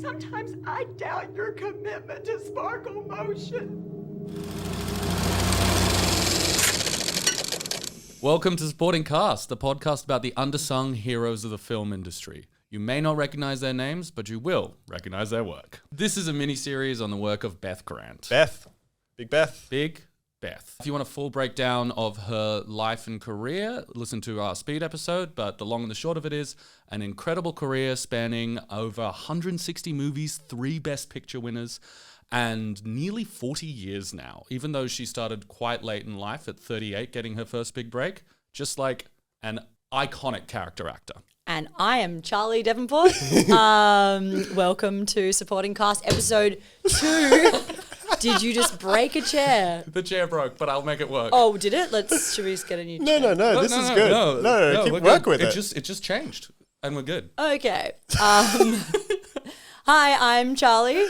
Sometimes I doubt your commitment to sparkle motion. Welcome to Supporting Cast, the podcast about the undersung heroes of the film industry. You may not recognize their names, but you will recognize their work. This is a mini-series on the work of Beth Grant. Beth. Big Beth. Big Beth. If you want a full breakdown of her life and career, listen to our Speed episode, but the long and the short of it is an incredible career spanning over 160 movies, 3 Best Picture winners, and nearly 40 years now, even though she started quite late in life at 38 getting her first big break, just like an iconic character actor. And I am Charlie Davenport. Welcome to Supporting Cast, episode 2. Did you just break a chair? The chair broke, but I'll make it work. Oh, did it? Should we just get a new chair? No, this is good. No, keep work with it. It just changed, and we're good. Okay. Hi, I'm Charlie.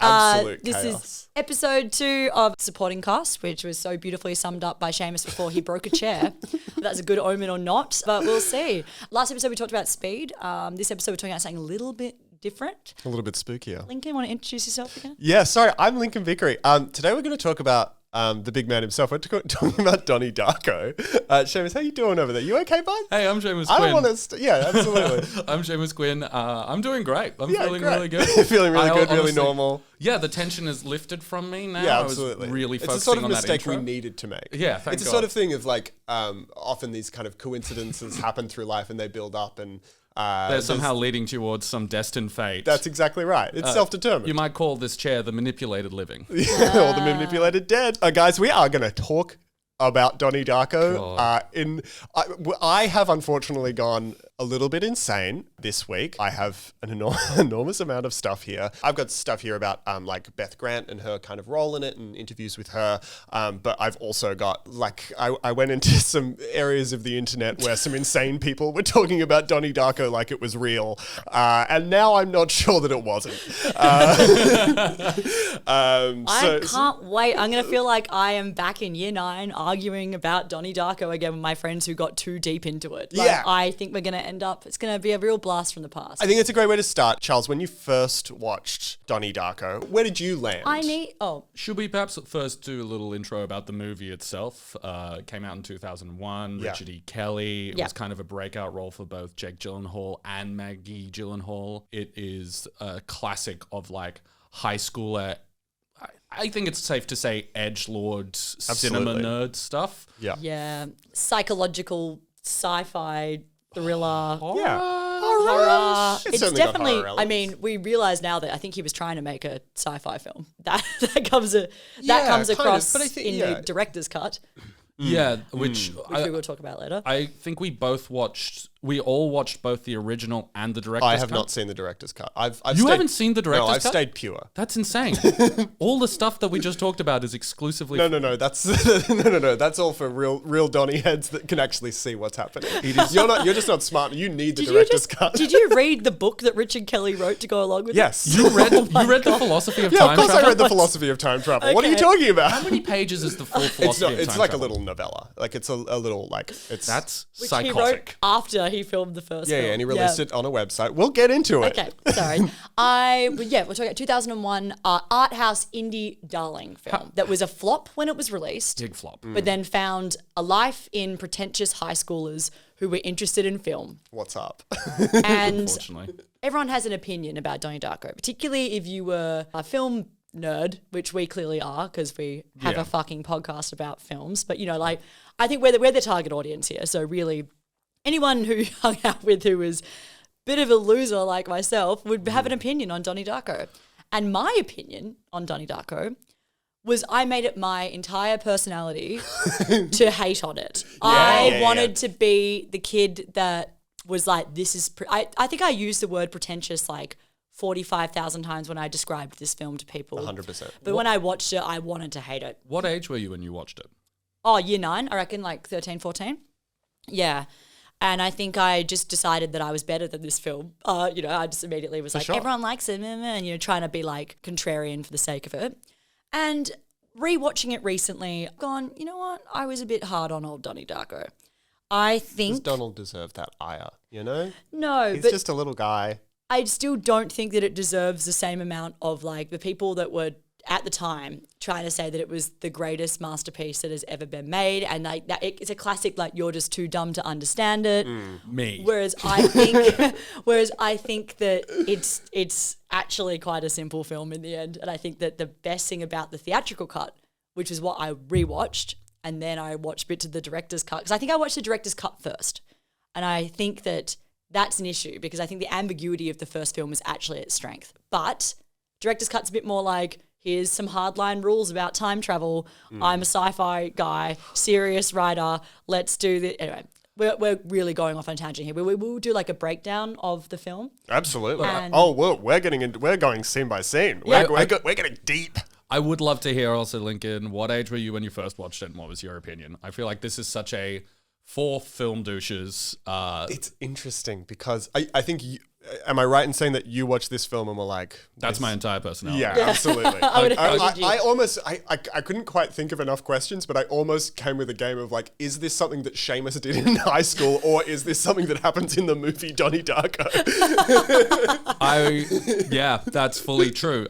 Absolute this chaos. is episode 2 of Supporting Cast, which was so beautifully summed up by Seamus before he broke a chair. If that's a good omen or not, but we'll see. Last episode we talked about speed. This episode we're talking about something a little bit different. A little bit spookier. Lincoln, want to introduce yourself again? Yeah, sorry, I'm Lincoln Vickery. Today we're going to talk about the big man himself. We're talking about Donnie Darko. Seamus, how you doing over there? You okay, bud? Hey, I'm Seamus Quinn. I don't want to... yeah, absolutely. I'm Seamus Quinn. I'm doing great. I'm feeling great. really good. Feeling really good, really honestly, normal. Yeah, the tension is lifted from me now. Yeah, I was absolutely. really it's focusing a sort of on that mistake intro. we needed to make. Yeah, thank It's a God. sort of thing of like often these kind of coincidences happen through life and they build up and... They're somehow leading towards some destined fate. That's exactly right. It's self-determined. You might call this chair the manipulated living. Or the manipulated dead. Guys, we are going to talk about Donnie Darko. I have unfortunately gone a little bit insane this week. I have an enormous amount of stuff here. I've got stuff here about like Beth Grant and her kind of role in it and interviews with her. But I've also got like, I went into some areas of the internet where some insane people were talking about Donnie Darko like it was real. And now I'm not sure that it wasn't. I can't wait. I'm going to feel like I am back in year 9 arguing about Donnie Darko again with my friends who got too deep into it. Like, Yeah. I think we're going to end up, it's going to be a real blast from the past. I think it's a great way to start. Charles, when you first watched Donnie Darko, where did you land? Should we perhaps first do a little intro about the movie itself? It came out in 2001. Yeah. Richard E. Kelly. It Yeah. was kind of a breakout role for both Jake Gyllenhaal and Maggie Gyllenhaal. It is a classic of like high schooler. I think it's safe to say edgelord cinema Absolutely. nerd stuff. Yeah. Yeah. Psychological sci-fi thriller. Horror. It's certainly got definitely, horror I elements. mean, we realize now that I think he was trying to make a sci-fi film. That comes Yeah, comes kind of, across but I think- in yeah. the director's cut, Yeah, which which we will talk about later. I think we all watched both the original and the director's I have cut. not seen the director's cut. I've You stayed- haven't seen the director's No, I've cut? stayed pure. That's insane. All the stuff that we just talked about is exclusively... No. That's no. That's all for real Donnie heads that can actually see what's happening. You're just not smart. You need the director's cut. Did you read the book that Richard Kelly wrote to go along with Yes. it? You read Oh my you read the God. philosophy of Yeah, time of course travel? I read the philosophy of time travel. What are you Okay. talking about? How many pages is the full It's philosophy not. of It's time like travel? a little novella. Like it's a little like it's. That's Which he wrote psychotic. after he filmed the first yeah, film. and he released it on a website. We'll get into it. Okay, sorry. We're talking about 2001 art house indie darling film that was a flop when it was released, Big flop. but then found a life in pretentious high schoolers who were interested in film. What's up? And Unfortunately. everyone has an opinion about Donnie Darko, particularly if you were a film nerd, which we clearly are because we have Yeah. a fucking podcast about films. But, you know, like, I think we're the target audience here. So really, anyone who hung out with who was a bit of a loser like myself would have an opinion on Donnie Darko. And my opinion on Donnie Darko was I made it my entire personality to hate on it. I wanted to be the kid that was like, this is... I think I used the word pretentious like 45,000 times when I described this film to people. 100%. But when I watched it, I wanted to hate it. What age were you when you watched it? Oh, year 9, I reckon, like 13, 14. Yeah. And I think I just decided that I was better than this film. I just immediately was like, sure. everyone likes it, and trying to be like contrarian for the sake of it. And rewatching it recently, I've gone, you know what? I was a bit hard on old Donnie Darko. I Does think Donald deserve that ire, you know? no, He's but just a little guy. I still don't think that it deserves the same amount of like the people that were at the time trying to say that it was the greatest masterpiece that has ever been made, and like that it's a classic, like you're just too dumb to understand it. Me. Whereas I think that it's actually quite a simple film in the end, and I think that the best thing about the theatrical cut, which is what I rewatched, and then I watched bits of the director's cut, because I think I watched the director's cut first, and I think that that's an issue because I think the ambiguity of the first film is actually its strength, but director's cut's a bit more like, here's some hardline rules about time travel. I'm a sci-fi guy, serious writer. Let's do this. Anyway, we're really going off on a tangent here. We'll do like a breakdown of the film. Absolutely. And- we're going scene by scene. Yeah. We're getting deep. I would love to hear also, Lincoln, what age were you when you first watched it and what was your opinion? I feel like this is such a, for film douches. It's interesting because I think am I right in saying that you watched this film and were like, That's my entire personality. Yeah, absolutely. I would agree. I couldn't quite think of enough questions, but I almost came with a game of like, is this something that Seamus did in high school, or is this something that happens in the movie Donnie Darko? Yeah, that's fully true.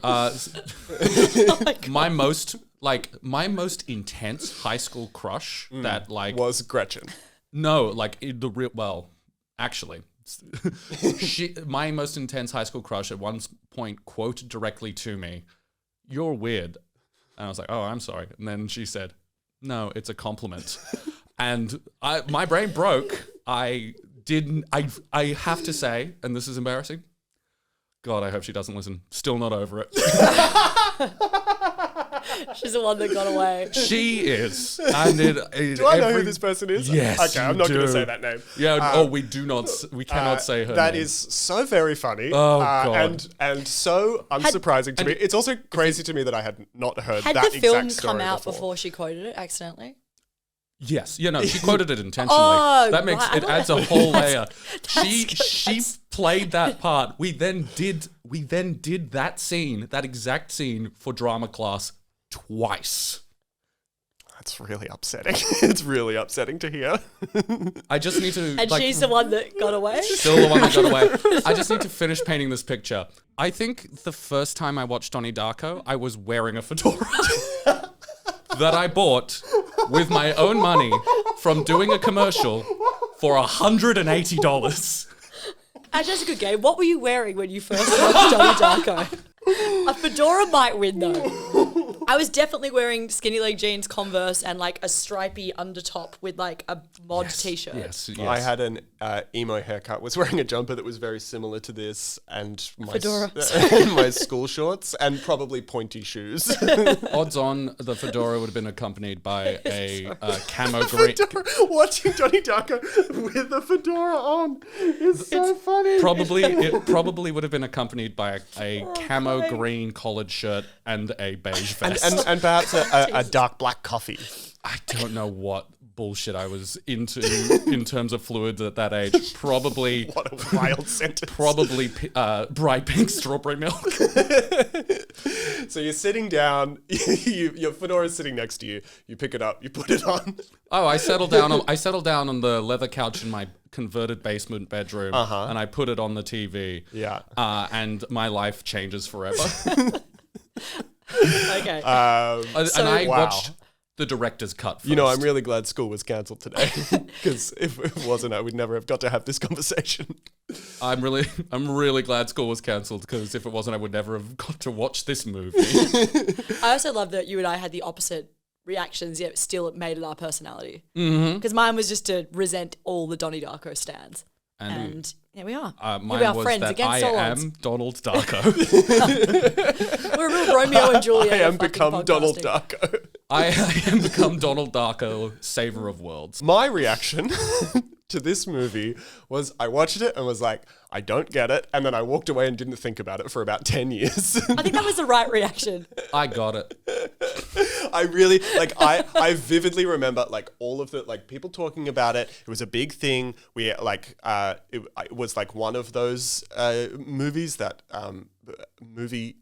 My most intense high school crush that like Was Gretchen. no, like the real, well, actually. My most intense high school crush at one point quoted directly to me, "You're weird," and I was like, "Oh, I'm sorry." And then she said, "No, it's a compliment," and my brain broke. I have to say, and this is embarrassing. God, I hope she doesn't listen. Still not over it. She's the one that got away. She is. And Do I know who this person is? Yes. Okay, I'm not going to say that name. Yeah. We do not. We cannot say her That name. is so very funny. Oh, God. And so unsurprising to me. It's also crazy to me that I had not heard Had that the exact film story come out before. before she quoted it accidentally? Yes. Yeah. No. She quoted it intentionally. Oh, that makes right. it adds a whole layer. She good. played that part. We then did that scene, that exact scene for drama class twice. That's really upsetting. It's really upsetting to hear. I just need to. And she's the one that got away? Still the one that got away. I just need to finish painting this picture. I think the first time I watched Donnie Darko, I was wearing a fedora that I bought with my own money from doing a commercial for $180. Actually, that's a good game. What were you wearing when you first watched Donnie Darko? A fedora might win, though. I was definitely wearing skinny leg jeans, Converse, and like a stripy undertop with like a mod t-shirt. Yes. I had an emo haircut, was wearing a jumper that was very similar to this, and my, Fedora. and my school shorts, and probably pointy shoes. Odds on the fedora would have been accompanied by a camo green. Watching Donnie Darko with the fedora on is so funny. It probably would have been accompanied by a camo green collared shirt and a beige vest. And perhaps a dark black coffee. I don't know what bullshit I was into in terms of fluids at that age. Probably What a wild sentence. probably bright pink strawberry milk. So you're sitting down, your fedora's sitting next to you, you pick it up, you put it on. Oh, I settled down on the leather couch in my converted basement bedroom, and I put it on the TV. Yeah. And my life changes forever. Okay. And I wow. watched the director's cut first. You know, I'm really glad school was cancelled today, because if it wasn't, I would never have got to have this conversation. I'm really glad school was cancelled, because if it wasn't, I would never have got to watch this movie. I also love that you and I had the opposite reactions, yet still it made it our personality. Because mine was just to resent all the Donnie Darko stands. And here we are. Mine we are was friends that against I all odds. am Donald Darko. We're a real Romeo and Juliet. I am of fucking become Donald podcasting. Darko. I am become Donald Darko, saver of worlds. My reaction to this movie was I watched it and was like, I don't get it. And then I walked away and didn't think about it for about 10 years. I think that was the right reaction. I got it. I really, I vividly remember, all of the, people talking about it. It was a big thing. We, it was, one of those movies that movie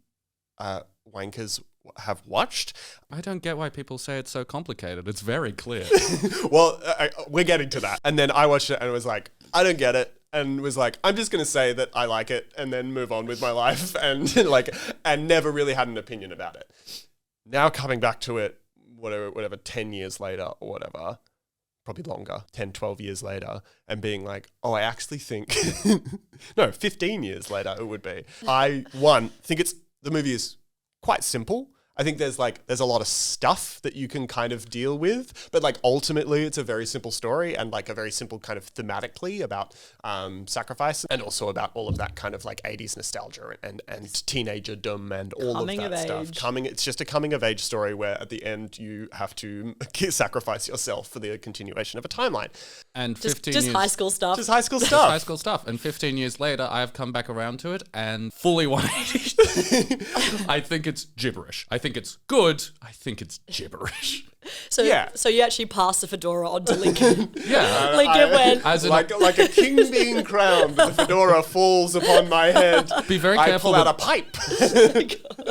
wankers have watched. I don't get why people say it's so complicated. It's very clear. Well, we're getting to that. And then I watched it and it was like, I don't get it. and was like, I'm just going to say that I like it and then move on with my life and never really had an opinion about it. Now coming back to it, whatever 10 years later or whatever, probably longer, 10, 12 years later, and being like, oh, I actually think, no, 15 years later it would be. I think the movie is quite simple. I think there's a lot of stuff that you can kind of deal with, but like ultimately it's a very simple story and like a very simple kind of thematically about sacrifice and also about all of that kind of like 80s nostalgia and teenagerdom and all of that stuff. It's just a coming of age story where at the end you have to sacrifice yourself for the continuation of a timeline. And 15 just years, high school stuff. Just high school Just stuff. high school stuff. And 15 years later, I have come back around to it and fully 180. I think it's gibberish. I think it's good. I think it's gibberish. So you actually passed the fedora on to Lincoln. Yeah. Lincoln went. As in, Like a king being crowned, the fedora falls upon my head. be very I careful. pull out a pipe.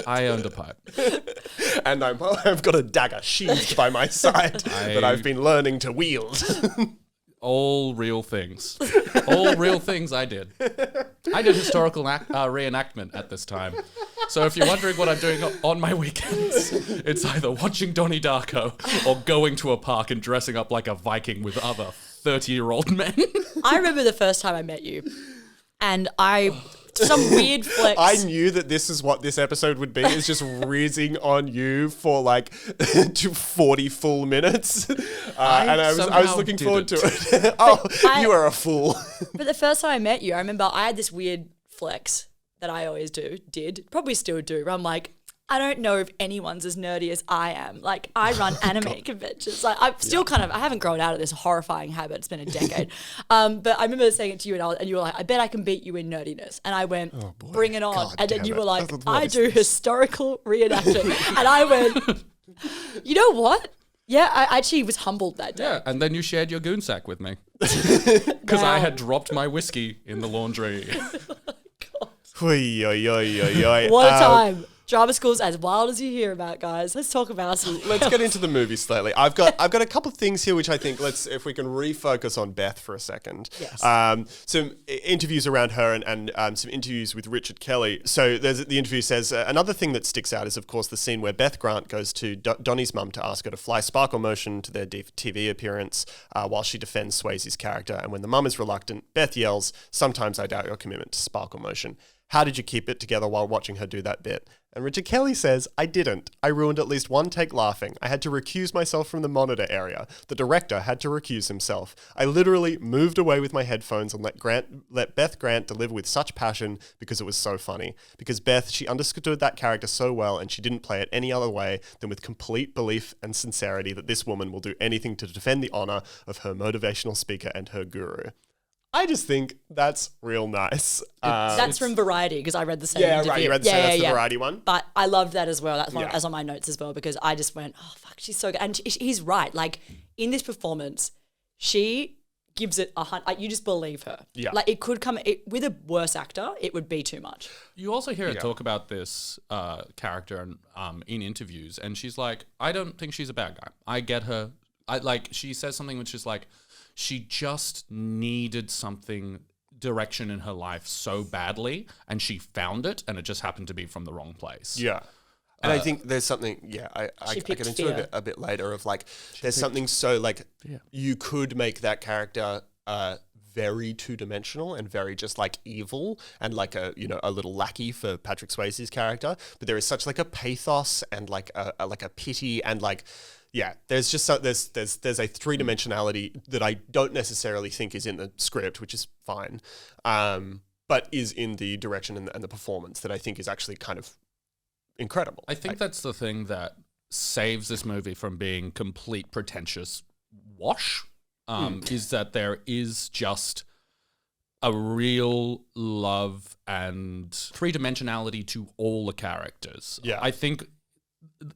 I owned a pipe. And I've got a dagger sheathed by my side that I've been learning to wield. All real things. All real things I did. I did historical reenactment at this time. So if you're wondering what I'm doing on my weekends, it's either watching Donnie Darko or going to a park and dressing up like a Viking with other 30-year-old men. I remember the first time I met you, and some weird flex. I knew that this is what this episode would be, is just rizzing on you for like 40 full minutes. And I was looking forward to it. You are a fool. But the first time I met you, I remember I had this weird flex that I always did, probably still do, where I'm like, I don't know if anyone's as nerdy as I am. Like, I run anime conventions. Like, I'm still I haven't grown out of this horrifying habit. It's been a decade. But I remember saying it to you and you were like, I bet I can beat you in nerdiness. And I went, bring it on. God and then damn you it. were like, What I is do this? historical reenactment. And I went, you know what? Yeah, I actually was humbled that day. Yeah, and then you shared your goon sack with me. Because I Wow. had dropped my whiskey in the laundry. Oy, oy, oy, oy, oy. What a time. Drama school's as wild as you hear about, guys. Let's talk about some. Let's get into the movie slightly. I've got a couple of things here which I think if we can refocus on Beth for a second. Yes. Some interviews around her and some interviews with Richard Kelly. So the interview says another thing that sticks out is of course the scene where Beth Grant goes to Donnie's mum to ask her to fly Sparkle Motion to their TV appearance while she defends Swayze's character. And when the mum is reluctant, Beth yells, "Sometimes I doubt your commitment to Sparkle Motion. How did you keep it together while watching her do that bit?" And Richard Kelly says, "I didn't. I ruined at least one take laughing. I had to recuse myself from the monitor area. The director had to recuse himself. I literally moved away with my headphones and let Beth Grant deliver with such passion because it was so funny. Because Beth, she understood that character so well and she didn't play it any other way than with complete belief and sincerity that this woman will do anything to defend the honor of her motivational speaker and her guru." I just think that's real nice. That's from Variety because I read the same Yeah, interview. right. You read that's the Variety one. But I loved that as well. That's Yeah. on my notes as well because I just went, oh, fuck, she's so good. And he's right. Like, in this performance, she gives it 100. Like, you just believe her. Yeah. Like, it could come with a worse actor, it would be too much. You also hear her talk about this character in interviews, and she's like, I don't think she's a bad guy. I get her. She says something which is like, she just needed direction in her life so badly, and she found it, and it just happened to be from the wrong place. Yeah. And I think there's something, I picked get into fear. a bit later of like, there's something so like, you could make that character very two-dimensional and very just like evil and like a little lackey for Patrick Swayze's character, but there is such like a pathos and like a pity and like, yeah, there's just there's a three-dimensionality that I don't necessarily think is in the script, which is fine, but is in the direction and the performance that I think is actually kind of incredible. I think that's the thing that saves this movie from being complete pretentious wash, is that there is just a real love and three-dimensionality to all the characters. Yeah. I think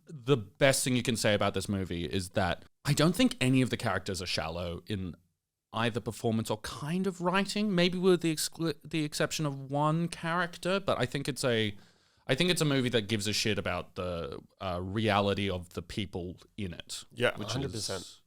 the best thing you can say about this movie is that I don't think any of the characters are shallow in either performance or kind of writing, maybe with the exception of one character, but I think it's a movie that gives a shit about the reality of the people in it. Yeah, which 100%. is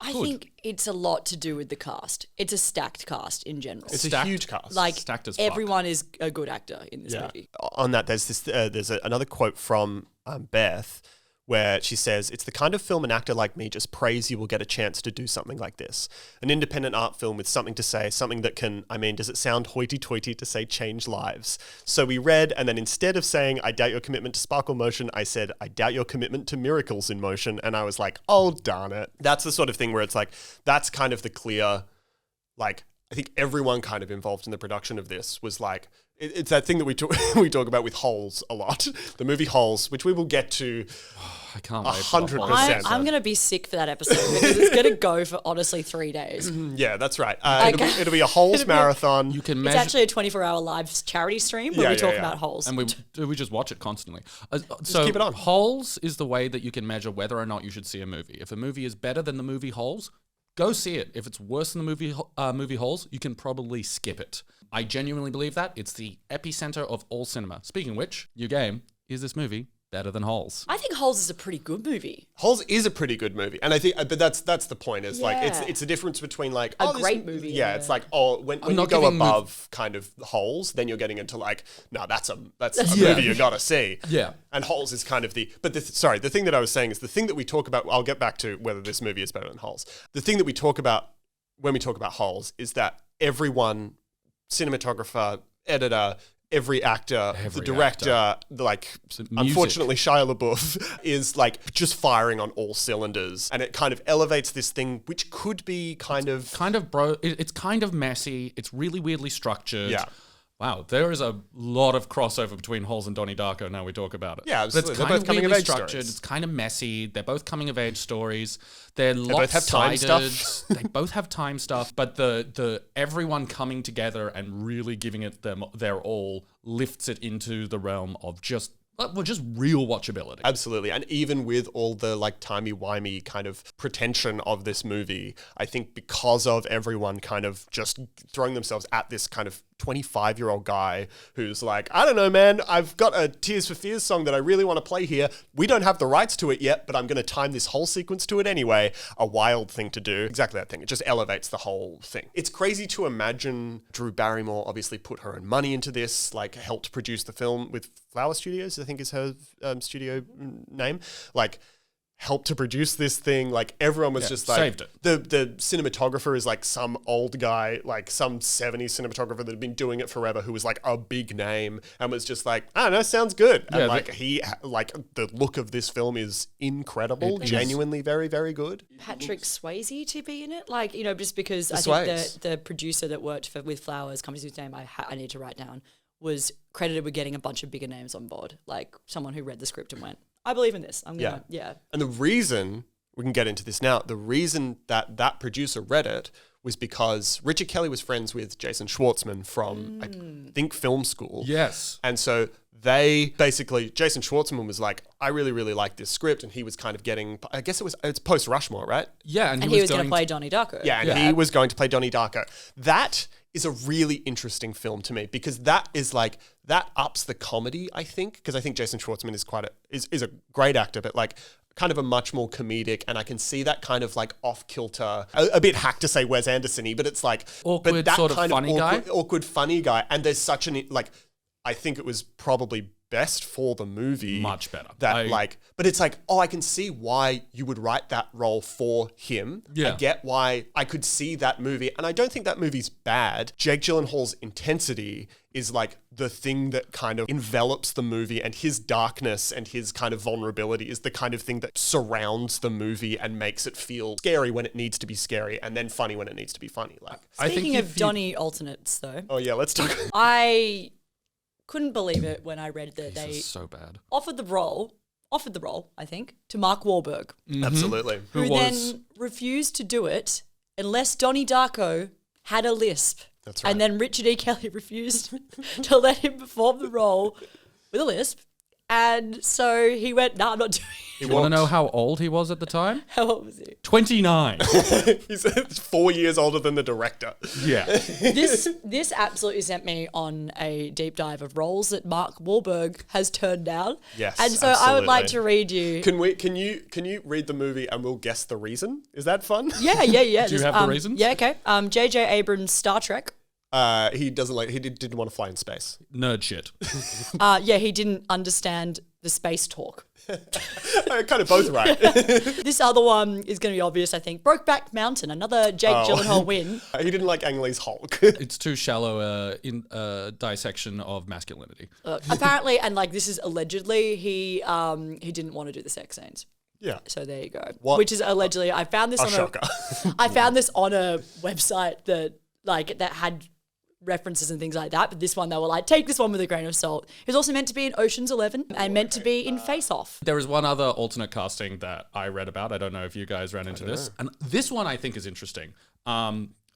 I think it's a lot to do with the cast. It's a stacked cast in general. It's a huge cast. Like, stacked as fuck. everyone is a good actor in this movie. On that, there's another quote from Beth where she says, "It's the kind of film an actor like me just prays you will get a chance to do something like this. An independent art film with something to say, something that can, does it sound hoity-toity to say change lives? So we read, and then instead of saying, I doubt your commitment to sparkle motion, I said, I doubt your commitment to miracles in motion. And I was like, oh, darn it." That's the sort of thing where it's like, that's kind of the clear, like, I think everyone kind of involved in the production of this was like, it's that thing that we talk about with Holes a lot. The movie Holes, which we will get to. I can't wait. 100%. I'm going to be sick for that episode because it's going to go for honestly 3 days. Yeah, that's right. It'll be a Holes marathon. You can It's actually a 24-hour live charity stream where we talk about holes. And we just watch it constantly. So keep it on. Holes is the way that you can measure whether or not you should see a movie. If a movie is better than the movie Holes, go see it. If it's worse than the movie Holes, you can probably skip it. I genuinely believe that. It's the epicenter of all cinema. Speaking of which, your game, is this movie better than Holes? I think Holes is a pretty good movie. Holes is a pretty good movie, and I think, but that's the point. Is like it's a difference between like a great movie. Yeah, it's like when you go above kind of Holes, then you're getting into like, no, that's a movie you gotta see. Yeah, and Holes is kind of the thing that I was saying is the thing that we talk about. I'll get back to whether this movie is better than Holes. The thing that we talk about when we talk about Holes is that everyone, cinematographer, editor, every actor, the director, unfortunately Shia LaBeouf is like just firing on all cylinders, and it kind of elevates this thing which could be it's kind of messy. It's really weirdly structured. Yeah. Wow, there is a lot of crossover between Holes and Donnie Darko now we talk about it. Yeah, absolutely. They're both coming of age structured. It's kind of messy. They're both coming of age stories. They both have time stuff. They both have time stuff, but the everyone coming together and really giving it their all lifts it into the realm of just real watchability. Absolutely. And even with all the like timey-wimey kind of pretension of this movie, I think because of everyone kind of just throwing themselves at this kind of 25-year-old guy who's like, I don't know, man, I've got a Tears for Fears song that I really want to play here. We don't have the rights to it yet, but I'm going to time this whole sequence to it anyway. A wild thing to do. Exactly that thing. It just elevates the whole thing. It's crazy to imagine Drew Barrymore obviously put her own money into this, like helped produce the film with Flower Studios, I think is her studio name. Like, helped to produce this thing. Like, everyone was just like, saved it. The cinematographer is like some old guy, like some 70s cinematographer that had been doing it forever, who was like a big name and was just like, I don't know, sounds good. And the look of this film is incredible, genuinely very, very good. Patrick Swayze to be in it, like, you know, just because I think the producer that worked with Flowers, company's whose name I need to write down, was credited with getting a bunch of bigger names on board, like someone who read the script and went, I believe in this. I'm gonna, And the reason, we can get into this now, the reason that producer read it was because Richard Kelly was friends with Jason Schwartzman from, I think, film school. Yes. And so they basically, Jason Schwartzman was like, I really, really like this script. And he was kind of getting, I guess it's post Rushmore, right? Yeah. And he was going to play Donnie Darko. Yeah, and he was going to play Donnie Darko. That is a really interesting film to me because that is like, that ups the comedy, I think, because I think Jason Schwartzman is a great actor, but like kind of a much more comedic, and I can see that kind of like off kilter, a bit hack to say Wes Anderson-y, but it's like awkward, but that sort of kind funny of awkward funny guy, and there's such an like, I think it was probably best for the movie. Much better. But it's like, I can see why you would write that role for him. Yeah. I get why I could see that movie. And I don't think that movie's bad. Jake Gyllenhaal's intensity is like the thing that kind of envelops the movie, and his darkness and his kind of vulnerability is the kind of thing that surrounds the movie and makes it feel scary when it needs to be scary and then funny when it needs to be funny. Like, speaking of Donnie alternates though. Oh yeah, let's talk. I couldn't believe it when I read that they so bad. offered the role, I think, to Mark Wahlberg. Mm-hmm. Absolutely. Who then refused to do it unless Donnie Darko had a lisp. That's right. And then Richard E. Kelly refused to let him perform the role with a lisp. And so he went, "No, I'm not doing it." Do you want to know how old he was at the time? How old was he? 29. He's 4 years older than the director. Yeah. This absolutely sent me on a deep dive of roles that Mark Wahlberg has turned down. Yes, and so I would like to absolutely. read you. Can you read the movie and we'll guess the reason? Is that fun? Yeah. Do you have the reasons? Yeah, okay. J.J. Abrams' Star Trek. He didn't want to fly in space. Nerd shit. He didn't understand the space talk. Kind of both right. This other one is going to be obvious, I think. Brokeback Mountain, another Jake Gyllenhaal win. He didn't like Ang Lee's Hulk. It's too shallow in dissection of masculinity. Apparently, and like this is allegedly, he didn't want to do the sex scenes. Yeah. So there you go. What? Which is allegedly, I found this Shocker. I found this on a website that had references and things like that. But this one, they were like, take this one with a grain of salt. It was also meant to be in Ocean's 11 and meant to be in Face Off. There is one other alternate casting that I read about. I don't know if you guys ran into this. And this one I think is interesting.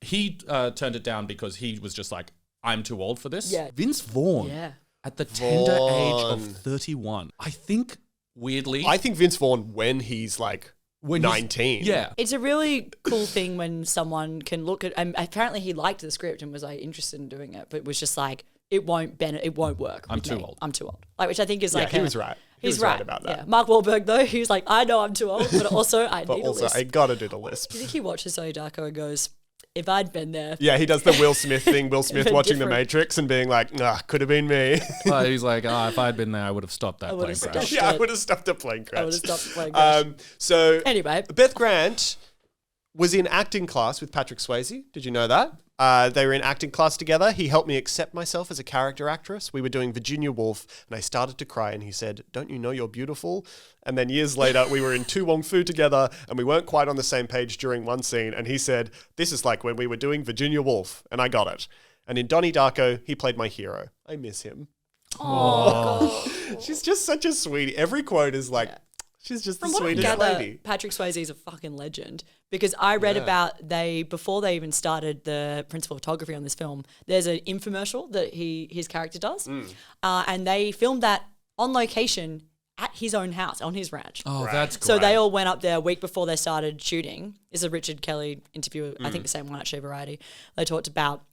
He turned it down because he was just like, I'm too old for this. Yeah. Vince Vaughn. Yeah. At the tender age of 31. I think, weirdly... I think Vince Vaughn when he's like when he's- 19. Yeah. It's a really cool thing when someone can look at, and apparently he liked the script and was like interested in doing it, but was just like, it won't work. I'm with too me. old. I'm too old. Like, which I think is Yeah, like, he was right. He He's was right about that. Yeah. Mark Wahlberg though, he was like, I know I'm too old, but also I But need also, a lisp. I gotta do the lisp. Do you think he watches Donnie Darko and goes, if I'd been there, Yeah, he does the Will Smith thing. Will Smith Been watching The different. Matrix and being like, nah, could have been me. He's like, if I'd been there, I would have stopped that I plane would've crash. stopped. Yeah, I would have stopped the plane crash. I would have stopped playing Crash. So Anyway. Beth Grant was in acting class with Patrick Swayze. Did you know that? They were in acting class together. He helped me accept myself as a character actress. We were doing Virginia Woolf, and I started to cry, and he said, "Don't you know you're beautiful?" And then years later, we were in Tu Wong Fu together, and we weren't quite on the same page during one scene, and he said, "This is like when we were doing Virginia Woolf," and I got it. And in Donnie Darko, he played my hero. I miss him. Oh, She's just such a sweetie. Every quote is like, she's just the From what I sweetest gather, lady. Patrick Swayze is a fucking legend because I read about before they even started the principal photography on this film. There's an infomercial that his character does, and they filmed that on location at his own house on his ranch. Oh, that's great. So they all went up there a week before they started shooting. It's a Richard Kelly interview, I think the same one actually, Variety. They talked about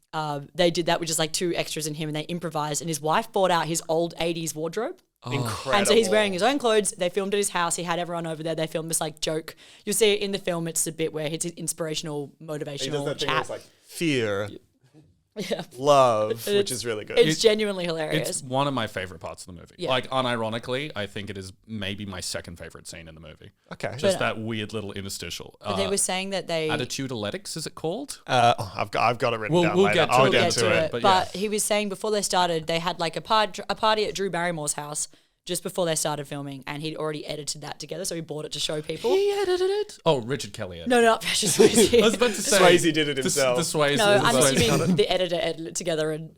they did that with just like two extras in him and they improvised and his wife bought out his old 80s wardrobe. Incredible. And so he's wearing his own clothes. They filmed at his house. He had everyone over there. They filmed this like joke. You'll see it in the film. It's a bit where it's an inspirational, He does motivational that thing where chat. it's like fear, Yeah. love, which is really good. It's genuinely hilarious. It's one of my favorite parts of the movie. Yeah. Like, unironically, I think it is maybe my second favorite scene in the movie. Okay. Just that weird little interstitial. But they were saying that they Attitudaletics, is it called? I've got it written down we'll later. get to I'll it. get We'll to get it. but But yeah. he was saying before they started, they had like a party at Drew Barrymore's house just before they started filming, and he'd already edited that together, so he bought it to show people. He edited it? Oh, Richard Kelly edited No, not Patrick Swayze. I was about to say. Swayze did it himself. The Swayze. No, the I'm Swayze cut assuming it. the editor edited it together and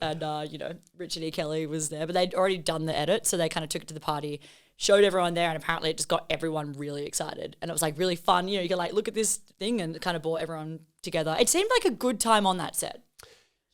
Richard E. Kelly was there. But they'd already done the edit, so they kind of took it to the party, showed everyone there, and apparently it just got everyone really excited. And it was like really fun. You know, you could like look at this thing and it kind of brought everyone together. It seemed like a good time on that set.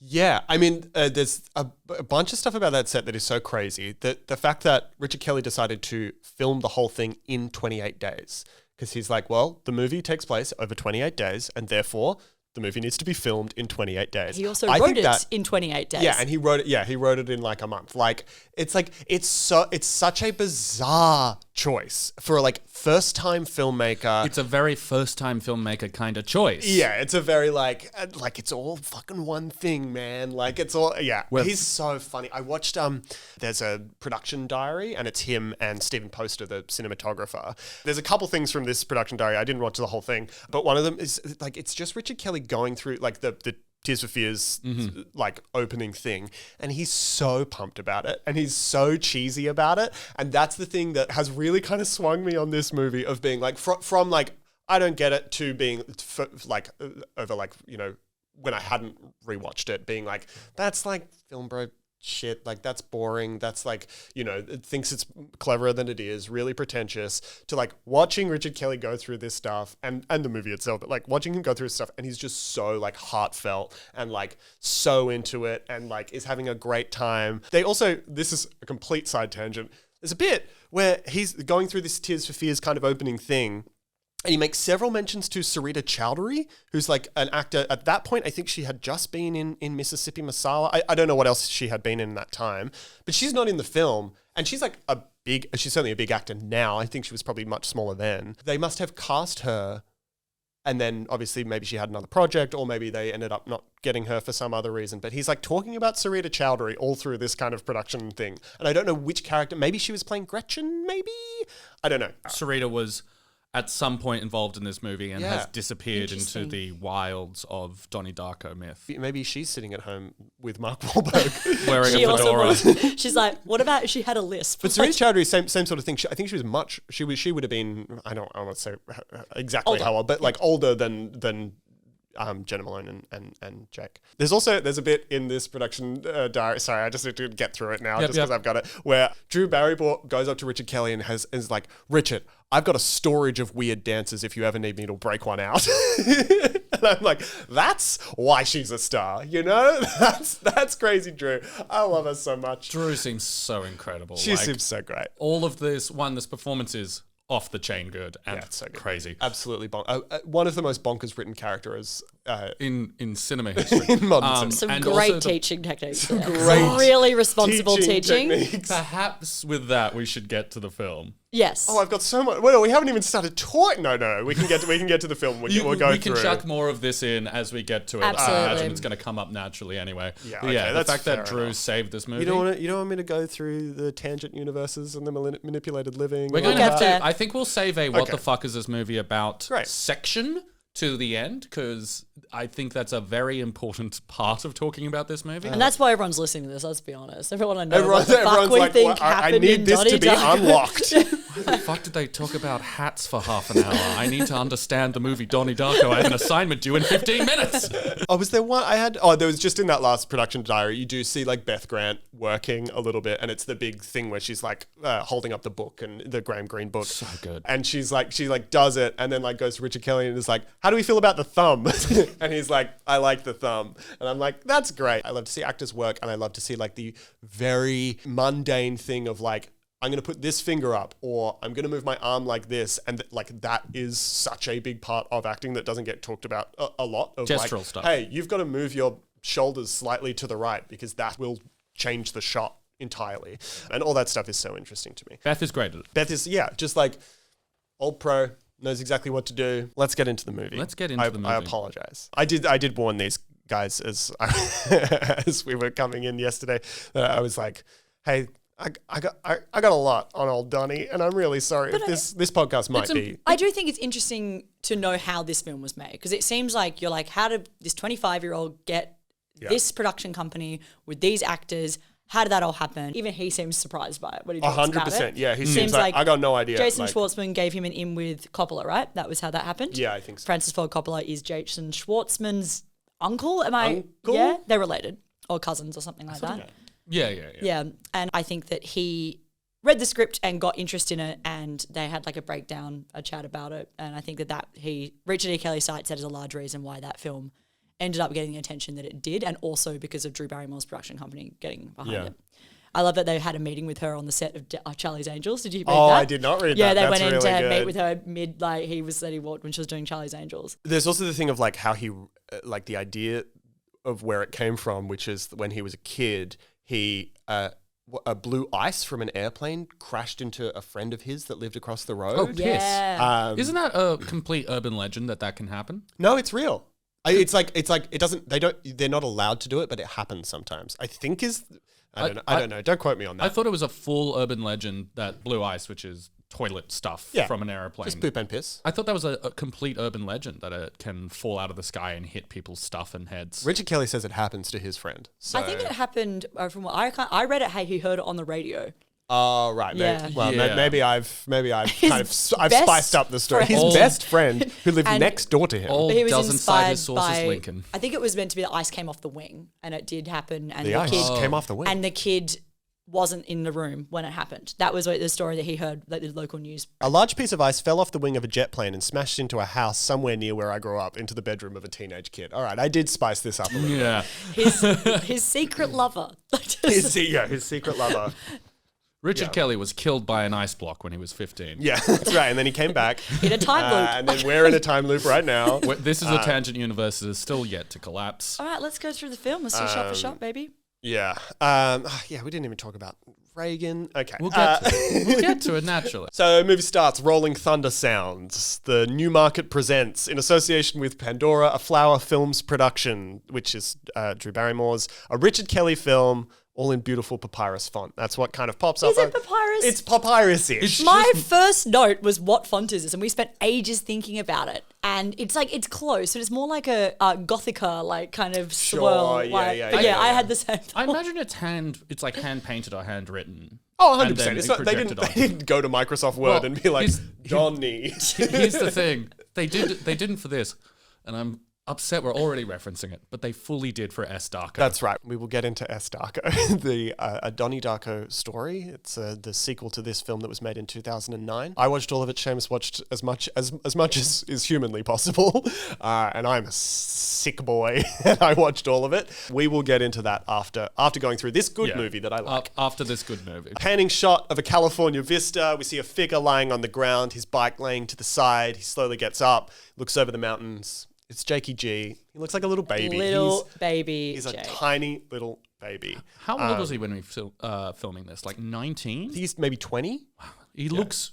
Yeah, I mean, there's a bunch of stuff about that set that is so crazy. The fact that Richard Kelly decided to film the whole thing in 28 days. Because he's like, well, the movie takes place over 28 days, and therefore the movie needs to be filmed in 28 days. He also I wrote think it that- in 28 days. Yeah, and he wrote it. Yeah, he wrote it in like a month. Like it's such a bizarre choice for a like first time filmmaker. It's a very first time filmmaker kind of choice. Yeah, it's a very like it's all fucking one thing, man. Like it's all He's so funny. I watched there's a production diary and it's him and Stephen Poster, the cinematographer. There's a couple things from this production diary. I didn't watch the whole thing, but one of them is like it's just Richard Kelly going through like the Tears for Fears like opening thing, and he's so pumped about it and he's so cheesy about it, and that's the thing that has really kind of swung me on this movie of being like from like I don't get it to being like over like, you know, when I hadn't rewatched it being like that's like film bro shit, like that's boring, that's like, you know, it thinks it's cleverer than it is, really pretentious, to like watching Richard Kelly go through this stuff and the movie itself, but like watching him go through this stuff and he's just so like heartfelt and like so into it and like is having a great time. They also, this is a complete side tangent, there's a bit where he's going through this Tears for Fears kind of opening thing, and he makes several mentions to Sarita Chowdhury, who's like an actor. At that point, I think she had just been in Mississippi Masala. I don't know what else she had been in that time, but she's not in the film. And she's like she's certainly a big actor now. I think she was probably much smaller then. They must have cast her, and then obviously maybe she had another project, or maybe they ended up not getting her for some other reason. But he's like talking about Sarita Chowdhury all through this kind of production thing. And I don't know which character. Maybe she was playing Gretchen, maybe? I don't know. Sarita was at some point involved in this movie and has disappeared into the wilds of Donnie Darko myth. Maybe she's sitting at home with Mark Wahlberg wearing She a also fedora. was. She's like, what about if she had a lisp? But Sarita Chowdhury, same sort of thing. I think she was she would have been, I don't want to say exactly Older. how old, but like older than Jenna Malone and Jake. There's a bit in this production diary. Sorry, I just need to get through it now because I've got it. Where Drew Barrymore goes up to Richard Kelly and is like, Richard, I've got a storage of weird dances. If you ever need me to break one out. And I'm like, that's why she's a star. You know, that's crazy, Drew. I love her so much. Drew seems so incredible. She seems so great. All of this performance is off the chain good and It's so good. crazy. Absolutely one of the most bonkers written characters In cinema history. in modern cinema. Some and great also the- teaching techniques. Some there. great Some really responsible teaching. techniques. Perhaps with that we should get to the film. Yes. Oh, I've got so much. Well, we haven't even started talking. No. We can get to the film. We'll go we through. can chuck more of this in as we get to it. Absolutely. I imagine it's going to come up naturally anyway. Yeah, But okay, the that's fact that fair Drew enough. saved this movie. You don't want me to go through the tangent universes and the manipulated living. We're and going to all have that? to. I think we'll save a "What Okay. the fuck is this movie about" Great. section to the end because I think that's a very important part of talking about this movie. And that's why everyone's listening to this, let's be honest. Everyone I know Everyone's what the fuck we like, think well, I happened need in this Donnie to be Darko. unlocked. Why the fuck did they talk about hats for half an hour? I need to understand the movie Donnie Darko. I have an assignment due in 15 minutes. Was there one I had? There was just in that last production diary, you do see like Beth Grant working a little bit, and it's the big thing where she's like holding up the book and the Graham Greene book. So good. And she does it, and then like goes to Richard Kelly and is like, how do we feel about the thumb? And he's like, I like the thumb. And I'm like, that's great. I love to see actors work, and I love to see like the very mundane thing of like, I'm going to put this finger up, or I'm going to move my arm like this. And like that is such a big part of acting that doesn't get talked about a lot. Of Gestural like, stuff. Hey, you've got to move your shoulders slightly to the right because that will change the shot entirely. And all that stuff is so interesting to me. Beth is great at it. Beth is, just like old pro, knows exactly what to do. Let's get into the movie. Let's get into the movie. I apologize. I did warn these guys as we were coming in yesterday. I was like, hey, I got a lot on old Donnie, and I'm really sorry if this podcast might be. I do think it's interesting to know how this film was made because it seems like you're like, how did this 25-year-old get this production company with these actors? How did that all happen? Even he seems surprised by it when he talks about it. 100%. Yeah, he seems like I got no idea. Jason Schwartzman gave him an in with Coppola, right? That was how that happened. Yeah, I think so. Francis Ford Coppola is Jason Schwartzman's uncle. Uncle? Yeah, they're related or cousins or something like that. Yeah. Yeah, and I think that he read the script and got interest in it, and they had like a breakdown, a chat about it, and I think that Richard E. Kelly cites that as a large reason why that film ended up getting the attention that it did, and also because of Drew Barrymore's production company getting behind it. I love that they had a meeting with her on the set of Charlie's Angels. Did you read that? Oh, I did not read that. Yeah, they That's went in really to good. meet with her mid, like he was said he walked when she was doing Charlie's Angels. There's also the thing of like how he, like the idea of where it came from, which is when he was a kid, he blew ice from an airplane, crashed into a friend of his that lived across the road. Oh, piss. Yeah. Isn't that a complete urban legend that can happen? No, it's real. It's like it doesn't. They're not allowed to do it, but it happens sometimes. I think I don't know. Don't quote me on that. I thought it was a full urban legend that blue ice, which is toilet stuff from an aeroplane. Just poop and piss. I thought that was a complete urban legend that it can fall out of the sky and hit people's stuff and heads. Richard Kelly says it happens to his friend. So. I think it happened from what I read it. Hey, he heard it on the radio. Oh, right. Yeah. Maybe I've I've spiced up the story. His friend. best friend who lived And- next door to him. All He was doesn't cite his inspired sources, by. Lincoln. I think it was meant to be the ice came off the wing, and it did happen. And The ice came off the wing. and the kid wasn't in the room when it happened. That was the story that he heard, like the local news. A large piece of ice fell off the wing of a jet plane and smashed into a house somewhere near where I grew up, into the bedroom of a teenage kid. All right, I did spice this up a little. Yeah. His secret lover. His secret lover. Richard Kelly was killed by an ice block when he was 15. Yeah, that's right. And then he came back. In a time loop. And then we're in a time loop right now. This is a tangent universe that is still yet to collapse. All right, let's go through the film. Let's do shot for shot, baby. Yeah. Yeah, we didn't even talk about Reagan. Okay. We'll get to it naturally. So movie starts, Rolling Thunder sounds. The New Market presents, in association with Pandora, a Flower Films production, which is Drew Barrymore's, a Richard Kelly film, all in beautiful papyrus font. That's what kind of pops up. Is it papyrus? It's papyrus-ish. My first note was, what font is this? And we spent ages thinking about it. And it's like, it's close. So it's more like a Gothica, like kind of swirl. Yeah, I had the same thought. I imagine it's like hand painted or handwritten. Oh, 100%. And then It's not, they didn't go to Microsoft Word and be like, Donnie. Here's the thing. They didn't for this. And I'm upset we're already referencing it, but they fully did for S. Darko. That's right. We will get into S. Darko, a Donnie Darko story. It's the sequel to this film that was made in 2009. I watched all of it. Seamus watched as much as is humanly possible, and I'm a sick boy, and I watched all of it. We will get into that after going through this good movie that I like. After this good movie. Panning shot of a California vista. We see a figure lying on the ground, his bike laying to the side. He slowly gets up, looks over the mountains. It's Jakey G. He looks like a little baby. Baby. He's a tiny little baby. How old was he when we filming this? Like 19? He's maybe 20. He looks,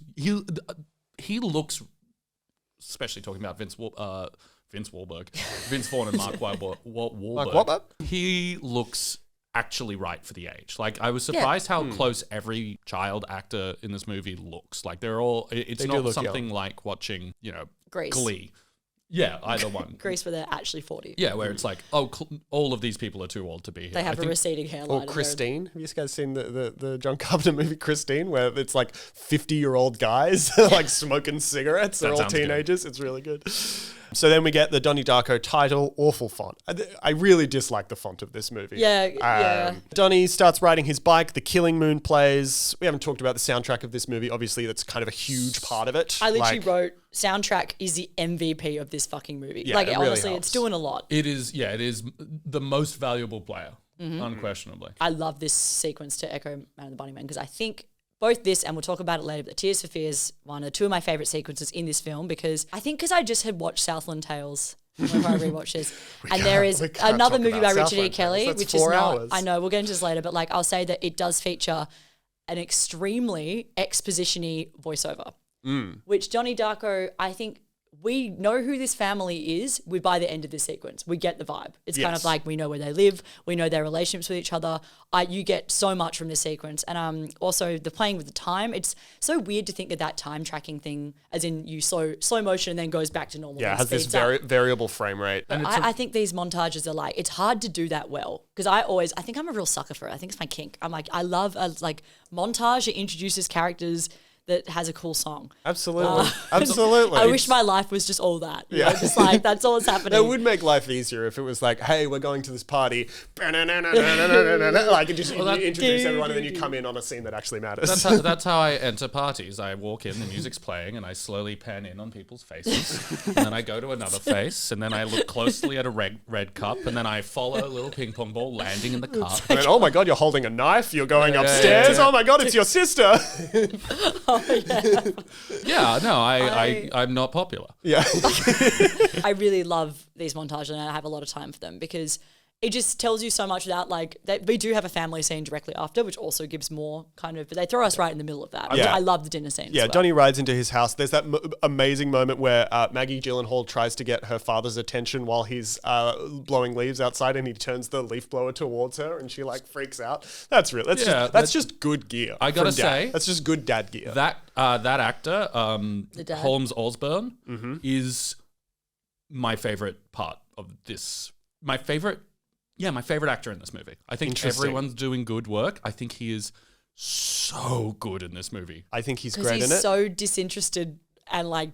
especially talking about Vince Wahlberg, Vince Vaughn and Mark Wahlberg. Mark Wahlberg? He looks actually right for the age. Like, I was surprised how close every child actor in this movie looks. Like, they're all, it's not something like watching, Grease. Glee. Yeah, either one. Grease, where they're actually 40. Yeah, where it's like, all of these people are too old to be here. They have a receding hairline. Or Christine. Have you guys seen the John Carpenter movie Christine, where it's like 50-year-old guys like smoking cigarettes? They're all teenagers. Good. It's really good. So then we get the Donnie Darko title, awful font. I really dislike the font of this movie. Yeah. Donnie starts riding his bike. The Killing Moon plays. We haven't talked about the soundtrack of this movie. Obviously, that's kind of a huge part of it. I literally wrote, soundtrack is the MVP of this fucking movie. Yeah, it really honestly, helps. it's doing a lot. It is the most valuable player, unquestionably. I love this sequence, to echo Man and the Bunnyman, because I think both this, and we'll talk about it later, but Tears for Fears one are two of my favourite sequences in this film, because I just had watched Southland Tales whenever I rewatch this. And there is another movie by Richard E. Kelly, which is not, I know, we'll get into this later, but like I'll say that it does feature an extremely exposition-y voiceover, which Donnie Darko, I think, we know who this family is by the end of this sequence. We get the vibe. It's kind of like, we know where they live. We know their relationships with each other. You get so much from this sequence. And also the playing with the time. It's so weird to think that time tracking thing, as in you slow motion and then goes back to normal. Yeah, it has this variable frame rate. And I think these montages are like, it's hard to do that well. Because I think I'm a real sucker for it. I think it's my kink. I'm like, I love a montage that introduces characters that has a cool song. Absolutely. Absolutely. I wish my life was just all that. You know, just like, that's all that's happening. It would make life easier if it was like, hey, we're going to this party. Like, you introduce everyone and then you come in on a scene that actually matters. That's how I enter parties. I walk in, the music's playing, and I slowly pan in on people's faces. And then I go to another face, and then I look closely at a red cup, and then I follow a little ping pong ball landing in the cup. And then, oh my God, you're holding a knife. You're going upstairs. Oh my God, it's your sister. Yeah, no, I'm not popular. Yeah. I really love these montages, and I have a lot of time for them because it just tells you so much without we do have a family scene directly after, which also gives more kind of, but they throw us right in the middle of that. Yeah. I love the dinner scene. Yeah, Donnie rides into his house. There's that amazing moment where Maggie Gyllenhaal tries to get her father's attention while he's blowing leaves outside, and he turns the leaf blower towards her, and she like freaks out. That's real. That's just good gear. I gotta say, that's just good dad gear. That actor, Holmes Osborne, is my favorite part of this. My favorite actor in this movie. I think everyone's doing good work. I think he is so good in this movie. I think he's great in it. He's so disinterested and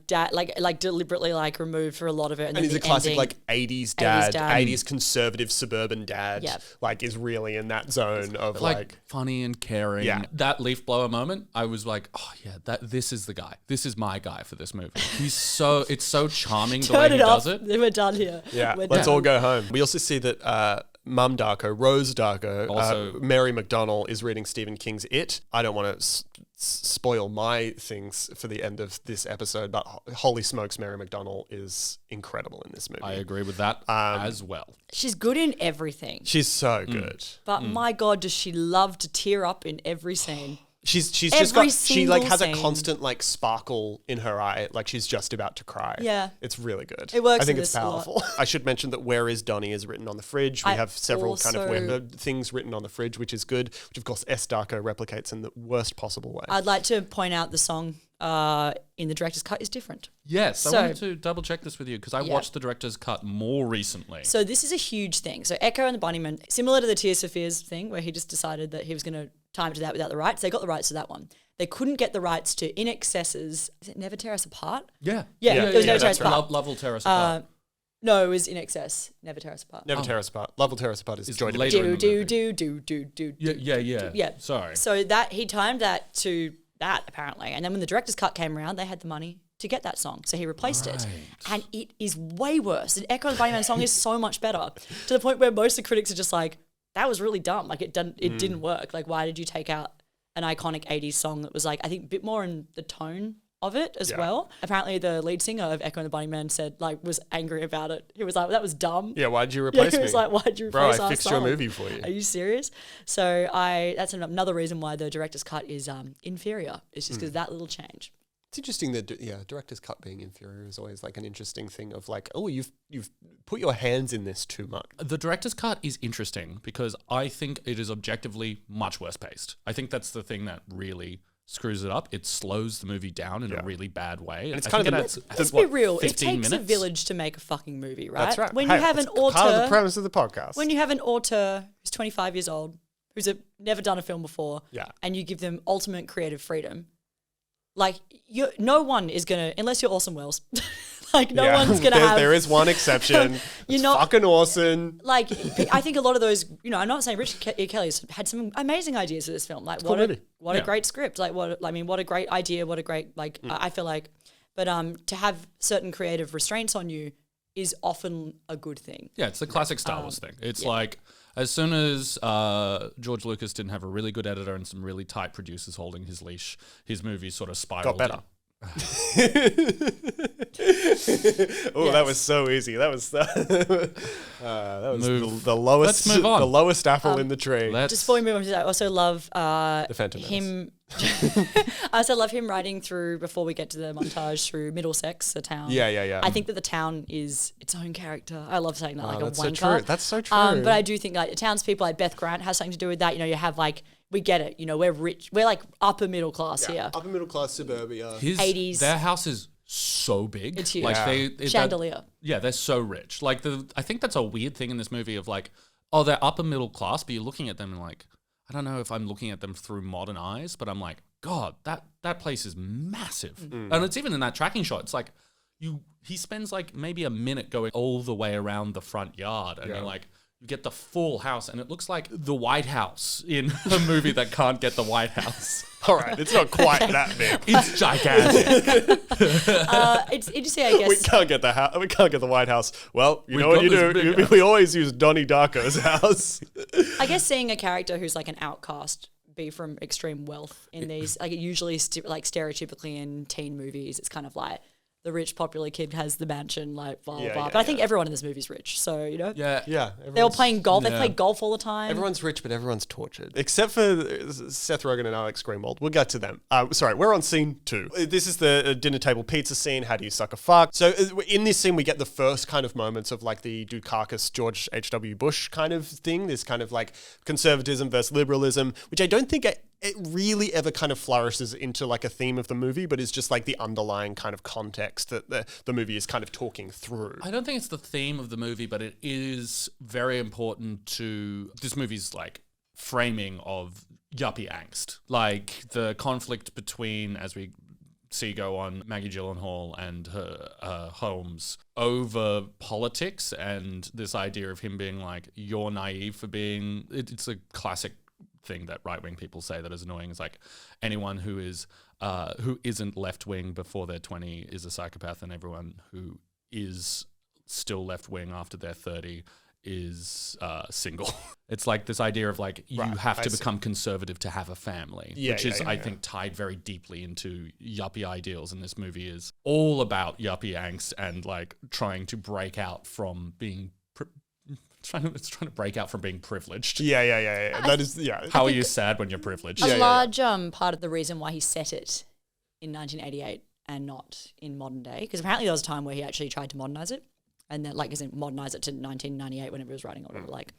deliberately removed for a lot of it. And he's a classic 80s dad, 80s conservative suburban dad. Yep. Is really in that zone of funny and caring. Yeah. That leaf blower moment, I was like, oh yeah, this is the guy. This is my guy for this movie. It's so charming the way he does it. We're done here. Yeah, let's all go home. We also see that Mum Darko, Rose Darko, Also- Mary McDonnell is reading Stephen King's It. I don't want to spoil my things for the end of this episode, but holy smokes, Mary McDonnell is incredible in this movie. I agree with that as well. She's good in everything. She's so good. But my God, does she love to tear up in every scene? She's just Every got, she like has single a scene. constant like sparkle in her eye, like she's just about to cry. Yeah. It's really good. It works I think in it's this a lot. powerful. I should mention that Where is Donnie is written on the fridge. We I have several kind of also- Where things written on the fridge, which is good, which of course S. Darko replicates in the worst possible way. I'd like to point out the song in the director's cut is different. Yes, I So- wanted to double check this with you because I watched the director's cut more recently. So this is a huge thing. So Echo and the Bunnymen, similar to the Tears for Fears thing, where he just decided that he was going to time to that without the rights. They got the rights to that one. They couldn't get the rights to In Excess's. Is it Never Tear Us Apart? Yeah. Yeah, it was Never Tear Us that's right. Apart. Love will tear us apart. No, it was In Excess. Never Tear Us Apart. Never Tear Us Apart. Love Will Tear Us Apart is It's Joy later Division. in Do the do movie. do. Yeah. Yeah. Sorry. So that he timed that to that apparently, and then when the director's cut came around, they had the money to get that song, so he replaced it, and it is way worse. The Echo and the Bunnyman song is so much better, to the point where most of the critics are just like, "That was really dumb. Like it didn't work. Like why did you take out an iconic '80s song that was like I think a bit more in the tone of it as well?" Apparently, the lead singer of Echo and the Bunnymen said was angry about it. He was like, "That was dumb." Yeah, why'd you Yeah, replace he me? was like, "Why'd you Bro, replace I our fixed your song? movie for you. Are you serious?" So that's another reason why the director's cut is inferior. It's just because of that little change. It's interesting that director's cut being inferior is always like an interesting thing of like, oh, you've put your hands in this too much. The director's cut is interesting because I think it is objectively much worse paced. I think that's the thing that really screws it up. It slows the movie down in a really bad way. it's I kind think of it adds, Let's be real. It 15 takes minutes? a village to make a fucking movie, right? That's right. When Hey, you have an it's part of the auteur, premise of the podcast. when you have an auteur who's 25 years old, who's never done a film before, and you give them ultimate creative freedom, like no one is gonna, unless you're Orson Welles, like no one's gonna have. There is one exception. It's not- fucking Orson. Like, I think a lot of those, I'm not saying Richard E. Kelly's had some amazing ideas for this film. Like, cool movie. what a great script. Like, what a great idea. What a great, I feel like, but to have certain creative restraints on you is often a good thing. Yeah, it's the classic Star Wars thing. It's like as soon as George Lucas didn't have a really good editor and some really tight producers holding his leash, his movies sort of spiraled. Got better. Oh, Yes. that was so easy. That was Move. the lowest. Let's move on. The lowest apple in the tree. Let's- Just before we move on to that, I also love Phantom him. I also love him riding through, before we get to the montage, through Middlesex, the town. Yeah. I think that the town is its own character. I love saying that, like that's a so wanker. true. That's so true. But I do think like the townspeople, like Beth Grant, has something to do with that. You have like, we get it. We're rich. We're like upper middle class here. Upper middle class suburbia. 80s. Their house is so big. It's huge. Like Yeah. Chandelier. they're so rich. Like I think that's a weird thing in this movie of like, oh, they're upper middle class, but you're looking at them and like, I don't know if I'm looking at them through modern eyes, but I'm like, God, that place is massive. And it's even in that tracking shot. It's like he spends like maybe a minute going all the way around the front yard, and you're like, you get the full house, and it looks like the White House in a movie that can't get the White House. All right, it's not quite that big. It's gigantic. It's interesting, I guess. We can't get the We can't get the White House. Well, you We've know what got you this do. big house. We always use Donnie Darko's house. I guess seeing a character who's like an outcast be from extreme wealth in these, like it usually stereotypically in teen movies, it's kind of like the rich popular kid has the mansion, like blah blah Yeah, blah. yeah, But I think everyone in this movie is rich, so Yeah. Yeah, they were playing golf. They Yeah. play golf all the time. Everyone's rich, but everyone's tortured. Except for Seth Rogen and Alex Greenwald. We'll get to them. Sorry, we're on scene 2. This is the dinner table pizza scene. How do you suck a fuck? So in this scene, we get the first kind of moments of like the Dukakis, George H.W. Bush kind of thing. This kind of like conservatism versus liberalism, which I don't think it really ever kind of flourishes into like a theme of the movie, but is just like the underlying kind of context that the movie is kind of talking through. I don't think it's the theme of the movie, but it is very important to this movie's like framing of yuppie angst, like the conflict between, as we see go on, Maggie Gyllenhaal and her Holmes over politics, and this idea of him being like, you're naive for being. It's a classic thing that right-wing people say that is annoying. Is like anyone who isn't left-wing before they're 20 is a psychopath, and everyone who is still left-wing after they're 30 is single. It's like this idea of like you have to become conservative to have a family, which is I think tied very deeply into yuppie ideals. And this movie is all about yuppie angst and like trying to break out from being trying to break out from being privileged. Yeah. How are you sad when you're privileged? A large part of the reason why he set it in 1988 and not in modern day, because apparently there was a time where he actually tried to modernize it, and then like modernize it to 1998 whenever he was writing it, like.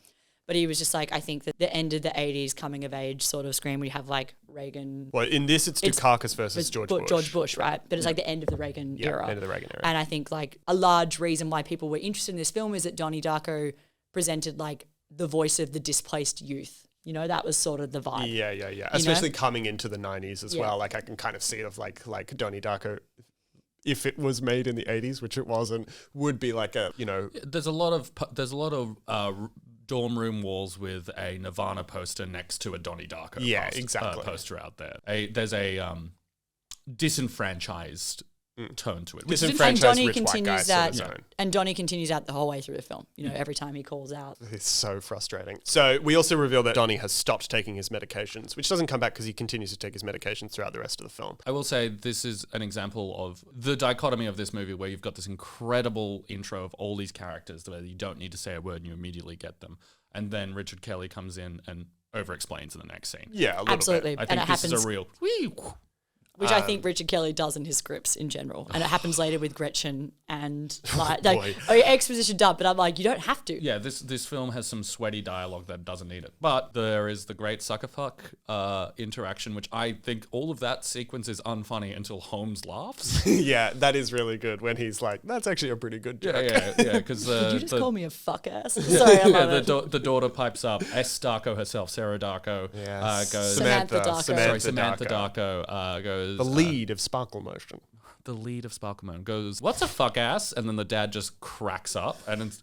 But he was just like, I think that the end of the 80s coming of age sort of screen, we have like Reagan. Well, in this, it's Dukakis versus George Bush. George Bush, right? But it's like the end of the Reagan era. End of the Reagan era. And I think like a large reason why people were interested in this film is that Donnie Darko presented like the voice of the displaced youth. You know, that was sort of the vibe. Yeah. Especially coming into the 90s as well. Like I can kind of see it of like Donnie Darko, if it was made in the 80s, which it wasn't, would be like a, you know. There's a lot of dorm room walls with a Nirvana poster next to a Donnie Darko poster out there. There's a disenfranchised tone to it. Disenfranchised Donnie rich white continues guys. and Donnie continues that the whole way through the film. You know, every time he calls out. It's so frustrating. So we also reveal that Donnie has stopped taking his medications, which doesn't come back because he continues to take his medications throughout the rest of the film. I will say this is an example of the dichotomy of this movie where you've got this incredible intro of all these characters where you don't need to say a word and you immediately get them. And then Richard Kelly comes in and over-explains in the next scene. Yeah, a little Absolutely. bit. I think this is a real... Which I think Richard Kelly does in his scripts in general. And it happens later with Gretchen and exposition dump, but I'm like, you don't have to. Yeah, this film has some sweaty dialogue that doesn't need it. But there is the great suckerfuck interaction, which I think all of that sequence is unfunny until Holmes laughs. Yeah, that is really good when he's like, that's actually a pretty good joke. Yeah, because... Did you just call me a fuck ass? Sorry, I love it. The daughter pipes up. S. Darko herself, Sarah Darko, goes... Samantha Darko. Samantha Darko goes... The lead of Sparkle Motion. The lead of Sparkle Motion goes, "What's a fuck ass?" And then the dad just cracks up, and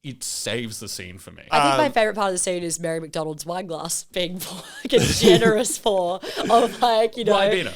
it saves the scene for me. I think my favorite part of the scene is Mary McDonald's wine glass being like a generous pour of like, you know, Ribena.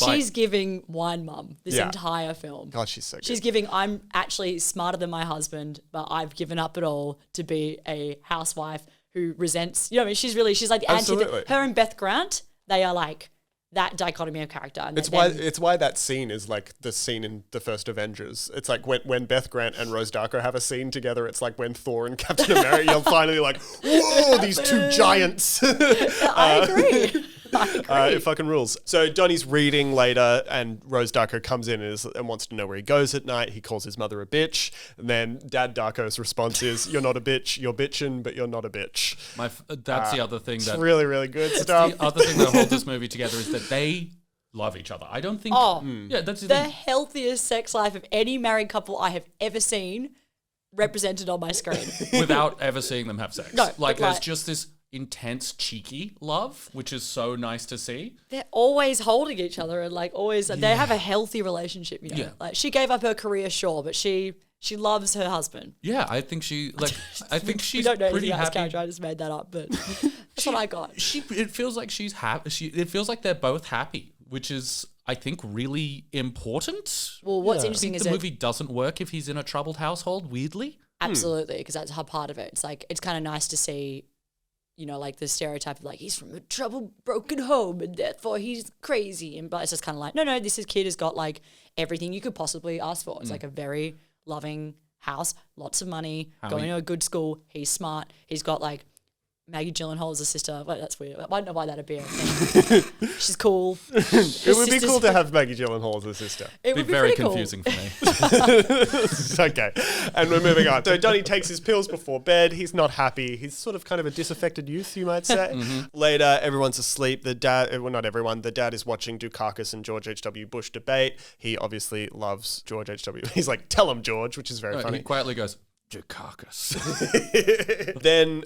she's giving wine mum this entire film. God, she's so good. She's giving, I'm actually smarter than my husband, but I've given up it all to be a housewife who resents, you know, I mean, she's like the Absolutely. her and Beth Grant, they are like that dichotomy of character. And it's why that scene is like the scene in the first Avengers. It's like when Beth Grant and Rose Darko have a scene together, it's like when Thor and Captain America, you're finally like, whoa, these two giants. I agree. It fucking rules. So Donnie's reading later and Rose Darko comes in and wants to know where he goes at night. He calls his mother a bitch. And then Dad Darko's response is, you're not a bitch, you're bitching, but you're not a bitch. That's the other thing it's really, really good stuff. The other thing that holds this movie together is that they love each other. I don't think... that's the healthiest sex life of any married couple I have ever seen represented on my screen. Without ever seeing them have sex. No, there's just this intense, cheeky love, which is so nice to see. They're always holding each other and like always, they have a healthy relationship, you know. Yeah. Like she gave up her career, sure, but she loves her husband. Yeah, I think she's we don't know pretty anything about his happy. character, I just made that up, but that's what I got. It feels like she's happy. It feels like they're both happy, which is, I think, really important. Well, what's interesting is the movie doesn't work if he's in a troubled household, weirdly. Absolutely, because that's a part of it. It's like, it's kind of nice to see, you know, like the stereotype of like, he's from a troubled, broken home and therefore he's crazy. But it's just kind of like, no, this kid has got like everything you could possibly ask for. It's like a very loving house, lots of money, going to a good school. He's smart. He's got like Maggie Gyllenhaal as a sister. Wait, that's weird. I don't know why that'd be. She's cool. It would be cool to have Maggie Gyllenhaal as a sister. It would be very pretty confusing cool. for me. Okay, and we're moving on. So Donnie takes his pills before bed. He's not happy. He's sort of kind of a disaffected youth, you might say. Later, everyone's asleep. The dad, well, not everyone. The dad is watching Dukakis and George H.W. Bush debate. He obviously loves George H.W. He's like, tell him, George, which is very funny. He quietly goes, Dukakis. Then,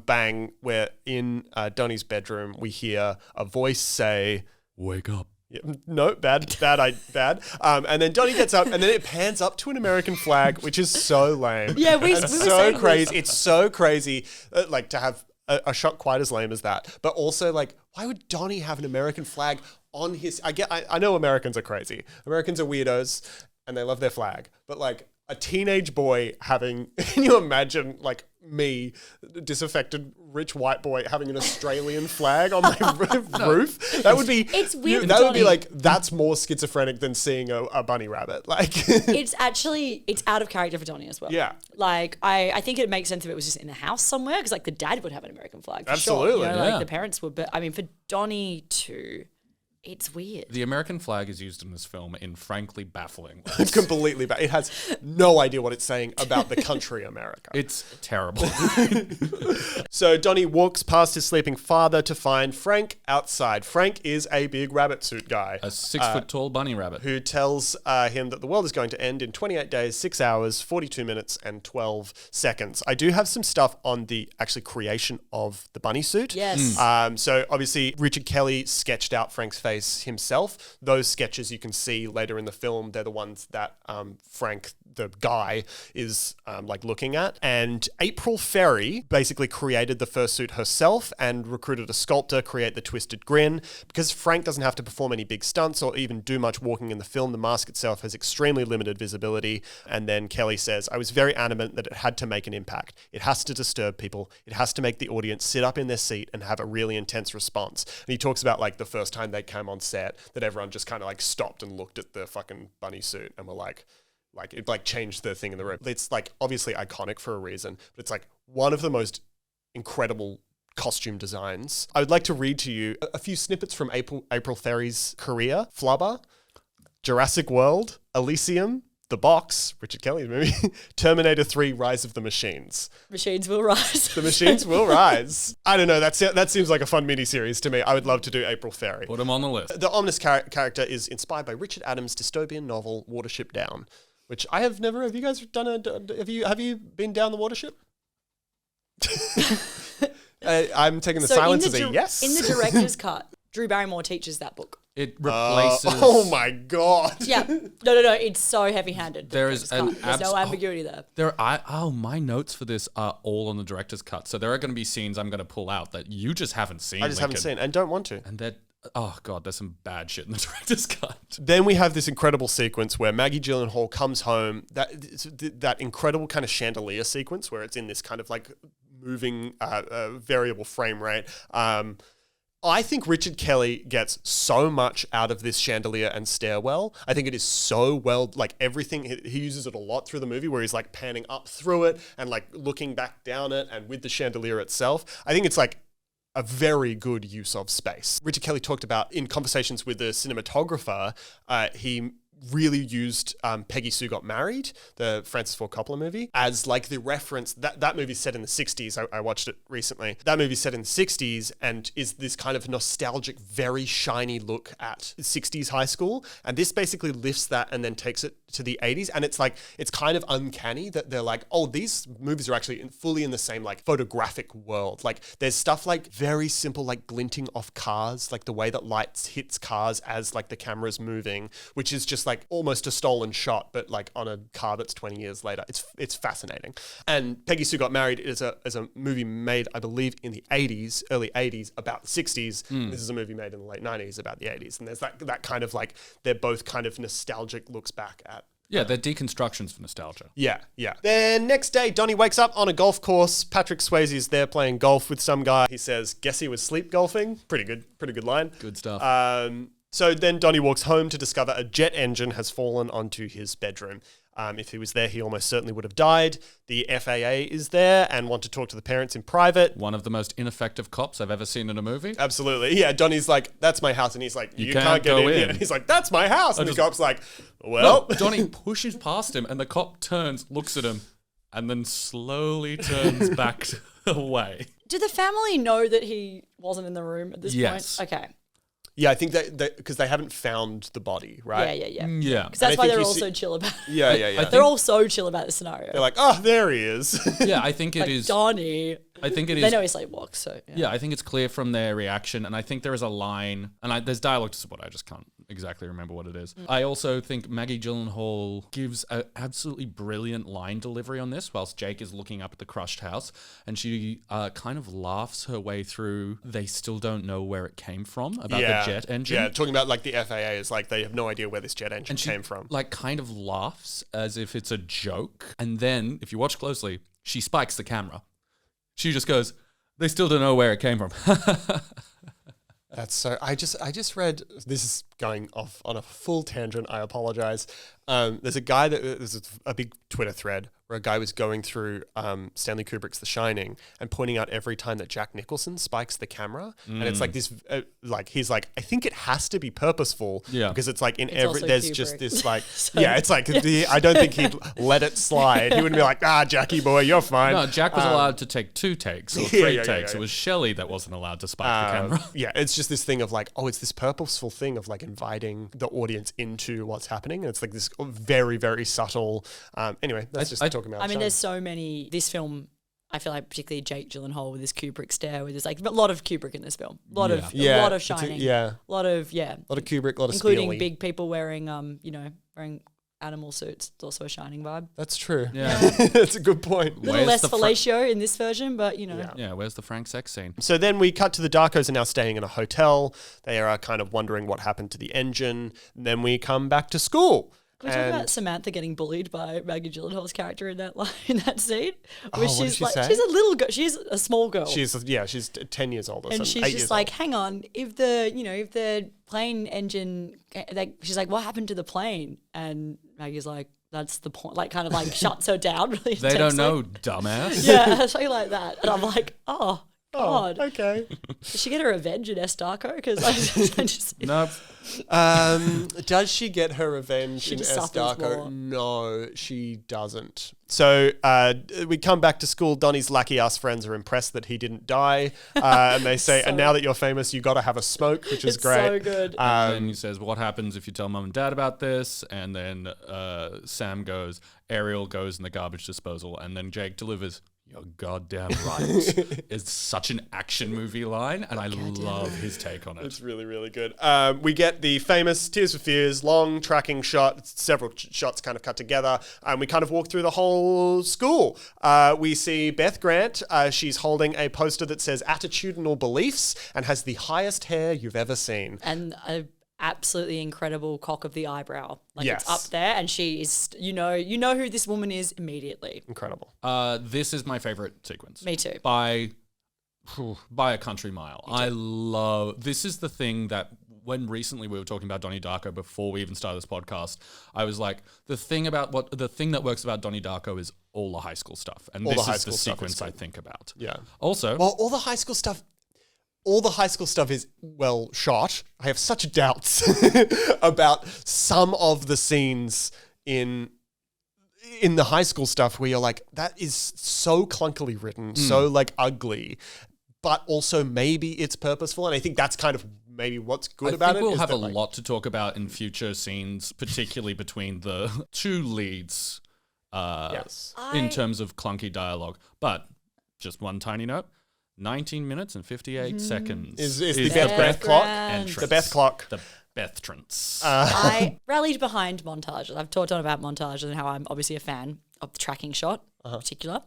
bang, we're in Donnie's bedroom. We hear a voice say, wake up. Yeah, no, bad. And then Donnie gets up, and then it pans up to an American flag, which is so lame. Yeah, we were saying crazy. It's so crazy, like to have a shot quite as lame as that. But also, like, why would Donnie have an American flag on his? I know Americans are crazy. Americans are weirdos, and they love their flag. But like, a teenage boy having, can you imagine like me, disaffected rich white boy, having an Australian flag on my roof? That would be, It's weird, that would be Donnie. like, that's more schizophrenic than seeing a bunny rabbit. Like, It's out of character for Donnie as well. Yeah. Like, I think it makes sense if it was just in the house somewhere, because like the dad would have an American flag. For Absolutely, Sure. You know, yeah. like the parents would. But I mean, for Donnie too, it's weird. The American flag is used in this film in frankly baffling ways. completely bad. It has no idea what it's saying about the country America. It's terrible. So Donnie walks past his sleeping father to find Frank outside. Frank is a big rabbit suit guy. A 6 foot tall bunny rabbit. Who tells him that the world is going to end in 28 days, 6 hours, 42 minutes, and 12 seconds. I do have some stuff on the actually creation of the bunny suit. Yes. So obviously Richard Kelly sketched out Frank's face himself. Those sketches you can see later in the film. They're the ones that Frank, the guy, is like looking at. And April Ferry basically created the fursuit herself and recruited a sculptor create the twisted grin. Because Frank doesn't have to perform any big stunts or even do much walking in the film, the mask itself has extremely limited visibility. And then Kelly says, I was very adamant that it had to make an impact. It has to disturb people. It has to make the audience sit up in their seat and have a really intense response. And he talks about like the first time they came on set that everyone just kind of like stopped and looked at the fucking bunny suit and were like it like changed the thing in the room. It's like obviously iconic for a reason, but it's like one of the most incredible costume designs. I would like to read to you a few snippets from April Ferry's career. Flubber, Jurassic World, Elysium, The Box, Richard Kelly's movie, Terminator 3, Rise of the Machines. Machines will rise. The machines will rise. I don't know. That seems like a fun mini-series to me. I would love to do April Ferry. Put him on the list. The ominous character is inspired by Richard Adams' dystopian novel Watership Down, which I have never. Have you guys done have you been down the Watership? I'm taking the silence as a yes. In the director's cut, Drew Barrymore teaches that book. It replaces. Oh my god. Yeah. No. It's so heavy-handed. There is There's an no ambiguity there. My notes for this are all on the director's cut. So there are going to be scenes I'm going to pull out that you just haven't seen. I just haven't seen and don't want to. And that, oh god, there's some bad shit in the director's cut. Then we have this incredible sequence where Maggie Gyllenhaal comes home. That incredible kind of chandelier sequence where it's in this kind of like moving variable frame rate. I think Richard Kelly gets so much out of this chandelier and stairwell. I think it is so well, like everything, he uses it a lot through the movie where he's like panning up through it and like looking back down it and with the chandelier itself. I think it's like a very good use of space. Richard Kelly talked about in conversations with the cinematographer, he really used Peggy Sue Got Married, the Francis Ford Coppola movie, as like the reference. That movie's set in the 60s. I watched it recently. That movie's set in the 60s and is this kind of nostalgic, very shiny look at 60s high school. And this basically lifts that and then takes it to the 80s. And it's like, it's kind of uncanny that they're like, oh, these movies are actually fully in the same like photographic world. Like there's stuff like very simple, like glinting off cars, like the way that lights hits cars as like the camera's moving, which is just like almost a stolen shot, but like on a car that's 20 years later. It's fascinating. And Peggy Sue Got Married is a movie made, I believe, in the 80s, early 80s, about the 60s. This is a movie made in the late 90s about the 80s. And there's that kind of like, they're both kind of nostalgic looks back at. Yeah, they're deconstructions for nostalgia. Yeah. Then next day, Donnie wakes up on a golf course. Patrick Swayze is there playing golf with some guy. He says, guess he was sleep golfing. Pretty good line. Good stuff. So then Donnie walks home to discover a jet engine has fallen onto his bedroom. If he was there, he almost certainly would have died. The FAA is there and want to talk to the parents in private. One of the most ineffective cops I've ever seen in a movie. Absolutely. Yeah, Donnie's like, that's my house. And he's like, you can't get go in. in. And he's like, that's my house. And the cop's like, No, well. Donnie pushes past him and the cop turns, looks at him, and then slowly turns back away. Did the family know that he wasn't in the room at this Yes. point? Okay. Yeah, I think that because they haven't found the body, right? Yeah. Yeah. Because that's And I why think they're you all see- so chill about it. Yeah. They're all so chill about the scenario. They're like, oh, there he is. Yeah, I think it like is. Donnie. I think it is. They know he sleepwalks, so Yeah, I think it's clear from their reaction, and I think there is a line, and there's dialogue to support. I just can't exactly remember what it is. I also think Maggie Gyllenhaal gives an absolutely brilliant line delivery on this, whilst Jake is looking up at the crushed house, and she kind of laughs her way through. They still don't know where it came from about the jet engine. Yeah, talking about like the FAA is like they have no idea where this jet engine And she came from. like kind of laughs as if it's a joke. And then, if you watch closely, she spikes the camera. She just goes, they still don't know where it came from. That's so. I just read. This is going off on a full tangent. I apologize. There's a guy there's a big Twitter thread where a guy was going through Stanley Kubrick's The Shining and pointing out every time that Jack Nicholson spikes the camera, and it's like this. Like he's like, I think it has to be purposeful. Yeah. Because it's like in It's every also there's Kubrick. just this like So- yeah. It's like I don't think he'd let it slide. He wouldn't be like, Jackie boy, you're fine. No, Jack was allowed to take 2 takes or 3 yeah, takes. yeah. It was Shelley that wasn't allowed to spike the camera. Yeah, it's just this thing of like, it's this purposeful thing of like inviting the audience into what's happening. And it's like this very, very subtle. Anyway, that's just talking about. I mean, there's so many. This film, I feel like particularly Jake Gyllenhaal with his Kubrick stare, where there's like a lot of Kubrick in this film, a lot of Shining, a lot of Kubrick, a lot of including Spielberg. big people wearing wearing animal suits. It's also a Shining vibe. That's true. Yeah. That's a good point. A little Where's less the fellatio in this version, but Yeah, where's the Frank sex scene? So then we cut to the Darkos are now staying in a hotel. They are kind of wondering what happened to the engine. And then we come back to school. Can we talk about Samantha getting bullied by Maggie Gyllenhaal's character in that scene? Where what did she say? she's a little girl, she's a small girl. She's 10 years old or and something. she's 8 just years like, old. hang on, if the plane engine, like, she's like, what happened to the plane? And Maggie's like, that's the point, like kind of like shuts her down really They don't intensely. know, dumbass. Yeah, something like that. And I'm like, oh, God. Okay. Did she get her revenge in S. Darko? Because I just Nope. Does she get her revenge She in just S. suffers Darko? more. No, she doesn't. So we come back to school. Donnie's lucky ass friends are impressed that he didn't die. And they say, and now that you're famous, you got to have a smoke, which is it's great. so good. And then he says, what happens if you tell mum and dad about this? And then Sam goes, Ariel goes in the garbage disposal. And then Jake delivers, you're goddamn right. It's such an action movie line, and I love his take on it. It's really, really good. We get the famous Tears for Fears long tracking shot, several shots kind of cut together, and we kind of walk through the whole school. We see Beth Grant. She's holding a poster that says attitudinal beliefs and has the highest hair you've ever seen. And a absolutely incredible cock of the eyebrow. Like Yes. it's up there, and she is, you know who this woman is immediately. Incredible. This is my favorite sequence. Me too. By a country mile. I love, this is the thing that when recently we were talking about Donnie Darko before we even started this podcast, I was like, the thing that works about Donnie Darko is all the high school stuff. And All the this high is the school stuff sequence is I good. think about. Yeah. Also, Well, all the high school stuff is well shot. I have such doubts about some of the scenes in the high school stuff where you're like, that is so clunkily written, so like ugly, but also maybe it's purposeful. And I think that's kind of maybe what's good I about think it. we'll is have that, a like, lot to talk about in future scenes, particularly between the two leads Yes. in terms of clunky dialogue. But just one tiny note. 19 minutes and 58 seconds Is the Beth clock? entrance. The Beth clock. The Bethrance. I rallied behind Montage. I've talked on about Montage and how I'm obviously a fan of the tracking shot in particular.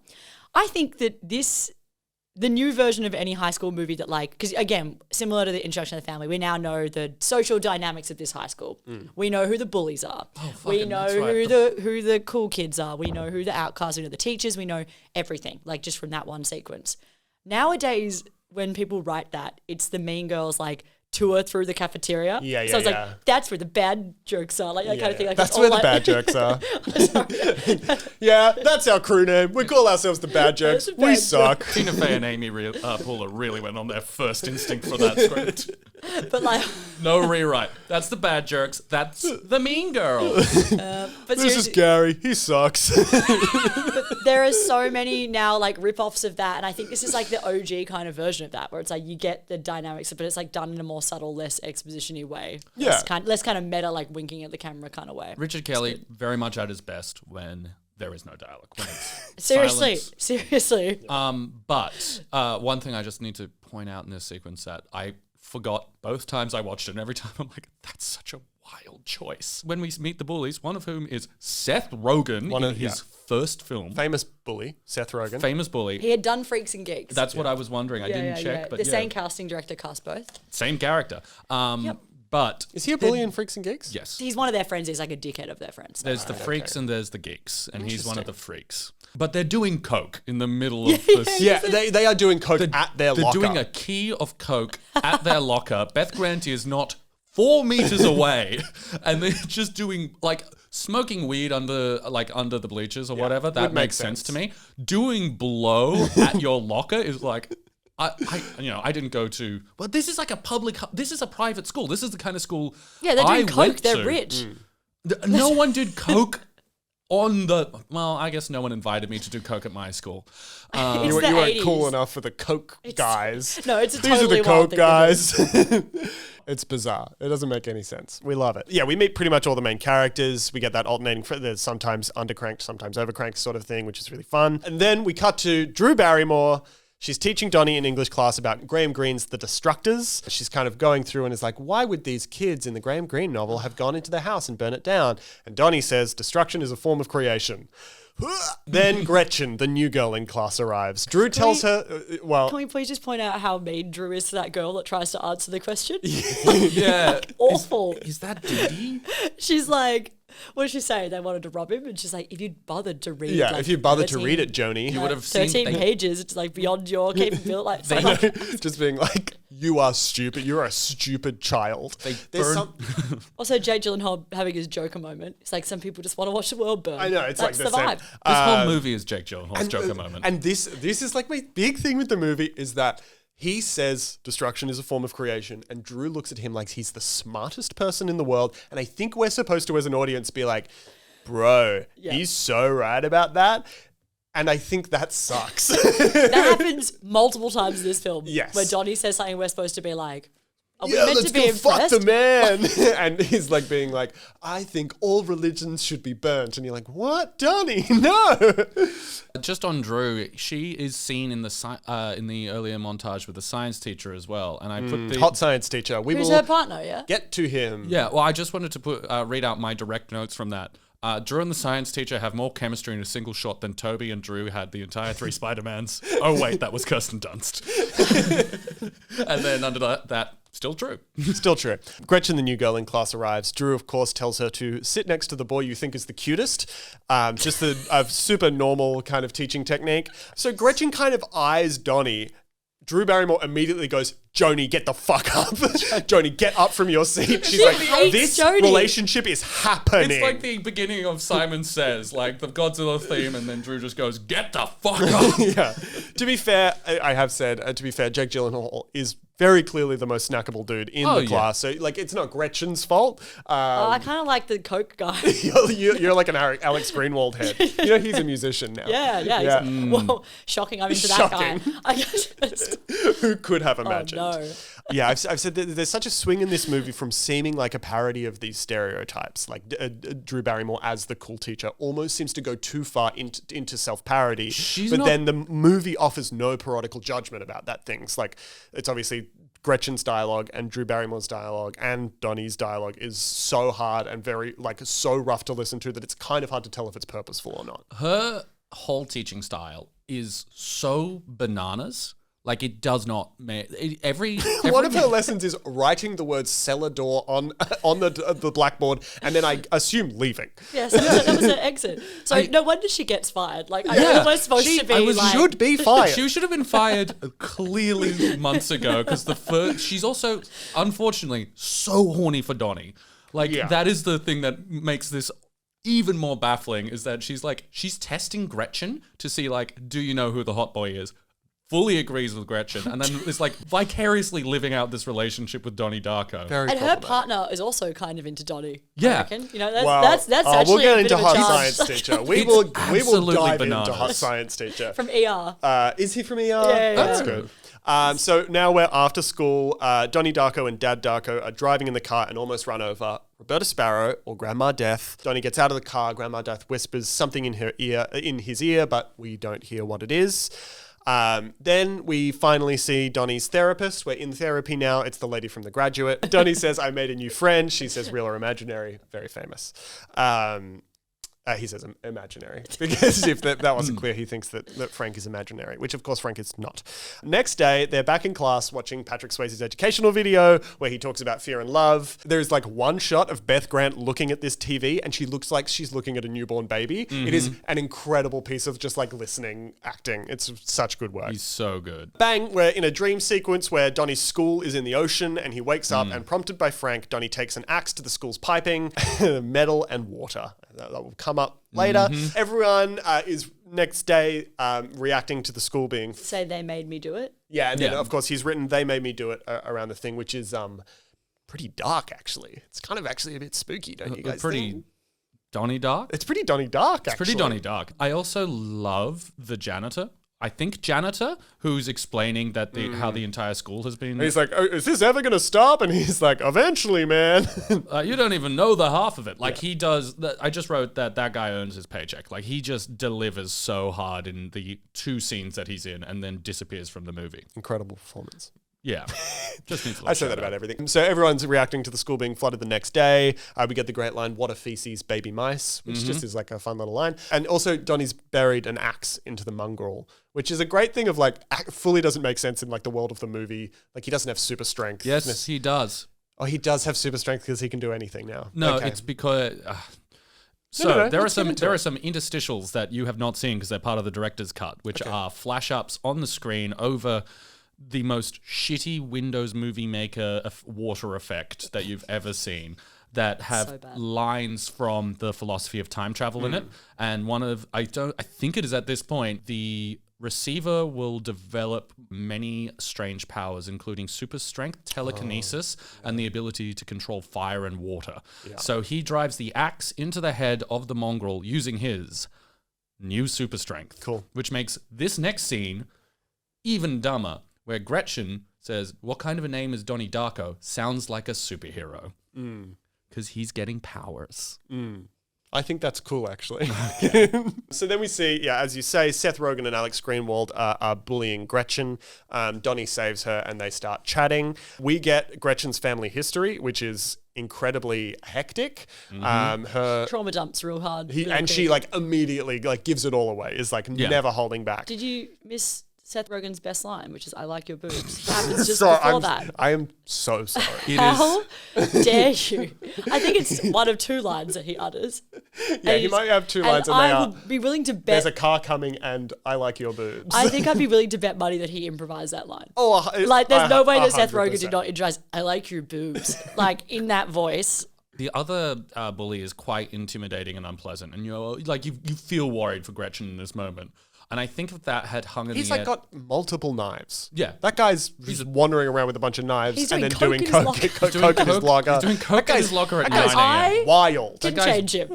I think that the new version of any high school movie that because again, similar to the Introduction to the Family, we now know the social dynamics of this high school. We know who the bullies are. We fucking, know that's right. who the cool kids are. We know who the outcasts, we know the teachers, we know everything, just from that one sequence. Nowadays, when people write that, it's the mean girls tour through the cafeteria. Yeah, So it's yeah. that's where the bad jokes are, that kind of thing. That's it's where all the bad jokes are. Yeah, that's our crew name. We call ourselves the bad jokes. It's a We bad suck. Tina Fey and Amy Poehler really went on their first instinct for that script. But No rewrite. That's the bad jokes. That's the mean girls. but This is seriously, Gary. He sucks. there are so many now rip-offs of that, and I think this is the OG kind of version of that, where it's you get the dynamics, but it's done in a more subtle, less exposition-y way. Yeah. Less kind of meta, winking at the camera kind of way. Richard Kelly, very much at his best when there is no dialogue. When it's Seriously. But one thing I just need to point out in this sequence that I forgot both times I watched it, and every time I'm like, that's such a wild choice. When we meet the bullies, one of whom is Seth Rogen in his first film. Famous bully, Seth Rogen. Famous bully. He had done Freaks and Geeks. That's what I was wondering. I didn't check, but the same casting director cast both. Same character. But Is he a bully in Freaks and Geeks? yes, He's one of their friends. He's like a dickhead of their friends. there's the freaks and there's the geeks, and he's one of the freaks. But they're doing coke in the middle of this. Yeah, they are doing coke at their They're locker. doing a key of coke at their locker. Beth Grant is not 4 meters away, and they're just doing like smoking weed under the bleachers or whatever. That would make makes sense to sense. me. Doing blow at your locker is like. I didn't go to. Well, this is like this is a private school. This is the kind of school. Yeah, they're doing I coke. went They're to. rich. No one did coke on the. Well, I guess no one invited me to do coke at my school. It's You the weren't 80s. cool enough for the coke guys. No, it's a These totally are the wild coke thing to do. guys. It's bizarre. It doesn't make any sense. We love it. Yeah, we meet pretty much all the main characters. We get that alternating, there's sometimes undercranked, sometimes overcranked sort of thing, which is really fun. And then we cut to Drew Barrymore. She's teaching Donnie in English class about Graham Greene's The Destructors. She's kind of going through and is like, why would these kids in the Graham Greene novel have gone into their house and burn it down? And Donnie says, destruction is a form of creation. Then Gretchen, the new girl in class, arrives. Drew tells her, Can we please just point out how mean Drew is to that girl that tries to answer the question? Yeah, Awful. Is that Dee? She's like, what did she say? They wanted to rob him, and she's like, if you'd bothered to read, yeah, like, if you bothered to 13 read it, Joni, You would have seen 13 pages. It's like beyond your capability. Like, so like- just being like, you are stupid. You're a stupid child. There's burn- also, Jake Gyllenhaal having his Joker moment. It's like some people just want to watch the world burn. I know, it's That's like the the same. vibe. This whole movie is Jake Gyllenhaal's Joker moment. And this is like my big thing with the movie is that he says destruction is a form of creation, and Drew looks at him like he's the smartest person in the world. And I think we're supposed to, as an audience, be like, bro, he's so right about that. And I think that sucks. That happens multiple times in this film. Yes. Where Donnie says something we're supposed to be like, are we Yeah, meant let's to be go fuck impressed? the man. And he's like being like, I think all religions should be burnt. And you're like, what, Donnie? No. Just on Drew, she is seen in the earlier montage with the science teacher as well. And I put the Hot science teacher. We Who's will her partner, yeah? get to him. Yeah, well, I just wanted to read out my direct notes from that. Drew and the science teacher have more chemistry in a single shot than Toby and Drew had the entire 3 Spider-Mans. Oh, wait, that was Kirsten Dunst. And then under that, still true. Still true. Gretchen, the new girl in class, arrives. Drew, of course, tells her to sit next to the boy you think is the cutest. Just a super normal kind of teaching technique. So Gretchen kind of eyes Donnie. Drew Barrymore immediately goes, Joni, get the fuck up. Joni, get up from your seat. She's She like, hates this Joni. relationship is happening. It's like the beginning of Simon Says, like the Godzilla theme, and then Drew just goes, get the fuck up. Yeah. To be fair, I have said, to be fair, Jake Gyllenhaal is very clearly the most snackable dude in the class. So, like, it's not Gretchen's fault. I kind of like the Coke guy. You're like an Alex Greenwald head. You know, he's a musician now. Yeah. Well, shocking. I'm into Shocking. that guy. I just, Who could have imagined? no. Yeah, I've said that there's such a swing in this movie from seeming like a parody of these stereotypes, like Drew Barrymore as the cool teacher almost seems to go too far into self-parody. Then the movie offers no parodical judgment about that things. Like, it's obviously Gretchen's dialogue and Drew Barrymore's dialogue and Donnie's dialogue is so hard and very, like, so rough to listen to that it's kind of hard to tell if it's purposeful or not. Her whole teaching style is so bananas. Like, it does not every One of her lessons is writing the word cellar door on the blackboard and then I assume leaving. Yeah, so that was her exit. So no wonder she gets fired. Like, I know we're supposed to be like... should be fired. She should have been fired clearly months ago because she's also, unfortunately, so horny for Donnie. Like, that is the thing that makes this even more baffling is that she's testing Gretchen to see, like, do you know who the hot boy is? Fully agrees with Gretchen, and then it's like vicariously living out this relationship with Donnie Darko. And her partner is also kind of into Donnie. Yeah. I reckon. You know, that's actually we'll get a bit into of a hot charge. science teacher. We It's will absolutely dive bananas. into hot science teacher. From ER. Is he from ER? Yeah. That's good. So now we're after school. Donnie Darko and Dad Darko are driving in the car and almost run over Roberta Sparrow or Grandma Death. Donnie gets out of the car. Grandma Death whispers something in his ear, but we don't hear what it is. Then we finally see Donnie's therapist. We're in therapy now. It's the lady from The Graduate. Donnie says, I made a new friend. She says, real or imaginary. Very famous. He says imaginary because if that wasn't clear, he thinks that Frank is imaginary, which of course Frank is not. Next day, they're back in class watching Patrick Swayze's educational video where he talks about fear and love. There's like one shot of Beth Grant looking at this TV and she looks like she's looking at a newborn baby. Mm-hmm. It is an incredible piece of just like listening, acting. It's such good work. He's so good. Bang, we're in a dream sequence where Donnie's school is in the ocean and he wakes up and prompted by Frank, Donnie takes an axe to the school's piping, metal and water. That will come up later. Mm-hmm. Everyone is next day reacting to the school being... Say they made me do it. Yeah, and then of course he's written they made me do it around the thing, which is pretty dark actually. It's kind of actually a bit spooky, don't you guys think? Donnie Dark? It's pretty Donnie Dark, actually. It's pretty Donnie Dark. I also love the janitor. I think janitor, who's explaining that how the entire school has been... And he's like, oh, is this ever going to stop? And he's like, eventually, man. You don't even know the half of it. Like, he does... I just wrote that guy earns his paycheck. Like, he just delivers so hard in the 2 scenes that he's in and then disappears from the movie. Incredible performance. Yeah. Just needs I say that about everything. So everyone's reacting to the school being flooded the next day. We get the great line, what a feces, baby mice, which just is like a fun little line. And also Donnie's buried an axe into the mongrel, which is a great thing of like, fully doesn't make sense in like the world of the movie. Like he doesn't have super strength. Yes, he does. Oh, he does have super strength because he can do anything now. No, okay. It's because... there are some interstitials that you have not seen because they're part of the director's cut, which are flash ups on the screen over the most shitty Windows Movie Maker water effect that you've ever seen that have lines from the philosophy of time travel in it. And I think it is at this point, the receiver will develop many strange powers, including super strength, telekinesis, and the ability to control fire and water. Yeah. So he drives the axe into the head of the mongrel using his new super strength. Cool. Which makes this next scene even dumber, where Gretchen says, what kind of a name is Donnie Darko? Sounds like a superhero. Because he's getting powers. I think that's cool, actually. So then we see, as you say, Seth Rogen and Alex Greenwald are bullying Gretchen. Donnie saves her and they start chatting. We get Gretchen's family history, which is incredibly hectic. Her trauma dumps real hard. She like immediately like gives it all away, is like never holding back. Did you miss Seth Rogen's best line, which is "I like your boobs"? It happens just before that. I am so sorry. How dare you? I think it's one of 2 lines that he utters. Yeah, he might have 2 lines, and I would be willing to bet. There's a car coming, and I like your boobs. I think I'd be willing to bet money that he improvised that line. Oh, like there's no way that Seth Rogen did not improvise. I like your boobs, like in that voice. The other bully is quite intimidating and unpleasant, and you feel worried for Gretchen in this moment. And I think if that had hung in He's the like got multiple knives. Yeah. That guy's just wandering around with a bunch of knives and then doing coke coke in his locker. He's doing coke in his locker at 9 a.m. Wild. Didn't change him.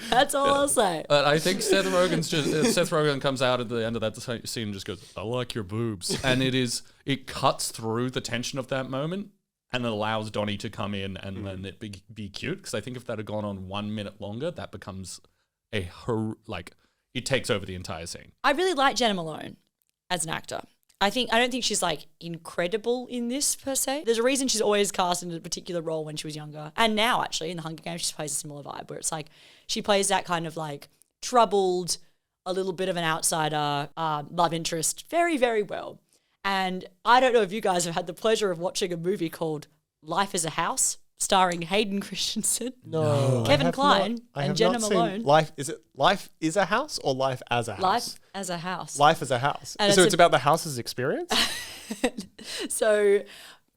That's all I'll say. But I think Seth Rogen comes out at the end of that scene and just goes, I like your boobs. And it cuts through the tension of that moment and it allows Donnie to come in and then it be cute. Because I think if that had gone on 1 minute longer, that becomes it takes over the entire scene. I really like Jenna Malone as an actor. I don't think she's like incredible in this per se. There's a reason she's always cast in a particular role when she was younger. And now actually in the Hunger Games, she plays a similar vibe where it's like she plays that kind of like troubled, a little bit of an outsider love interest very, very well. And I don't know if you guys have had the pleasure of watching a movie called Life is a House, starring Hayden Christensen, Kevin Kline, and Jenna Malone. Life is a House or Life as a House? Life as a House. Life as a House. And so it's about the house's experience? So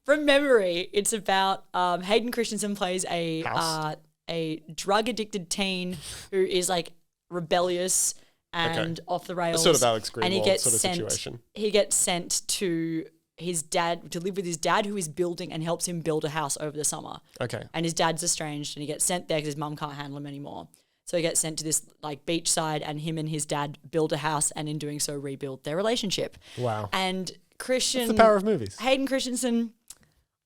from memory, it's about Hayden Christensen plays a drug-addicted teen who is like rebellious and off the rails. A sort of Alex Greenwald and he gets sort of sent, situation. He gets sent to his dad to live with his dad, who is building and helps him build a house over the summer. Okay. And his dad's estranged, and he gets sent there because his mum can't handle him anymore. So he gets sent to this like beachside, and him and his dad build a house, and in doing so, rebuild their relationship. Wow. And Christian, that's the power of movies. Hayden Christensen,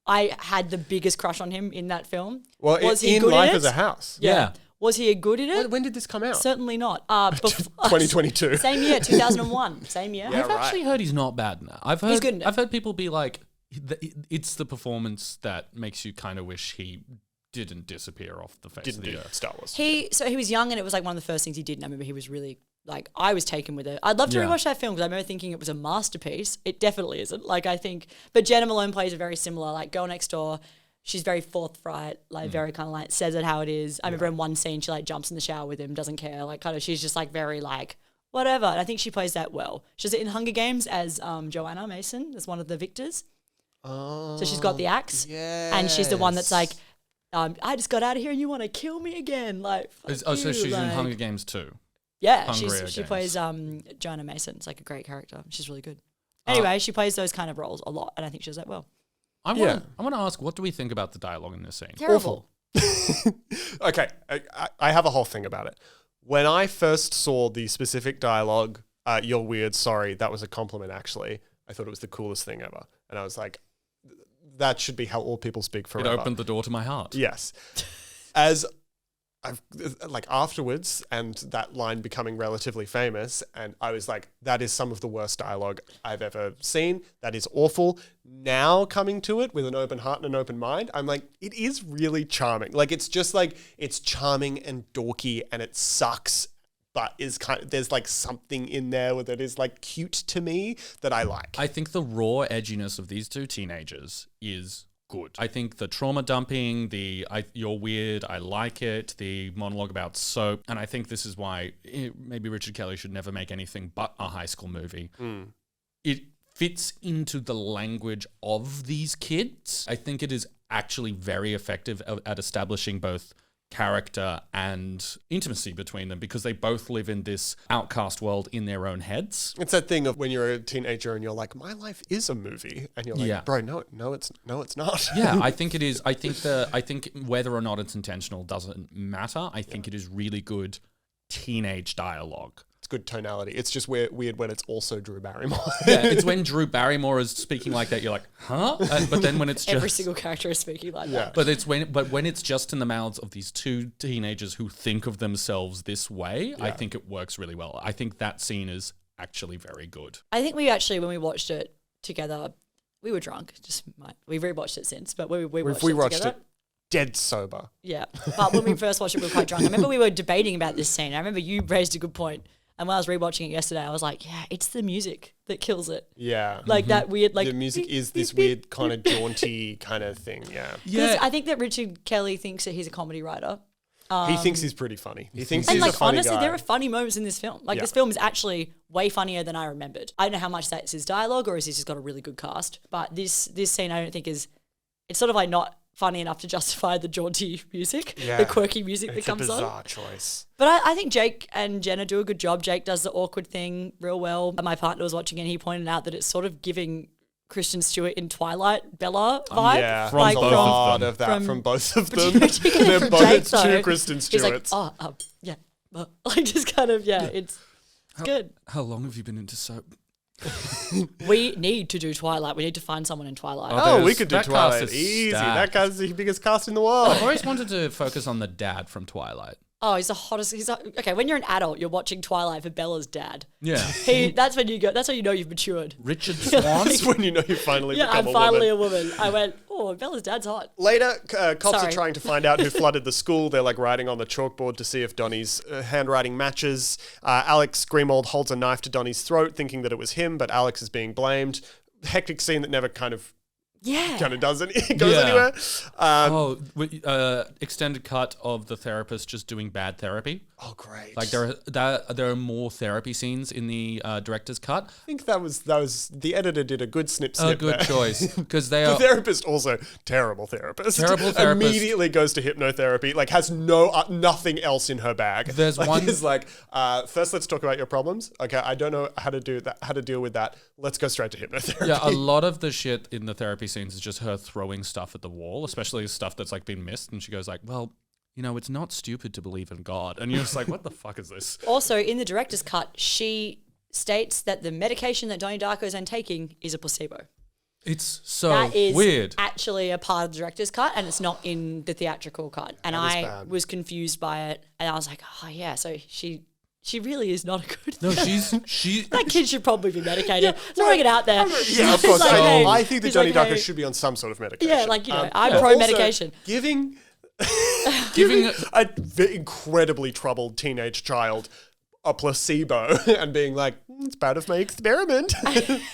I had the biggest crush on him in that film. Well, was he in good Life in as a House. Yeah. Was he good in it? When did this come out? Certainly not. 2022. Same year, 2001. Same year. I've actually heard he's not bad now. He's good in it. I've heard people be like, it's the performance that makes you kind of wish he didn't disappear off the face of the earth. Star Wars. He was young, and it was like one of the first things he did. And I remember he was really like, I was taken with it. I'd love to rewatch that film because I remember thinking it was a masterpiece. It definitely isn't. Like I think, but Jenna Malone plays a very similar like girl next door. She's very forthright, like very kind of like says it how it is. I remember in one scene she like jumps in the shower with him, doesn't care, like kind of she's just like very like whatever. And I think she plays that well. She's in Hunger Games as Joanna Mason, as one of the victors. Oh, so she's got the axe, and she's the one that's like, I just got out of here and you want to kill me again, like. So she's in Hunger Games too. Yeah, she plays Joanna Mason. It's like a great character. She's really good. Anyway, she plays those kind of roles a lot, and I think she does that well. I want to ask, what do we think about the dialogue in this scene? Terrible. Okay, I have a whole thing about it. When I first saw the specific dialogue, "You're weird, sorry," that was a compliment. Actually, I thought it was the coolest thing ever, and I was like, "That should be how all people speak forever." It opened the door to my heart. Yes, as I've like afterwards, and that line becoming relatively famous, and I was like, that is some of the worst dialogue I've ever seen. That is awful. Now coming to it with an open heart and an open mind, I'm like, it is really charming. Like it's just like it's charming and dorky, and it sucks, but is kind of there's like something in there that is like cute to me that I like. I think the raw edginess of these two teenagers is good. I think the trauma dumping, you're weird, I like it, the monologue about soap, and I think this is why maybe Richard Kelly should never make anything but a high school movie. It fits into the language of these kids. I think it is actually very effective at establishing both character and intimacy between them because they both live in this outcast world in their own heads. It's that thing of when you're a teenager and you're like, my life is a movie, and you're like, bro, no, it's not. Yeah, I think it is. I think whether or not it's intentional doesn't matter. I think it is really good teenage dialogue. It's good tonality. It's just weird when it's also Drew Barrymore. Yeah, it's when Drew Barrymore is speaking like that, you're like, huh? But then when it's just every single character is speaking like that. But when it's just in the mouths of these two teenagers who think of themselves this way, I think it works really well. I think that scene is actually very good. I think we actually, when we watched it together, we were drunk. We've rewatched it since, but we watched it together. Dead sober. Yeah, but when we first watched it, we were quite drunk. I remember we were debating about this scene. I remember you raised a good point. And when I was rewatching it yesterday, I was like, yeah, it's the music that kills it. Yeah. Like that weird, like... The music is this weird kind of jaunty kind of thing, yeah. Yeah. I think that Richard Kelly thinks that he's a comedy writer. He thinks he's pretty funny. He thinks and he's like, a funny honestly, guy. there are funny moments in this film. Like this film is actually way funnier than I remembered. I don't know how much that's his dialogue or is he's just got a really good cast. But this scene I don't think is... It's sort of like not funny enough to justify the jaunty music, the quirky music that comes on. It's a bizarre choice. But I think Jake and Jenna do a good job. Jake does the awkward thing real well. My partner was watching it and he pointed out that it's sort of giving Kristen Stewart in Twilight Bella vibe. Yeah, from both of them. Of that from both of them. They're both two Kristen Stewarts. He's like, yeah. Like just kind of, it's good. How long have you been into soap? We need to do Twilight. We need to find someone in Twilight. Oh, we could do that Twilight. cast is Easy. stacked. That guy's the biggest cast in the world. I've always wanted to focus on the dad from Twilight. Oh, he's the hottest. Okay, when you're an adult, you're watching Twilight for Bella's dad. Yeah. That's when you go. That's how you know you've matured. Richard Swan. That's when you know you finally become I'm a finally woman. a woman. I went, oh, Bella's dad's hot. Later, cops are Sorry. trying to find out who flooded the school. They're like writing on the chalkboard to see if Donnie's handwriting matches. Alex Greenwald holds a knife to Donnie's throat, thinking that it was him, but Alex is being blamed. Hectic scene that never kind of does it goes anywhere. Extended cut of the therapist just doing bad therapy. Oh, great! Like there are more therapy scenes in the director's cut. I think that was the editor did a good snip. A good choice because they The are therapist also terrible therapist. Terrible therapist. Immediately goes to hypnotherapy. Like has nothing else in her bag. There's like, one. Is like first let's talk about your problems. Okay, I don't know how to do that. How to deal with that. Let's go straight to hypnotherapy. Yeah, a lot of the shit in the therapy scenes is just her throwing stuff at the wall, especially stuff that's like been missed, and she goes like, well, you know, it's not stupid to believe in God. And you're just like, what the fuck is this? Also, in the director's cut, she states that the medication that Donnie Darko is taking is a placebo. It's so That is weird. actually a part of the director's cut, and it's not in the theatrical cut. And That is I bad. was confused by it, and I was like, oh yeah, so she really is not a good. No, she. That kid should probably be medicated. Throwing it out there. Yeah, of He's course. like, I, hey, I think that he's Donnie like, Darko hey. should be on some sort of medication. Yeah, like, I'm but pro also medication. Giving Giving a incredibly troubled teenage child a placebo and being like, it's part of my experiment.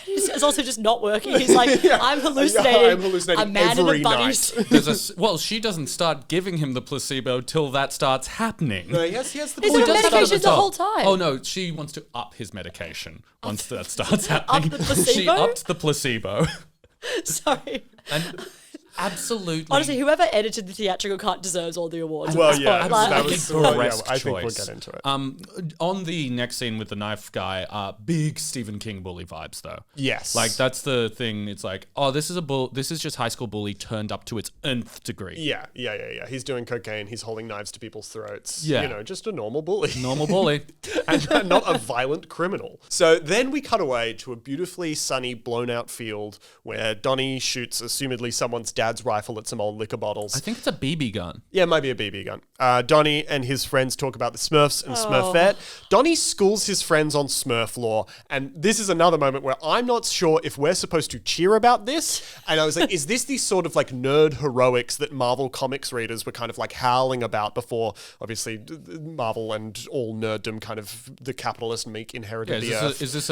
It's also just not working. He's like, I'm hallucinating. I'm hallucinating a man in every a bunny's. well, she doesn't start giving him the placebo till that starts happening. No, yes, he has the He's Well, on he does start at medication the top. whole time. Oh no, she wants to up his medication once that starts happening. the placebo? She upped the placebo. Sorry. And absolutely. Honestly, whoever edited the theatrical cut deserves all the awards. Well, at this yeah, point. that Like, was Correct I think we'll choice. get into it. On the next scene with the knife guy, big Stephen King bully vibes though. Yes. Like that's the thing. It's like, oh, this is just high school bully turned up to its nth degree. Yeah. He's doing cocaine. He's holding knives to people's throats. Yeah. You know, just a normal bully. Normal bully. and not a violent criminal. So then we cut away to a beautifully sunny, blown out field where Donnie shoots, assumedly, someone's dad's rifle at some old liquor bottles. I think it's a BB gun. Yeah, it might be a BB gun. Donnie and his friends talk about the Smurfs and Smurfette. Donnie schools his friends on Smurf lore. And this is another moment where I'm not sure if we're supposed to cheer about this. And I was like, is this the sort of like nerd heroics that Marvel Comics readers were kind of like howling about before, obviously, Marvel and all nerddom kind of the capitalist meek inherited the earth? Is this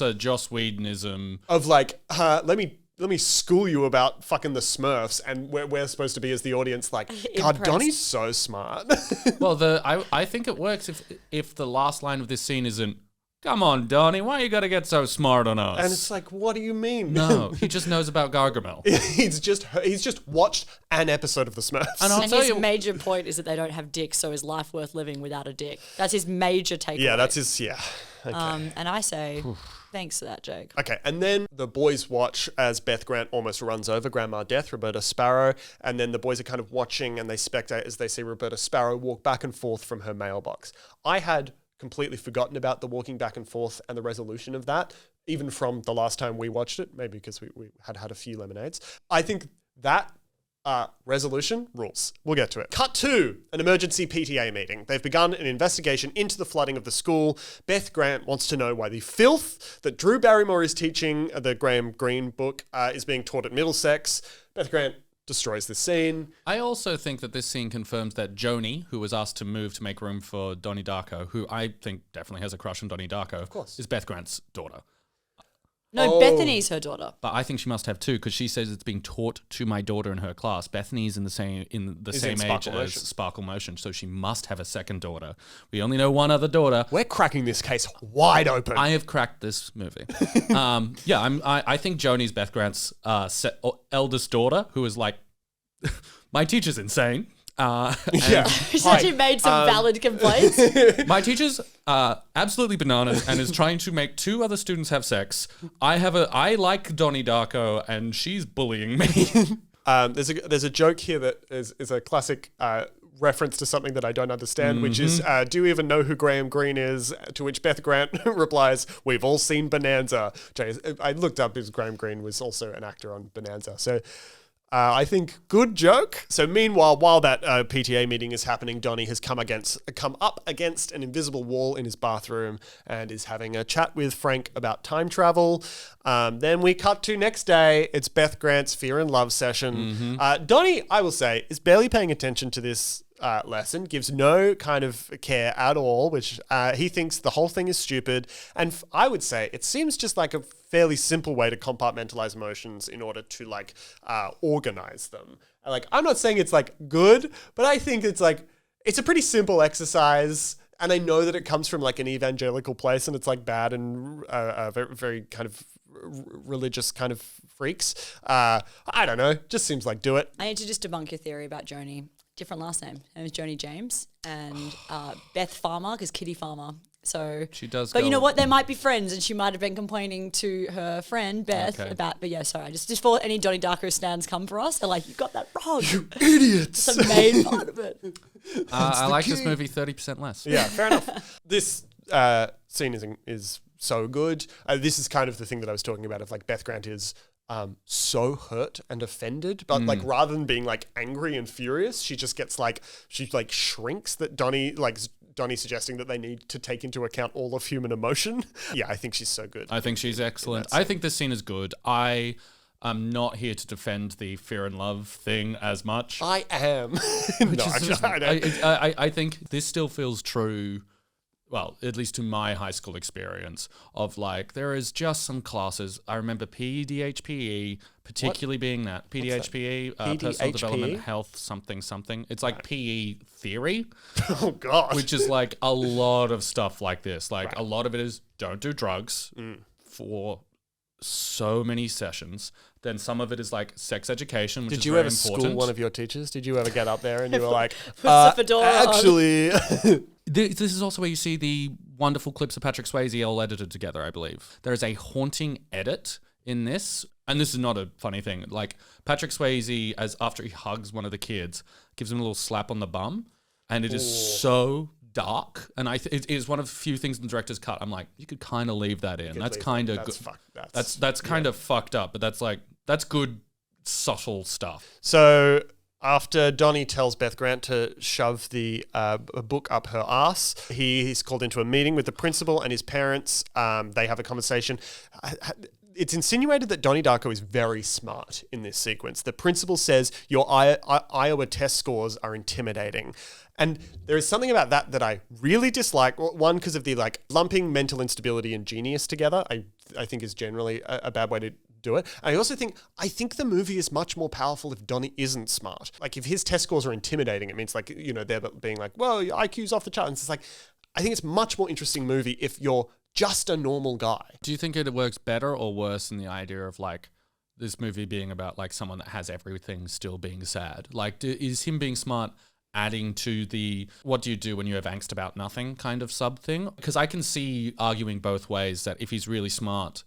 a Joss Whedonism? Of like, let me school you about fucking the Smurfs, and we're supposed to be as the audience like, God, Impressed. Donnie's so smart. Well, I think it works if the last line of this scene isn't, "Come on, Donnie, why you gotta get so smart on us?" And it's like, what do you mean? no, he just knows about Gargamel. he's just watched an episode of the Smurfs. And I'll and tell his you, major point is that they don't have dicks, so is life worth living without a dick? That's his major takeaway. yeah, that's his. Yeah. Okay. And I say, thanks for that, Jake. Okay, and then the boys watch as Beth Grant almost runs over Grandma Death, Roberta Sparrow, and then the boys are kind of watching and they spectate as they see Roberta Sparrow walk back and forth from her mailbox. I had completely forgotten about the walking back and forth and the resolution of that, even from the last time we watched it, maybe because we had a few lemonades. I think that resolution rules. We'll get to it. Cut to an emergency PTA meeting. They've begun an investigation into the flooding of the school. Beth Grant wants to know why the filth that Drew Barrymore is teaching, the Graham Greene book, is being taught at Middlesex. Beth Grant destroys the scene. I also think that this scene confirms that Joni, who was asked to move to make room for Donnie Darko, who I think definitely has a crush on Donnie Darko, of course, is Beth Grant's daughter. No, Bethany's her daughter. But I think she must have two because she says it's being taught to my daughter in her class. Bethany's in the same age Sparkle as Motion. Sparkle Motion, so she must have a second daughter. We only know one other daughter. We're cracking this case wide open. I have cracked this movie. I think Joni's Beth Grant's eldest daughter, who is like, my teacher's insane. yeah. She's actually made some valid complaints. My teacher's absolutely bananas and is trying to make two other students have sex. I like Donnie Darko and she's bullying me. There's a joke here that is a classic reference to something that I don't understand, which is, do you even know who Graham Greene is? To which Beth Grant replies, we've all seen Bonanza. I looked up because Graham Greene was also an actor on Bonanza. So I think good joke. So meanwhile, while that PTA meeting is happening, Donnie has come up against an invisible wall in his bathroom and is having a chat with Frank about time travel. Then we cut to next day. It's Beth Grant's Fear and Love session. Donnie, I will say, is barely paying attention to this lesson, gives no kind of care at all, which he thinks the whole thing is stupid. And I would say it seems just like a fairly simple way to compartmentalize emotions in order to like organize them. Like, I'm not saying it's like good, but I think it's like, it's a pretty simple exercise. And I know that it comes from like an evangelical place and it's like bad and very, very kind of religious kind of freaks. I don't know. Just seems like do it. I need to just debunk your theory about Joni. Different last name. Her name is Joni James, and Beth Farmer, because Kitty Farmer. So She does. But you know what? They might be friends, and she might have been complaining to her friend Beth about. But yeah, sorry. Just before any Donnie Darko stands come for us, they're like, "You got that wrong, You idiots!" Some main part of it. I like this movie 30% less. Yeah, fair enough. This scene is so good. This is kind of the thing that I was talking about of like Beth Grant is so hurt and offended, but like rather than being like angry and furious, she just gets like she like shrinks. That Donnie suggesting that they need to take into account all of human emotion. Yeah, I think she's so good. I think she's excellent. I think this scene is good. I'm not here to defend the fear and love thing as much. I am. I think this still feels true. Well, at least to my high school experience of like, there is just some classes. I remember PDHPE, particularly being that. PDHPE, Personal Development, Health, something. It's like PE theory. Oh, God. Which is like a lot of stuff like this. Like a lot of it is don't do drugs for so many sessions. Then some of it is like sex education, which is very important. Did you ever school one of your teachers? Did you ever get up there and you were like, actually... This is also where you see the wonderful clips of Patrick Swayze all edited together, I believe. There is a haunting edit in this, and this is not a funny thing. Like, Patrick Swayze, as after he hugs one of the kids, gives him a little slap on the bum, and it is so dark. And it is one of the few things in the director's cut. I'm like, you could kind of leave that in. That's kind of good. That's kind of fucked up, but that's good, subtle stuff. So after Donnie tells Beth Grant to shove the book up her ass, he's called into a meeting with the principal and his parents. They have a conversation. It's insinuated that Donnie Darko is very smart in this sequence. The principal says, your Iowa test scores are intimidating. And there is something about that I really dislike. One, because of the like lumping mental instability and genius together, I think is generally a bad way to do it. And I also think the movie is much more powerful if Donnie isn't smart. Like if his test scores are intimidating, it means like, you know, they're being like, well, your IQ's off the chart. And it's like, I think it's a much more interesting movie if you're just a normal guy. Do you think it works better or worse than the idea of like this movie being about like someone that has everything still being sad? Like is him being smart adding to the what do you do when you have angst about nothing kind of sub thing? Because I can see arguing both ways that if he's really smart,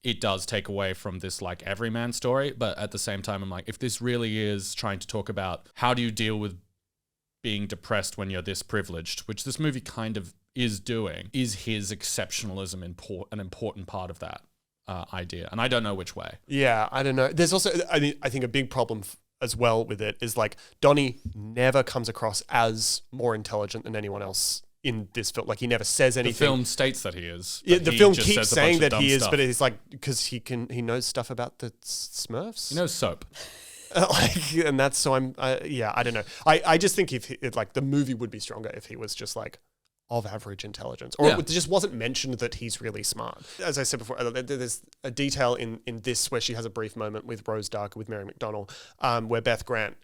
it does take away from this like everyman story. But at the same time, I'm like, if this really is trying to talk about how do you deal with being depressed when you're this privileged, which this movie kind of is doing, is his exceptionalism an important part of that idea? And I don't know which way. Yeah, I don't know. There's also, I think a big problem as well with it is like Donnie never comes across as more intelligent than anyone else in this film. Like he never says anything. The film states that he is. Yeah, the film keeps saying that he is, but it's like because he knows stuff about the Smurfs. He knows soap. And that's so I don't know. I just think if like the movie would be stronger if he was just like of average intelligence, or it just wasn't mentioned that he's really smart. As I said before, there's a detail in this where she has a brief moment with Rose Darker, with Mary McDonnell, where Beth Grant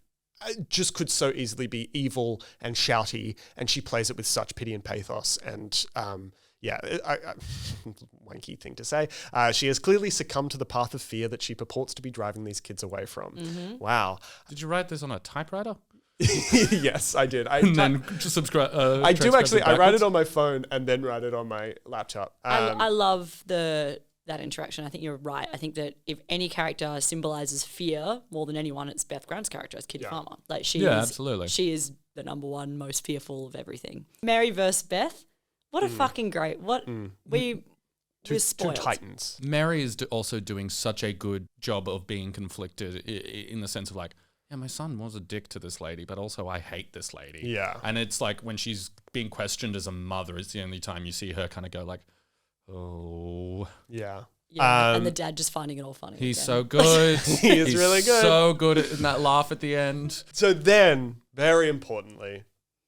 just could so easily be evil and shouty, and she plays it with such pity and pathos. And wanky thing to say. She has clearly succumbed to the path of fear that she purports to be driving these kids away from. Mm-hmm. Wow. Did you write this on a typewriter? Yes, I did. Then just subscribe. I do actually. I write it on my phone and then write it on my laptop. I love that interaction. I think you're right. I think that if any character symbolizes fear more than anyone, it's Beth Grant's character as Kitty Farmer. Like absolutely. She is the number one most fearful of everything. Mary versus Beth. What a fucking great. We're spoiled. Two titans. Mary is also doing such a good job of being conflicted in the sense of like, yeah, my son was a dick to this lady, but also I hate this lady. Yeah. And it's like when she's being questioned as a mother, it's the only time you see her kind of go like, oh. Yeah. Yeah, and the dad just finding it all funny. He's so good. He's really good. So good in that laugh at the end. So then, very importantly,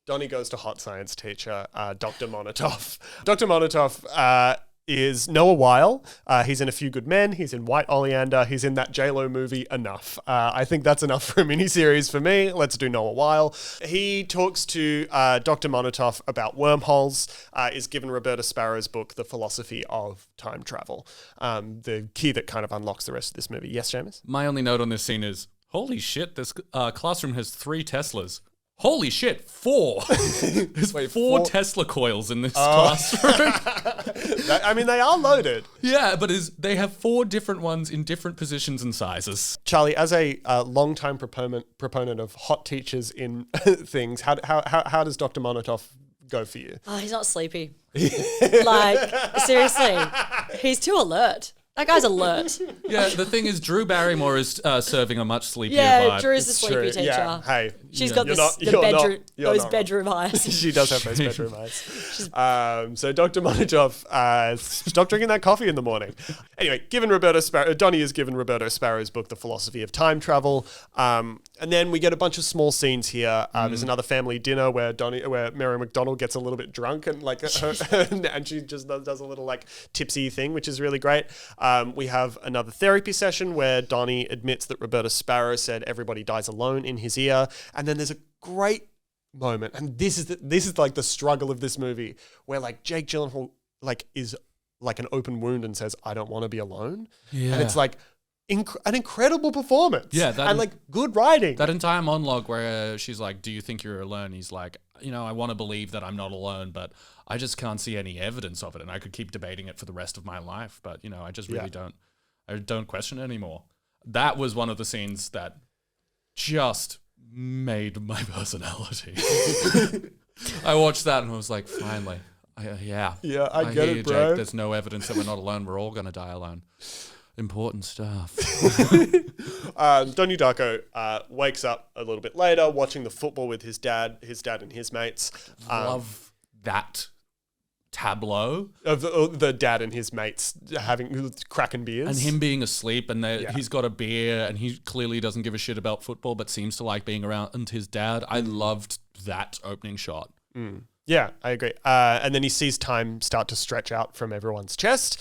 Donnie goes to hot science teacher, Dr. Monatoff. Dr. Monatoff is Noah Weil. He's in A Few Good Men. He's in White Oleander. He's in that J-Lo movie, Enough. I think that's enough for a miniseries for me. Let's do Noah Weil. He talks to Dr. Monatoff about wormholes, is given Roberta Sparrow's book, The Philosophy of Time Travel, the key that kind of unlocks the rest of this movie. Yes, James? My only note on this scene is, holy shit, this classroom has 3 Teslas. Holy shit, 4. There's 4 Tesla coils in this classroom. I mean, they are loaded. Yeah, but they have 4 different ones in different positions and sizes. Charlie, as a long-time proponent of hot teachers in things, how does Dr. Monatoff go for you? Oh, he's not sleepy. Like, seriously, he's too alert. That guy's alert. Yeah, the thing is, Drew Barrymore is serving a much sleepier Yeah, vibe. Drew's the sleepy teacher. Yeah. Hey, She's got you're those not bedroom eyes. She does have those bedroom eyes. So Dr. Montage, stop drinking that coffee in the morning. Anyway, Donnie is given Roberto Sparrow's book, The Philosophy of Time Travel. And then we get a bunch of small scenes here. There's another family dinner where Mary McDonnell gets a little bit drunk and and she just does a little like tipsy thing, which is really great. We have another therapy session where Donnie admits that Roberta Sparrow said everybody dies alone in his ear. And then there's a great moment, and this is like the struggle of this movie, where like Jake Gyllenhaal like is like an open wound and says, "I don't want to be alone." Yeah. And it's like an incredible performance. Yeah, and like good writing. That entire monologue where she's like, "Do you think you're alone?" He's like, I want to believe that I'm not alone, but I just can't see any evidence of it, and I could keep debating it for the rest of my life, but I just really don't question it anymore. That was one of the scenes that just made my personality. I watched that and I was like, finally, I get it, you, bro. Jake. There's no evidence that we're not alone. We're all gonna die alone. Important stuff. Donnie Darko wakes up a little bit later, watching the football with his dad and his mates. Love that tableau Of the dad and his mates cracking beers. and him being asleep, and he's got a beer, and he clearly doesn't give a shit about football, but seems to like being around his dad. I loved that opening shot. Yeah, I agree. And then he sees time start to stretch out from everyone's chest.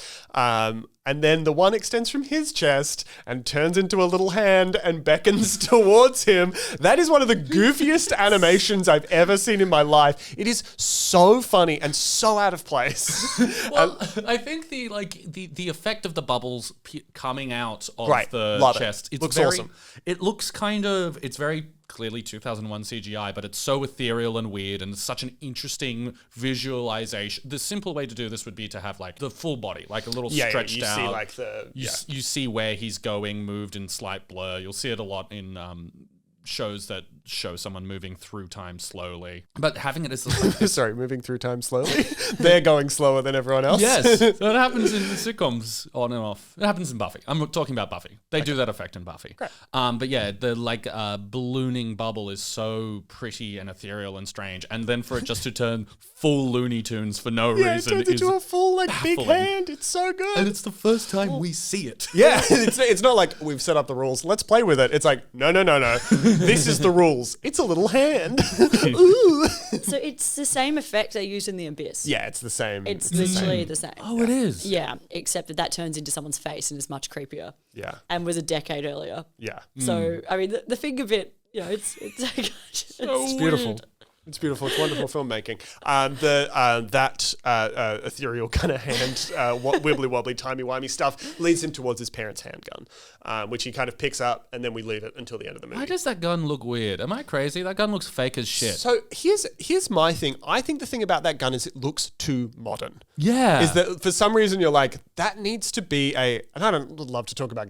And then the one extends from his chest and turns into a little hand and beckons towards him. That is one of the goofiest animations I've ever seen in my life. It is so funny and so out of place. Well, I think the effect of the bubbles coming out of the Love it. chest. It's Looks very, awesome. It looks it's very clearly 2001 CGI, but it's so ethereal and weird, and it's such an interesting visualization. The simple way to do this would be to have like the full body, like a little stretched out. See like you see where he's going, moved in slight blur. You'll see it a lot in shows that show someone moving through time slowly. But having it as Sorry, moving through time slowly. They're going slower than everyone else. Yes, so it happens in the sitcoms on and off. It happens in Buffy. I'm talking about Buffy. They do that effect in Buffy. Great. But yeah, the ballooning bubble is so pretty and ethereal and strange, and then for it just to turn full Looney Tunes for no Yeah, it reason turns is into a full like big baffling. hand. It's so good. And it's the first time we see it. Yeah, it's not like we've set up the rules. Let's play with it. It's like, no. This is the rules. It's a little hand. Ooh. So it's the same effect they use in The Abyss. Yeah, it's the same. It's literally the same. Oh, it is. Yeah, except that turns into someone's face and is much creepier. Yeah. And was a decade earlier. Yeah. So, I mean, the finger bit, it's Beautiful. It's beautiful. It's wonderful filmmaking. That ethereal kind of hand, wibbly wobbly, timey wimey stuff leads him towards his parents' handgun, which he kind of picks up, and then we leave it until the end of the movie. Why does that gun look weird? Am I crazy? That gun looks fake as shit. So here's my thing. I think the thing about that gun is it looks too modern. Yeah. Is that for some reason you're like, that needs to be and I don't love to talk about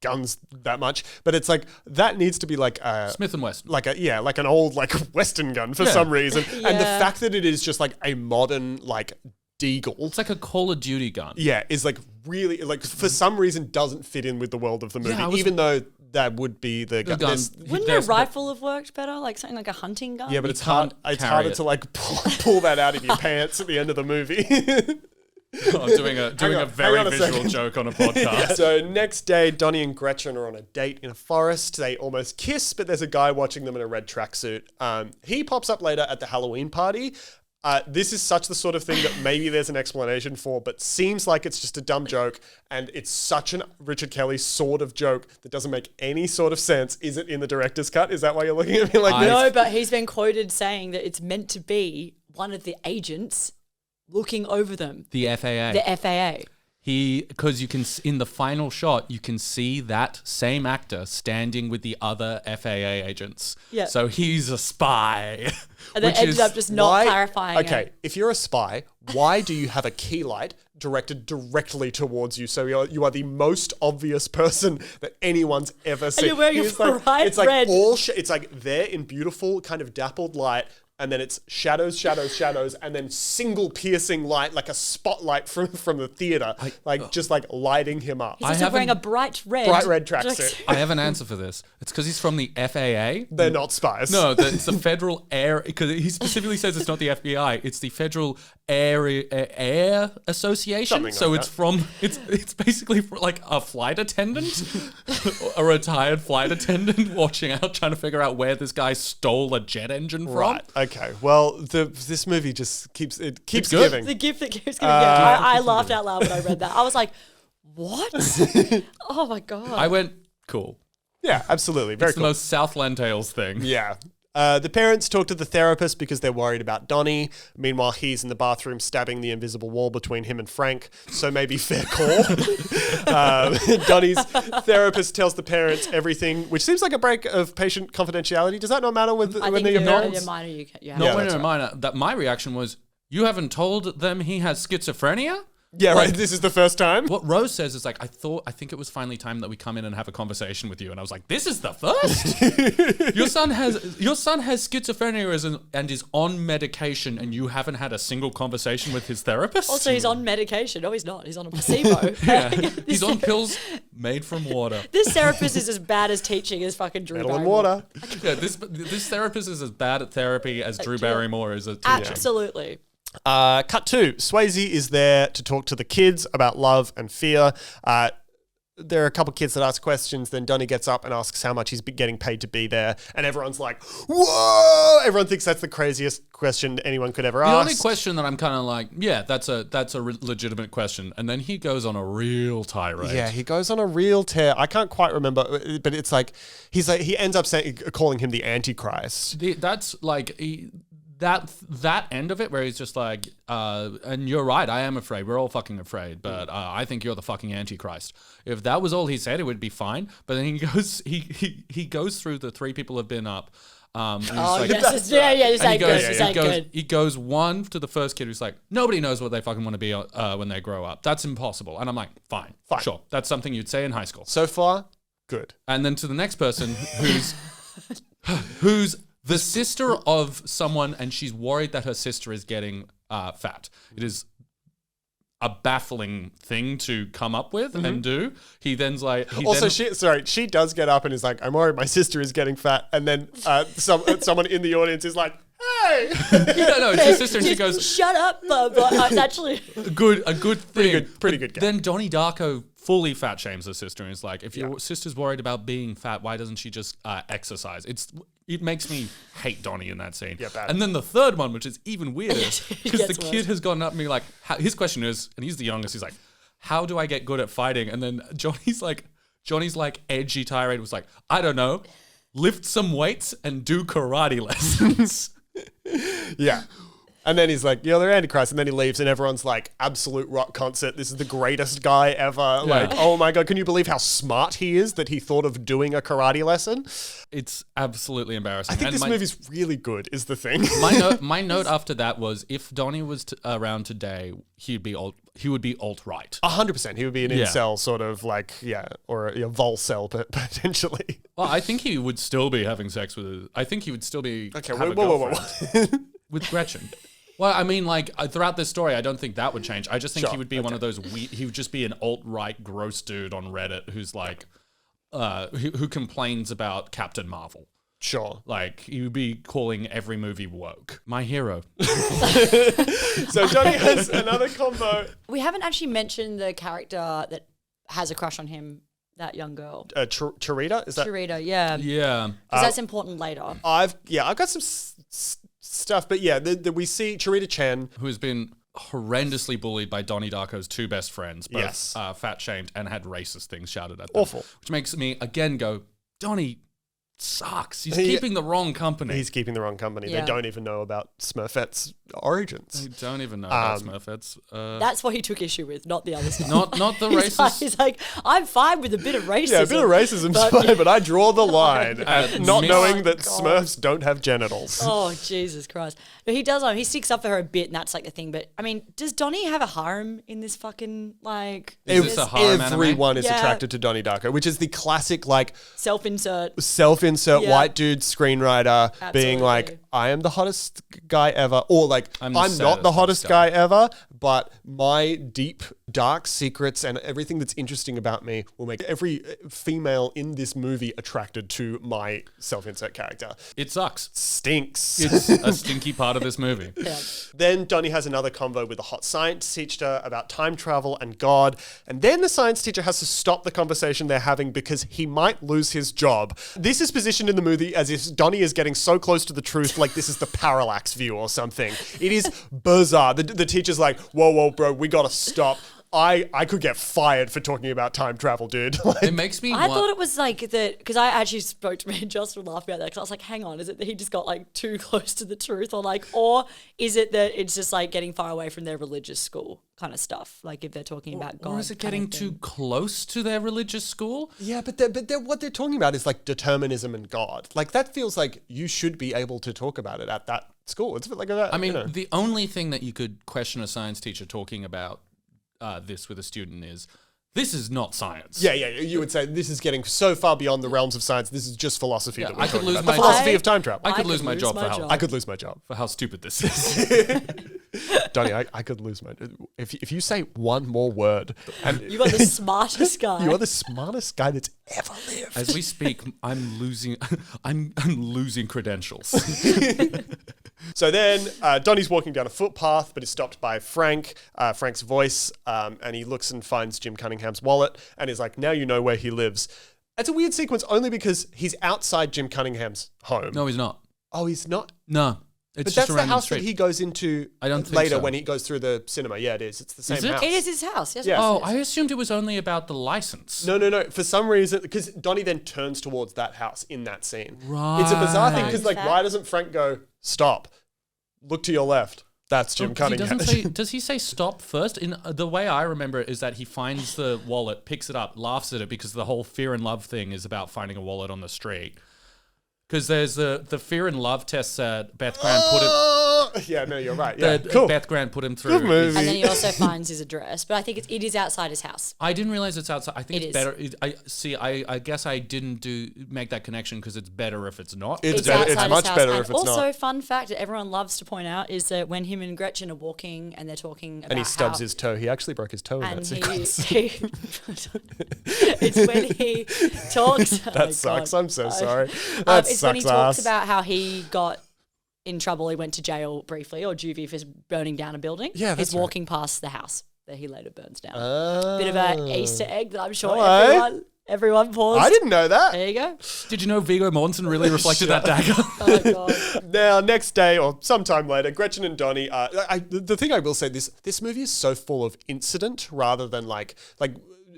guns that much, but it's like that needs to be like a Smith & Wesson. like an old like Western gun for some reason. And the fact that it is just like a modern like Deagle, It's like a Call of Duty gun. yeah, is like really like for some reason doesn't fit in with the world of the movie, I was- even though that would be the gun. gun. There's- Wouldn't a rifle have worked better? Like something like a hunting gun? Yeah, but it's hard. can't It's carry harder it. to like pull that out of your pants at the end of the movie. I'm doing a hang very on a visual second. joke on a podcast. So next day, Donnie and Gretchen are on a date in a forest. They almost kiss, but there's a guy watching them in a red tracksuit. He pops up later at the Halloween party. This is such the sort of thing that maybe there's an explanation for, but seems like it's just a dumb joke, and it's such an Richard Kelly sort of joke that doesn't make any sort of sense. Is it in the director's cut? Is that why you're looking at me like this? No, but he's been quoted saying that it's meant to be one of the agents looking over them. The FAA. The FAA. Because you can, in the final shot, you can see that same actor standing with the other FAA agents. Yeah. So he's a spy. And then which ended is up just not Why- clarifying Okay, it. if you're a spy, why do you have a key light directed directly towards you? So you are the most obvious person that anyone's ever seen. you're wearing a It's like, bright it's like red. it's like there in beautiful kind of dappled light, and then it's shadows, shadows, shadows, and then single piercing light, like a spotlight from the theater, just like lighting him up. He's also wearing a bright red tracksuit. I have an answer for this. It's because he's from the FAA. They're not spies. No, it's the Federal Air, because he specifically says it's not the FBI. It's the Federal Air Association. Something so like it's from it's basically like a flight attendant, a retired flight attendant watching out, trying to figure out where this guy stole a jet engine from. Right. Okay. Well, this movie just keeps good. giving. The gift that keeps giving. I laughed out loud when I read that. I was like, what? Oh my God. I went, cool. Yeah, absolutely. Very It's cool. the most Southland Tales thing. Yeah. The parents talk to the therapist because they're worried about Donnie. Meanwhile, he's in the bathroom stabbing the invisible wall between him and Frank. So maybe fair call. Donnie's therapist tells the parents everything, which seems like a break of patient confidentiality. Does that not matter when they're your parents? Minor, you can, yeah. Not when you're a minor. That my reaction was, you haven't told them he has schizophrenia? Yeah, right. This is the first time. What Rose says is like, I think it was finally time that we come in and have a conversation with you. And I was like, this is the first? Your son has schizophrenia and is on medication, and you haven't had a single conversation with his therapist? Also, he's on medication. No, he's not. He's on a placebo. Yeah. He's on pills made from water. This therapist is as bad as teaching as fucking Drew Metal and Barrymore. water. Yeah, this therapist is as bad at therapy as Drew Barrymore is at teaching. Absolutely. Cut 2. Swayze is there to talk to the kids about love and fear. There are a couple of kids that ask questions. Then Donnie gets up and asks how much he's getting paid to be there. And everyone's like, whoa! Everyone thinks that's the craziest question anyone could ever ask. The only question that I'm kind of like, yeah, that's a legitimate question. And then he goes on a real tirade. Yeah, he goes on a real tear. I can't quite remember, but it's like, he ends up calling him the Antichrist. That end of it where he's just like, and you're right, I am afraid. We're all fucking afraid, but I think you're the fucking Antichrist. If that was all he said, it would be fine. But then he goes through the 3 people have been up. This ain't good. He goes one to the first kid who's like, nobody knows what they fucking want to be when they grow up. That's impossible. And I'm like, fine, sure. That's something you'd say in high school. So far, good. And then to the next person who's the sister of someone, and she's worried that her sister is getting fat. It is a baffling thing to come up with and do. He then's like... she does get up and is like, I'm worried my sister is getting fat. And then someone in the audience is like, hey! No, it's her sister, and she goes... Shut up, blah, blah. It's actually... A good thing. Pretty good guy. Then Donnie Darko fully fat shames her sister and is like, if your sister's worried about being fat, why doesn't she just exercise? It makes me hate Donnie in that scene. Yeah, bad. And then the third one, which is even weirder, because the worse. kid has gotten up and be like, his question is, and he's the youngest, he's like, how do I get good at fighting? And then Johnny's edgy tirade was like, I don't know, lift some weights and do karate lessons. Yeah. And then he's like, they're Antichrist. And then he leaves and everyone's like, absolute rock concert. This is the greatest guy ever. Yeah. Like, oh my God, can you believe how smart he is that he thought of doing a karate lesson? It's absolutely embarrassing. I think this movie's really good is the thing. My note after that was, if Donnie was around today, he would be alt-right. 100%. He would be an incel sort of like, or a volcel potentially. Well, I think he would still be having sex with... I think he would still be... Okay, whoa. With Gretchen. Well, I mean, like, throughout this story, I don't think that would change. I just think he would be one of those... he would just be an alt-right gross dude on Reddit who's like... who complains about Captain Marvel. Sure. Like, he would be calling every movie woke. My hero. So Johnny has another combo. We haven't actually mentioned the character that has a crush on him, that young girl. Charita? Is that... Charita, yeah. Yeah. Because that's important later. I've got some stuff, but we see Charita Chen, who's been horrendously bullied by Donnie Darko's 2 best friends, both Yes. Fat shamed and had racist things shouted at them. Awful. Which makes me again go, Donnie sucks. He's keeping the wrong company. He's keeping the wrong company. Yeah. They don't even know about Smurfette's origins. They don't even know about Smurfettes. That's what he took issue with, not the other stuff. Not the racist. He's like, I'm fine with a bit of racism. Yeah, a bit of racism's fine, but I draw the line at not Miss- knowing that God. Smurfs don't have genitals. Oh, Jesus Christ. But he does, he sticks up for her a bit, and that's like the thing. But, I mean, does Donnie have a harem in this fucking, like... Is this a harem anime? Everyone is Yeah. attracted to Donnie Darko, which is the classic, like, Self-insert. self-insert Yeah. white dude screenwriter being Absolutely. like, I am the hottest guy ever, or like I'm I'm the not the saddest hottest guy. guy ever, but my deep, dark secrets and everything that's interesting about me will make every female in this movie attracted to my self-insert character. It sucks. Stinks. It's a stinky part of this movie. Yeah. Then Donnie has another convo with the hot science teacher about time travel and God. And then the science teacher has to stop the conversation they're having because he might lose his job. This is positioned in the movie as if Donnie is getting so close to the truth, like this is the parallax view or something. It is bizarre. The teacher's like, whoa, bro, we gotta stop. I could get fired for talking about time travel, dude. Like, It makes me I want... thought it was like that because I actually spoke to me and Josh were laughing about that because I was like, hang on, is it that he just got like too close to the truth or is it that it's just like getting far away from their religious school kind of stuff? Like if they're talking about God. Or is it kind getting of too thing. close to their religious school? yeah, but what they're talking about is like determinism and God. Like that feels like you should be able to talk about it at that school. It's a bit like a, I mean, you know. the only thing that you could question a science teacher talking about this with a student is, this is not science. Yeah, you would say this is getting so far beyond the realms of science. This is just philosophy. Yeah, that we're I could talking lose about. my the philosophy job. of time travel. I could lose my job for how I could lose my job. for how stupid this is. Donnie, I could lose my. If you say one more word, and You are the smartest guy. you are the smartest guy that's ever lived. As we speak, I'm losing I'm losing credentials. So then Donnie's walking down a footpath, but is stopped by Frank. Frank's voice, and he looks and finds Jim Cunningham's wallet, and is like, "Now you know where he lives." It's a weird sequence, only because he's outside Jim Cunningham's home. No, he's not. Oh, he's not. No. It's But just that's a the random house street. that he goes into I don't think later so. when he goes through the cinema. Yeah, it is. It's the same Is it? house. It is his house. Yes, Yeah. of Oh, course I it is. assumed it was only about the license. No. For some reason, because Donnie then turns towards that house in that scene. It's a bizarre thing because, like, Fun why fact. doesn't Frank go, stop, look to your left? That's Jim He Cunningham. doesn't say, does he say stop first? In the way I remember it is that he finds the wallet, picks it up, laughs at it because the whole fear and love thing is about finding a wallet on the street. Because there's the fear and love tests that Beth Grant put it. Yeah, no, you're right. Yeah, that cool. Beth Grant put him through. Good movie. And then he also finds his address, but I think it is outside his house. I didn't realize it's outside. I think It it's is. better. I guess I didn't make that connection because it's better if it's not. It's outside better. It's his much house. better And if it's also, not. fun fact that everyone loves to point out is that when him and Gretchen are walking and they're talking about And he stubs how, his toe. He actually broke his toe in and that sequence. it's when he talks. That sucks. I'm so sorry. It's That when he sucks talks ass. about how he got in trouble. He went to jail briefly or juvie for burning down a building. Yeah, that's he's walking past the house that he later burns down. Oh. Bit of an Easter egg that I'm sure Hello. everyone paused. I didn't know that. There you go. Did you know Viggo Mortensen really reflected that dagger? Oh my god. Now, next day or sometime later, Gretchen and Donnie. The thing I will say, this movie is so full of incident rather than like.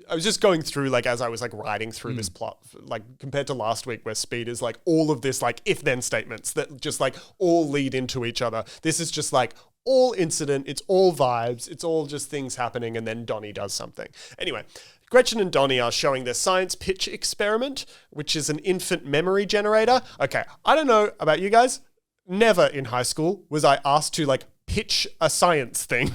I was just going through, like, as I was like writing through this plot, like compared to last week where Speed is like all of this like if then statements that just like all lead into each other. This is just like all incident. It's all vibes. It's all just things happening, and then Donnie does something. Anyway. Gretchen and Donnie are showing their science pitch experiment, which is an infant memory generator. Okay, I don't know about you guys. Never in high school was I asked to like pitch a science thing.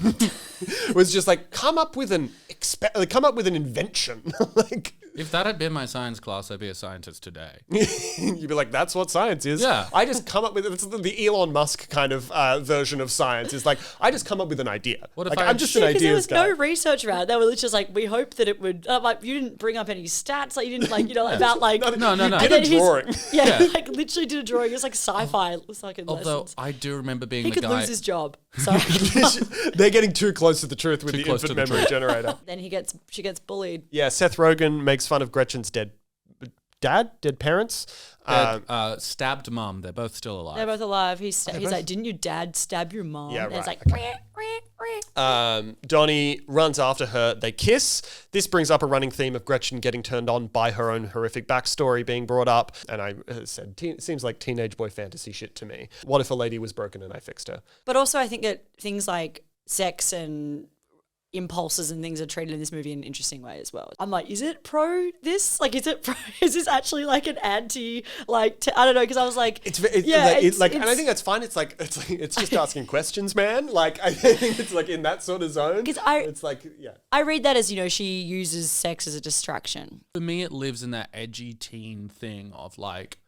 It was just like come up with an invention. Like If that had been my science class, I'd be a scientist today. you'd be like, that's what science is. Yeah. I just come up with it's the Elon Musk kind of version of science. Is like I just come up with an idea. What if like, I- I'm just an Because there ideas was guy. no research around it. They were just like, we hope that it would. Like, you didn't bring up any stats. Like, you didn't like, about like. No. You and did then a he's- drawing. Yeah, Yeah. like literally did a drawing. It's like sci-fi. It's like in Although lessons. I do remember being He the could guy. lose his job. Sorry. They're getting too close to the truth with Too the close infant to the memory generator. Then she gets bullied. Yeah, Seth Rogen makes fun of Gretchen's dead parents. Stabbed mum. They're both still alive. They're both alive. He's like, didn't your dad stab your mom? Yeah, And it's right, like, Donnie runs after her. They kiss. This brings up a running theme of Gretchen getting turned on by her own horrific backstory being brought up. And I said, it seems like teenage boy fantasy shit to me. What if a lady was broken and I fixed her? But also, I think that things like sex and impulses and things are treated in this movie in an interesting way as well. I'm like, is it pro this? Like, is it pro? Is this actually like an anti? Like, I don't know, because I was like, And I think that's fine. It's just asking questions, man. Like, I think it's like in that sort of zone. It's like, yeah. I read that as, she uses sex as a distraction. For me, it lives in that edgy teen thing of like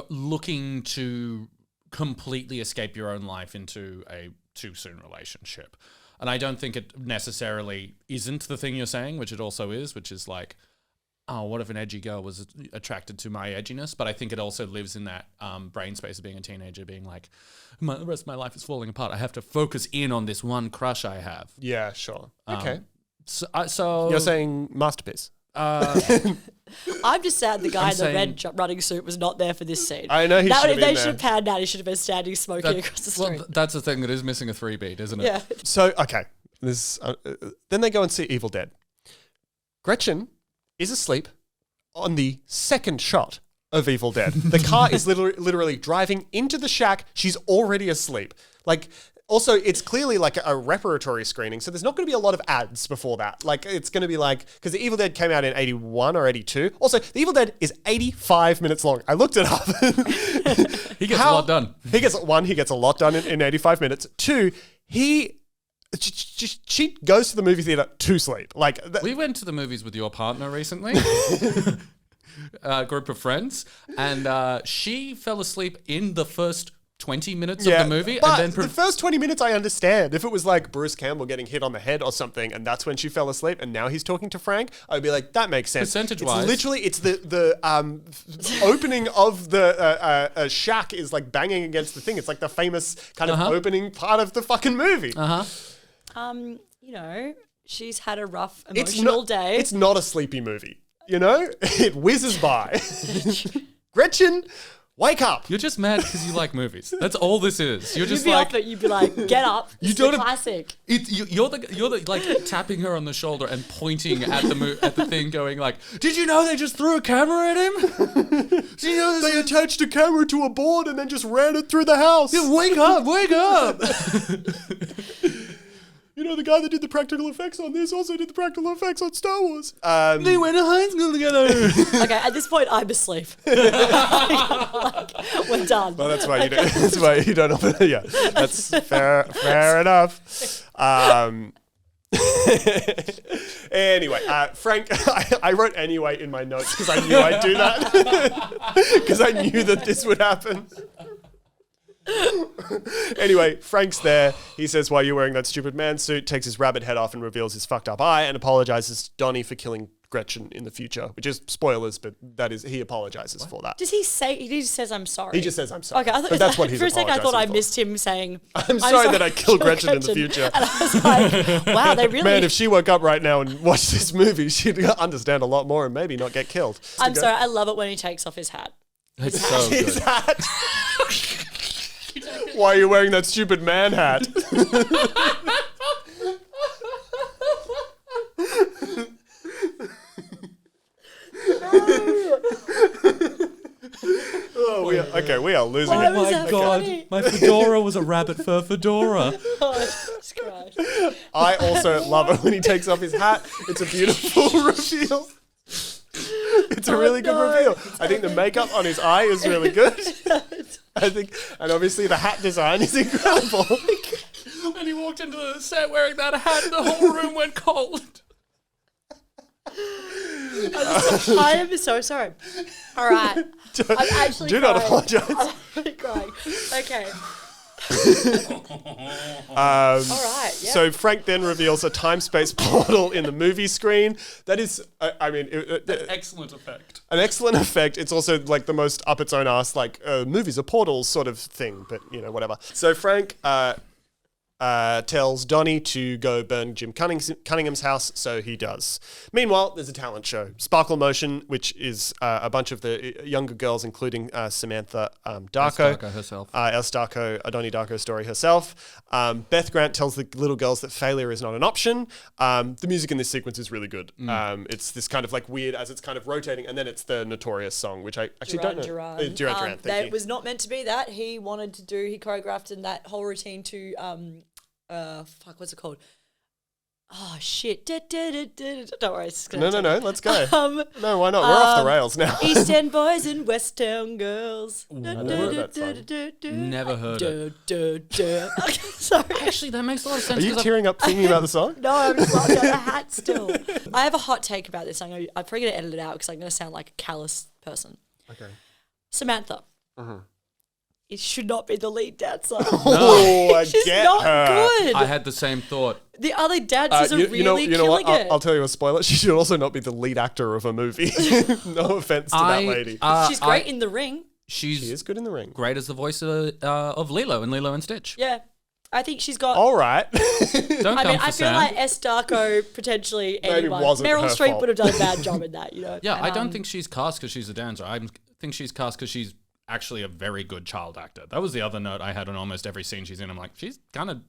looking to completely escape your own life into a too soon relationship. And I don't think it necessarily isn't the thing you're saying, which it also is, which is like, oh, what if an edgy girl was attracted to my edginess? But I think it also lives in that brain space of being a teenager, being like, the rest of my life is falling apart. I have to focus in on this one crush I have. Yeah, sure. Okay. So You're saying masterpiece. I'm just sad the guy I'm in the saying- red running suit was not there for this scene. I know he That should would- have been They should have there. panned out. He should have been standing smoking across the street. Well, that's the thing that is missing a 3 beat, isn't it? Yeah. So, okay. Then they go and see Evil Dead. Gretchen is asleep on the second shot of Evil Dead. The car is literally driving into the shack. She's already asleep. Like, also, it's clearly like a reparatory screening, so there's not going to be a lot of ads before that. Like, it's going to be like, because the Evil Dead came out in 81 or 82. Also, the Evil Dead is 85 minutes long. I looked it up. He gets a lot done. He gets a lot done in 85 minutes. Two, she goes to the movie theater to sleep. Like, We went to the movies with your partner recently, a group of friends, and she fell asleep in the first 20 minutes of the movie. But And then the first 20 minutes I understand. If it was like Bruce Campbell getting hit on the head or something, and that's when she fell asleep, and now he's talking to Frank, I'd be like, that makes sense. Percentage-wise. It's literally, it's the opening of the shack is like banging against the thing. It's like the famous kind of opening part of the fucking movie. You know, she's had a rough It's emotional not, day. It's not a sleepy movie. You know? It whizzes by. Gretchen, wake up. you're just mad because you like movies. That's all this is. You're You'd just be like... up it. You'd be like, get up. You It's don't the have- classic. You're the like tapping her on the shoulder and pointing at the thing, going like, "Did you know they just threw a camera at him? Did you know They attached a camera to a board and then just ran it through the house. Wake up! Wake up!" You know, the guy that did the practical effects on this also did the practical effects on Star Wars. They went to high school together. Okay, at this point, I'm asleep. Like, we're done. Well, that's why you don't. That's why you don't. Yeah, that's fair enough. Anyway, Frank, I wrote anyway in my notes because I knew I'd do that because I knew that this would happen. Anyway, Frank's there. He says, "Why are you wearing that stupid man suit?" Takes his rabbit head off and reveals his fucked up eye and apologizes to Donnie for killing Gretchen in the future, which is spoilers, but that is, he apologizes for that. Does he say, he just says, I'm sorry? He just says, "I'm sorry." Okay, I thought but that's what he's for a second I thought I apologizing for. missed him saying, I'm sorry that I killed Gretchen in the future. And I was like, wow, they really... Man, if she woke up right now and watched this movie, she'd understand a lot more and maybe not get killed. I'm sorry, I love it when he takes off his hat. It's so His good. hat. Why are you wearing that stupid man hat? We are losing Why it. was that funny? My fedora was a rabbit fur fedora. Oh, Jesus Christ. I also love it when he takes off his hat. It's a beautiful reveal. It's a really good reveal. I think the makeup on his eye is really good. I think, and obviously the hat design is incredible. When he walked into the set wearing that hat, the whole room went cold. I am so sorry. All right. I'm actually Do not crying. apologize. I'm crying. Okay. All right, yeah. So Frank then reveals a time-space portal in the movie screen. That is, Excellent effect. an excellent effect. It's also like the most up its own ass, like movies are portals sort of thing, but you know, whatever. So Frank tells Donnie to go burn Jim Cunningham's house, so he does. Meanwhile, there's a talent show, Sparkle Motion, which is a bunch of the younger girls, including Samantha Darko. Darko herself. Els Darko, a Donnie Darko story herself. Beth Grant tells the little girls that failure is not an option. The music in this sequence is really good. It's this kind of like weird as it's kind of rotating, and then it's the Notorious song, which I actually don't know. Duran. Duran, thank that you. was not meant to be that. He wanted to do, he choreographed in that whole routine to, what's it called? Oh, shit. Don't worry. It's just gonna No, let's go. Um, No, why not? We're off the rails now. East End boys and West Town girls. never heard that song. Never heard it. Okay, sorry. Actually, that makes a lot of Are sense. you 'cause tearing up thinking about the song? No, I'm just laughing at the hat still. I have a hot take about this. I'm probably going to edit it out because I'm going to sound like a callous person. Okay. Samantha. it should not be the lead dancer. Oh, I She's get not her. good. I had the same thought. The other dancers are really you know what? killing it. I'll tell you a spoiler. She should also not be the lead actor of a movie. No offense to that lady. She's great in the ring. She is good in the ring. Great as the voice of Lilo in Lilo and Stitch. Yeah. I think she's got... All right. Don't I come mean, for I feel Sam. like S. Darko, potentially Maybe anyone. wasn't Meryl her Streep fault. would have done a bad job in that, you know. Yeah, And, I don't think she's cast because she's a dancer. I think she's cast because she's actually a very good child actor. That was the other note I had on almost every scene she's in. I'm like, she's kind of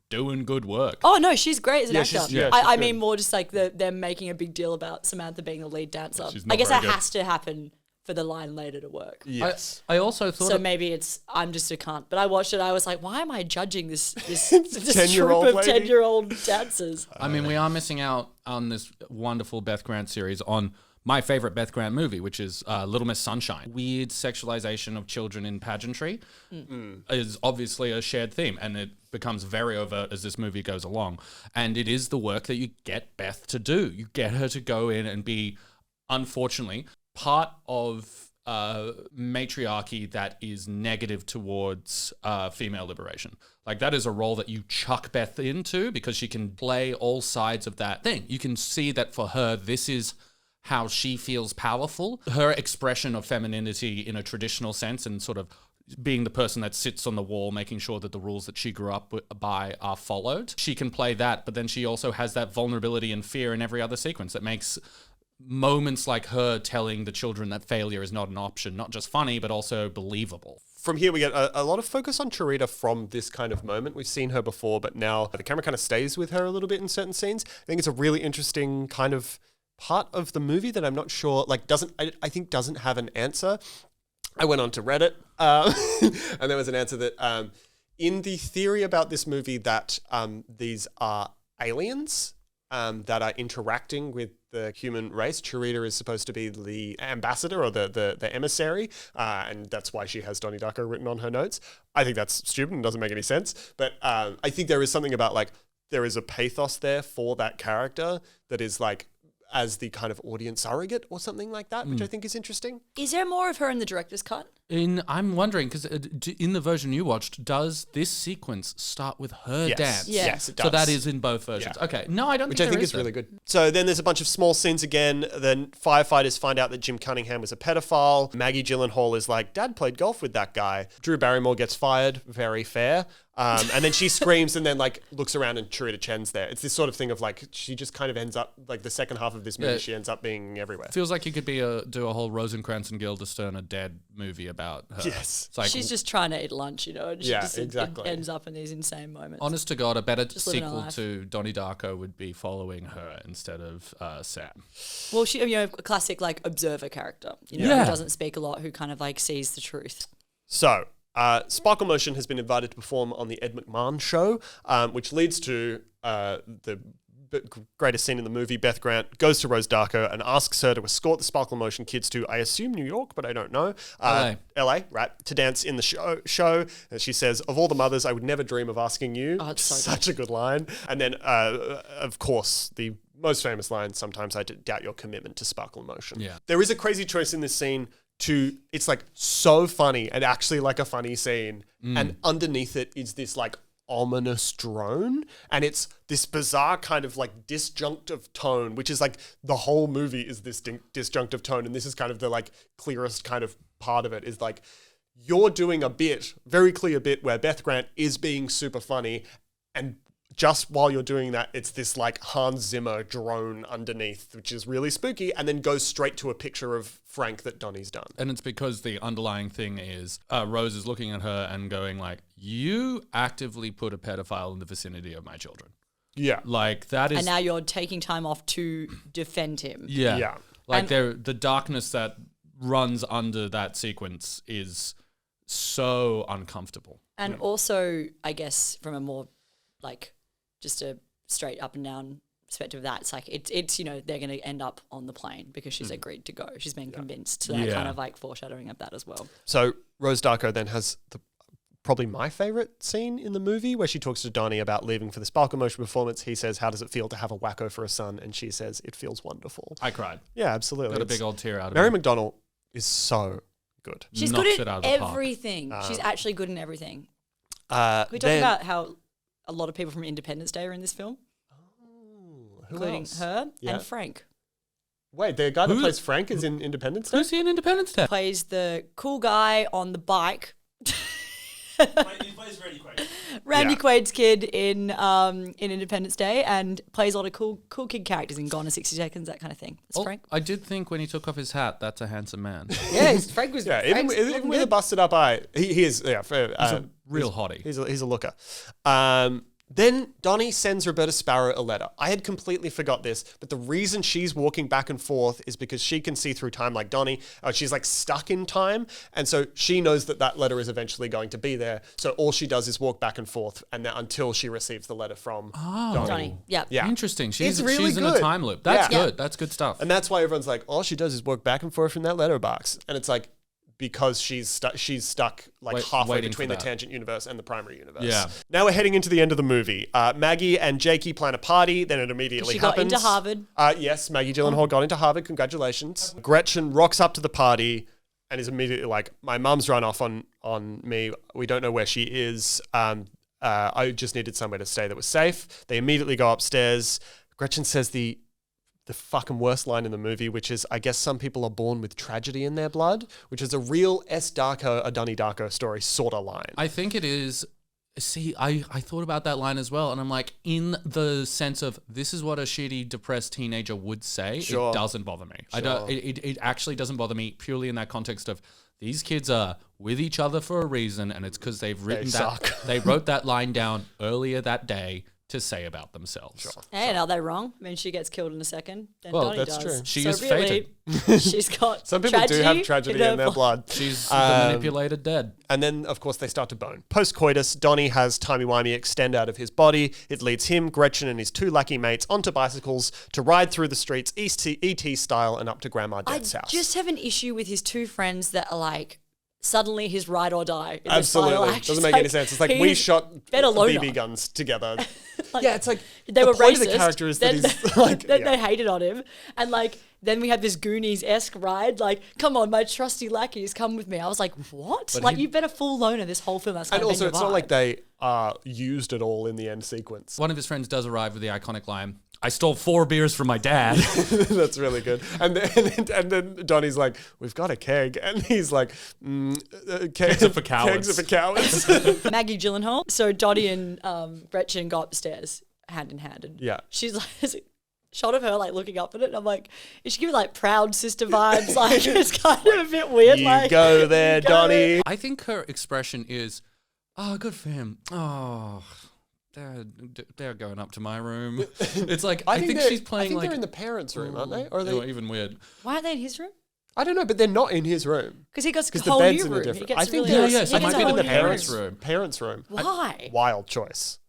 doing good work. Oh, no, she's great as an actor. she's I good. mean more just like them making a big deal about Samantha being the lead dancer. She's not I guess very that good. has to happen for the line later to work. Yes. I also thought So maybe it's I'm just a cunt. But I watched it. I was like, why am I judging this 10-year-old troop of lady? 10-year-old dancers? I mean, we are missing out on this wonderful Beth Grant series on my favorite Beth Grant movie, which is Little Miss Sunshine. Weird sexualization of children in pageantry is obviously a shared theme, and it becomes very overt as this movie goes along. And it is the work that you get Beth to do. You get her to go in and be, unfortunately, part of matriarchy that is negative towards female liberation. Like, that is a role that you chuck Beth into because she can play all sides of that thing. You can see that for her, this is how she feels powerful. Her expression of femininity in a traditional sense and sort of being the person that sits on the wall, making sure that the rules that she grew up by are followed. She can play that, but then she also has that vulnerability and fear in every other sequence that makes moments like her telling the children that failure is not an option, not just funny, but also believable. From here, we get a lot of focus on Charita from this kind of moment. We've seen her before, but now the camera kind of stays with her a little bit in certain scenes. I think it's a really interesting kind of part of the movie that I'm not sure, like, I think doesn't have an answer. I went on to Reddit, and there was an answer that in the theory about this movie that these are aliens that are interacting with the human race. Charita is supposed to be the ambassador or the emissary, and that's why she has Donnie Darko written on her notes. I think that's stupid and doesn't make any sense, but I think there is something about, like, there is a pathos there for that character that is, like, as the kind of audience surrogate or something like that, which I think is interesting. Is there more of her in the director's cut? I'm wondering, because in the version you watched, does this sequence start with her Yes. dance? Yeah. Yes, it does. So that is in both versions. Yeah. Okay. No, I don't Which think I think there is though. really good. So then there's a bunch of small scenes again. Then firefighters find out that Jim Cunningham was a pedophile. Maggie Gyllenhaal is like, Dad played golf with that guy. Drew Barrymore gets fired. Very fair. And then she screams and then, like, looks around and Charita Chen's there. It's this sort of thing of, like, she just kind of ends up, like, the second half of this movie, Yeah. she ends up being everywhere. Feels like you could do a whole Rosencrantz and Guildenstern are dead movie about her. Yes. It's like, She's just trying to eat lunch, you know, and she Yeah, just exactly. ends up in these insane moments. honest to God, a better Just living her sequel life. to Donnie Darko would be following her instead of Sam. Well, she, you know, a classic, like, observer character, you know, Yeah. who doesn't speak a lot, who kind of, like, sees the truth. So, Sparkle Motion has been invited to perform on the Ed McMahon show, which leads to the greatest scene in the movie. Beth Grant goes to Rose Darko and asks her to escort the Sparkle Motion kids to, I assume, New York, but I don't know. LA, right, to dance in the show. And she says, of all the mothers, I would never dream of asking you. Oh, it's so Such a good line. And then, of course, the most famous line, sometimes I doubt your commitment to Sparkle Motion. Yeah. There is a crazy choice in this scene it's like so funny and actually like a funny scene. And underneath it is this, like, ominous drone, and it's this bizarre kind of, like, disjunctive tone, which is, like, the whole movie is this disjunctive tone, and this is kind of the, like, clearest kind of part of it is, like, you're doing a bit, very clear bit where Beth Grant is being super funny, and just while you're doing that, it's this, like, Hans Zimmer drone underneath, which is really spooky, and then goes straight to a picture of Frank that Donnie's done. And it's because the underlying thing is Rose is looking at her and going like, you actively put a pedophile in the vicinity of my children. Yeah. Like, that is... And now you're taking time off to defend him. Yeah. Yeah. Like, the darkness that runs under that sequence is so uncomfortable. And also, I guess, from a more, like, just a straight up and down perspective of that, it's like, it's you know, they're going to end up on the plane because she's agreed to go. She's been convinced. So that Yeah. kind of, like, foreshadowing of that as well. So Rose Darko then has probably my favorite scene in the movie where she talks to Donnie about leaving for the Sparkle Motion performance. He says, how does it feel to have a wacko for a son? And she says, it feels wonderful. I cried. Yeah, absolutely. Got a big old tear out of Mary it. McDonnell is so good. She's Knocks good it out at of the park. everything. She's actually good in everything. Then, We talk about how a lot of people from Independence Day are in this film, who including else? her Yeah. and Frank. Wait, the guy that Who- plays Frank is in Independence Day? Who's he in Independence Day? Plays the cool guy on the bike. He plays Randy Quaid. Randy Yeah. Quaid's kid in Independence Day, and plays a lot of cool kid characters in Gone in 60 Seconds, that kind of thing. That's Oh, Frank. I did think when he took off his hat, that's a handsome man. Yeah, Frank was. Yeah, even with a busted up eye, he is. Yeah, fair, He's a real hottie. He's a looker. Then Donnie sends Roberta Sparrow a letter. I had completely forgot this, but the reason she's walking back and forth is because she can see through time like Donnie. She's like stuck in time, and so she knows that letter is eventually going to be there. So all she does is walk back and forth, and until she receives the letter from Donnie. Johnny. Yeah. Yeah. Interesting. She's really she's in a good. time loop. That's Yeah. good. That's good stuff. And that's why everyone's like, all she does is walk back and forth from that letterbox, and it's like, because she's stuck like halfway waiting between for the that. tangent universe and the primary universe. Yeah. Now we're heading into the end of the movie. Maggie and Jakey plan a party, then it immediately She got happens. into Harvard. Yes, Maggie Gyllenhaal got into Harvard. Congratulations. Gretchen rocks up to the party and is immediately like, my mum's run off on me. We don't know where she is. I just needed somewhere to stay that was safe. They immediately go upstairs. Gretchen says the fucking worst line in the movie, which is, I guess some people are born with tragedy in their blood, which is a real a Donnie Darko story sort of line. I think it is. See, I thought about that line as well, and I'm like, in the sense of this is what a shitty, depressed teenager would say. Sure. It doesn't bother me. I don't. It actually doesn't bother me purely in that context of these kids are with each other for a reason, and it's because they've written they wrote that line down earlier that day to say about themselves. Sure. And are they wrong? I mean, she gets killed in a second. Then Well, Donnie that's does. true. She so is really, she's got Some people do have tragedy in their blood. She's the manipulated dead. And then, of course, they start to bone. Post-coitus, Donnie has timey-wimey extend out of his body. It leads him, Gretchen, and his two lackey mates onto bicycles to ride through the streets E.T. style and up to Grandma I Death's house. just have an issue with his two friends that are like suddenly his ride or die. In Absolutely. This final act. Doesn't It's make any sense. It's like we he's shot better loner. BB guns together. Like, yeah, it's like they the were point racist. of the character is that then, he's like... then yeah. they hated on him, and like then we had this Goonies-esque ride. Like, come on, my trusty lackeys, come with me. I was like, what? But like he- you've been a full loner this whole film. That's And kind of also, been it's your not like vibe. they are used at all in the end sequence. One of his friends does arrive with the iconic line, I stole 4 beers from my dad. That's really good. And then Donnie's like, we've got a keg. And he's like, kegs are for cowards. Kegs are for cowards. Maggie Gyllenhaal. So Dottie and Gretchen go upstairs hand in hand, and Yeah. she's like, there's a shot of her like looking up at it. And I'm like, is she giving like proud sister vibes? Like it's kind of a bit weird. You like go there, go Donnie. I think her expression is, oh, good for him. Oh, they're going up to my room. It's like, I think they're- she's playing I think like... they're in the parents' room, aren't they? Or are Oh, they? even weird. Why aren't they in his room? I don't know, but they're not in his room. Because he got a Because the whole bed's new in a room. different. He gets I think really Yeah, they're, yes, he it gets might a be whole in the new parents' room. room. Parents' room. Why? Wild choice.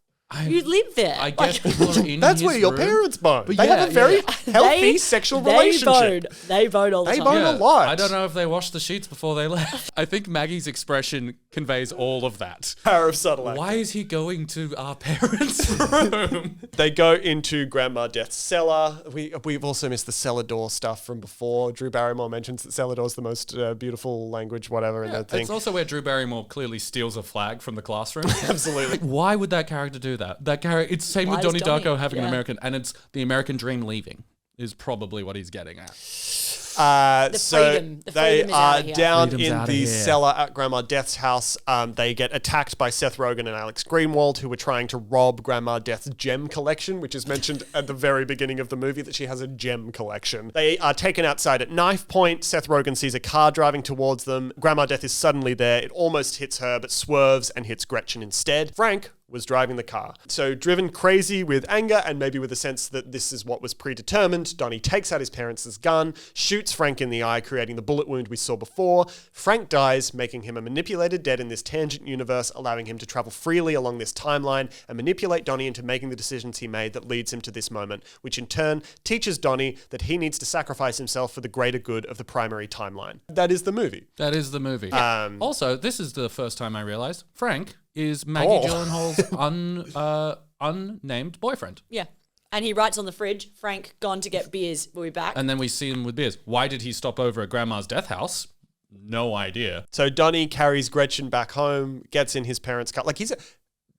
You live there. I guess people are in That's his where your room. parents bone. But They yeah, have a very yeah. healthy sexual relationship. They bone all the They time. bone a lot. I don't know if they washed the sheets before they left. I think Maggie's expression conveys all of that. Power of subtle acting. Why is he going to our parents' room? They go into Grandma Death's cellar. We've also missed the cellar door stuff from before. Drew Barrymore mentions that cellar door is the most beautiful language, whatever, in that thing. It's also where Drew Barrymore clearly steals a flag from the classroom. Absolutely. Why would that character do that? That character, it's same Why with is Donnie Donnie? Darko having an Yeah. American, and it's the American dream leaving is probably what he's getting at. The So freedom is they outta are here. down Freedom's in outta the here. cellar at Grandma Death's house. They get attacked by Seth Rogen and Alex Greenwald, who were trying to rob Grandma Death's gem collection, which is mentioned at the very beginning of the movie that she has a gem collection. They are taken outside at knife point. Seth Rogen sees a car driving towards them. Grandma Death is suddenly there. It almost hits her, but swerves and hits Gretchen instead. Frank was driving the car. So driven crazy with anger and maybe with a sense that this is what was predetermined, Donnie takes out his parents' gun, shoots Frank in the eye, creating the bullet wound we saw before. Frank dies, making him a manipulated dead in this tangent universe, allowing him to travel freely along this timeline and manipulate Donnie into making the decisions he made that leads him to this moment, which in turn teaches Donnie that he needs to sacrifice himself for the greater good of the primary timeline. That is the movie. That is the movie. Also, this is the first time I realized Frank is Maggie Gyllenhaal's unnamed boyfriend. Yeah. And he writes on the fridge, Frank, gone to get beers. We'll be back. And then we see him with beers. Why did he stop over at Grandma's death house? no idea. So Donnie carries Gretchen back home, gets in his parents' car. Like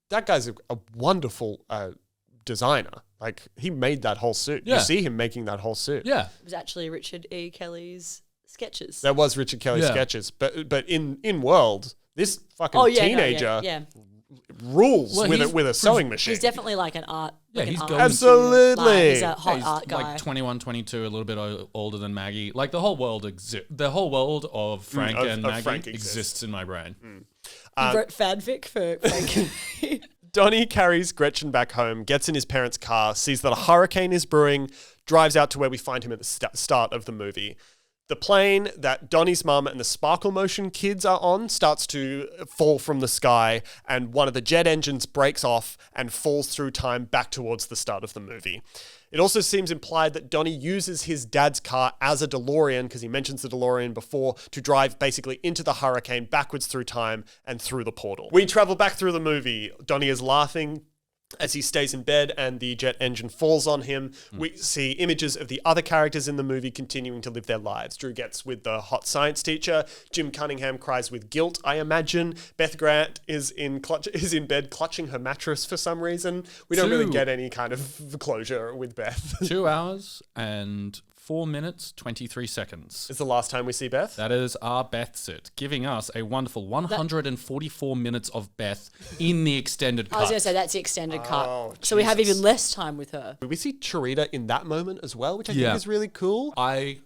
that guy's a wonderful designer. Like he made that whole suit. Yeah. You see him making that whole suit. Yeah. It was actually Richard E. Kelly's sketches. That was Richard Kelly's Yeah. sketches. But in world, this fucking Oh, yeah, no, teenager yeah. rules Well, with a sewing machine. He's definitely like an art. Yeah, like he's an going art to- Absolutely. Like, he's a hot He's art guy. like 21, 22, a little bit older than Maggie. Like the whole world the whole world of Frank of and Maggie Frank exists in my brain. He wrote fanfic for Frank. Donnie carries Gretchen back home, gets in his parents' car, sees that a hurricane is brewing, drives out to where we find him at the start of the movie. The plane that Donnie's mum and the Sparkle Motion kids are on starts to fall from the sky, and one of the jet engines breaks off and falls through time back towards the start of the movie. It also seems implied that Donnie uses his dad's car as a DeLorean, because he mentions the DeLorean before, to drive basically into the hurricane backwards through time and through the portal. We travel back through the movie. Donnie is laughing as he stays in bed and the jet engine falls on him. We see images of the other characters in the movie continuing to live their lives. Drew gets with the hot science teacher. Jim Cunningham cries with guilt, I imagine. Beth Grant is in bed clutching her mattress for some reason. We don't really get any kind of closure with Beth. 2 hours and 4 minutes, 23 seconds. It's the last time we see Beth. That is our Beth sit, giving us a wonderful 144 minutes of Beth in the extended cut. I was going to say that's the extended cut. Oh, So we have Jesus. even less time with her. We see Charita in that moment as well, which I Yeah. think is really cool. I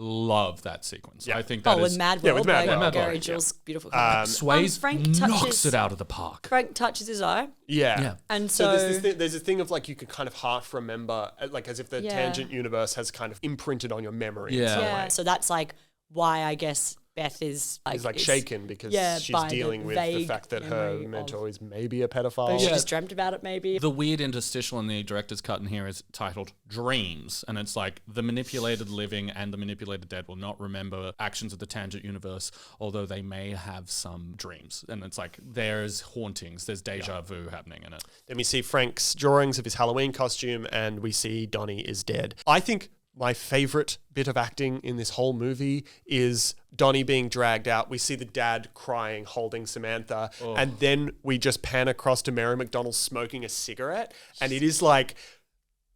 love that sequence. Yeah. I think that With is Mad yeah, World, with Mad like World, Gary yeah. Jules' beautiful car. Swayze Frank knocks touches- it out of the park. Frank touches his eye, Yeah. and So so, there's this thing of like you could kind of half remember, like as if the Yeah. tangent universe has kind of imprinted on your memory in Yeah. some yeah. way. So that's like why I guess Beth is He's like is- shaken because yeah, she's by the dealing with the vague fact that her memory mentor of- is maybe a pedophile. But she Yeah. just dreamt about it, maybe. The weird interstitial in the director's cut in here is titled Dreams. And it's like the manipulated living and the manipulated dead will not remember actions of the tangent universe, although they may have some dreams. And it's like there's hauntings, there's deja vu happening in it. Then we see Frank's drawings of his Halloween costume and we see Donnie is dead. I think my favorite bit of acting in this whole movie is Donnie being dragged out. We see the dad crying, holding Samantha, and then we just pan across to Mary McDonnell smoking a cigarette, and it is like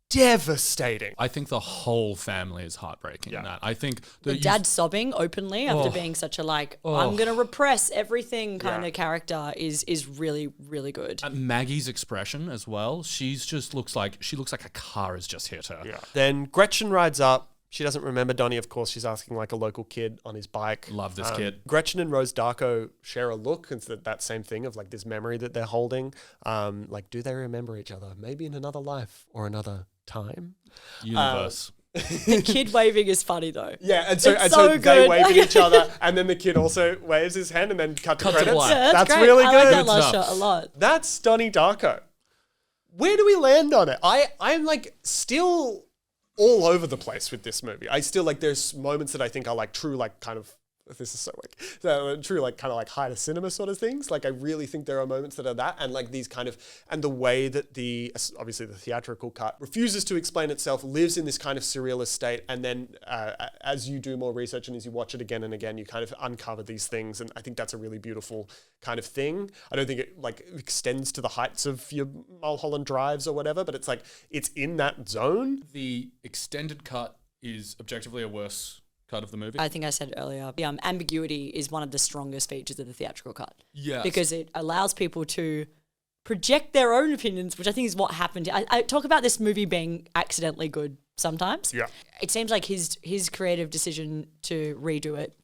devastating. I think the whole family is heartbreaking in that. I think The dad sobbing openly after being such a I'm gonna repress everything kind of character is really, really good. Maggie's expression as well. She looks like a car has just hit her. Yeah. Then Gretchen rides up. She doesn't remember Donnie, of course. She's asking like a local kid on his bike. Love this kid. Gretchen and Rose Darko share a look. It's that same thing of like this memory that they're holding. Like, do they remember each other? Maybe in another life or another time. Universe. The kid waving is funny though. Yeah, and so, It's and so so they good. wave at each other, and then the kid also waves his hand, and then cut to Cut to credits. black. Yeah, That's great. really I good. like that Good last stuff. shot a lot. That's Donnie Darko. Where do we land on it? I'm like still all over the place with this movie. I still like there's moments that I think are like true, like kind of this is so like true, like kind of like high to cinema sort of things. Like I really think there are moments that are that, and like these kind of, and the way that obviously the theatrical cut refuses to explain itself, lives in this kind of surrealist state, and then as you do more research and as you watch it again and again, you kind of uncover these things, and I think that's a really beautiful kind of thing. I don't think it like extends to the heights of your Mulholland Drives or whatever, but it's like it's in that zone. The extended cut is objectively a worse cut of the movie. I think I said earlier, ambiguity is one of the strongest features of the theatrical cut. Yes. Because it allows people to project their own opinions, which I think is what happened. I talk about this movie being accidentally good sometimes. Yeah. It seems like his creative decision to redo it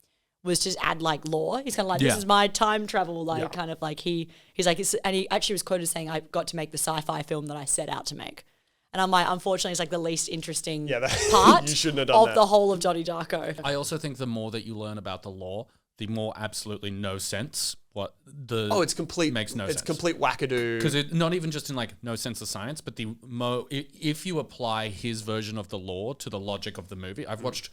was just add like lore. He's kind of like, Yeah. this is my time travel, like kind of like he's like, and he actually was quoted saying, I got to make the sci-fi film that I set out to make. And I'm like, unfortunately, it's like the least interesting part you shouldn't have done of that. the whole of Donnie Darko. I also think the more that you learn about the law, the more absolutely no sense what the It's complete. makes no sense. It's complete wackadoo. Because it not even just in like no sense of science, but if you apply his version of the law to the logic of the movie, I've watched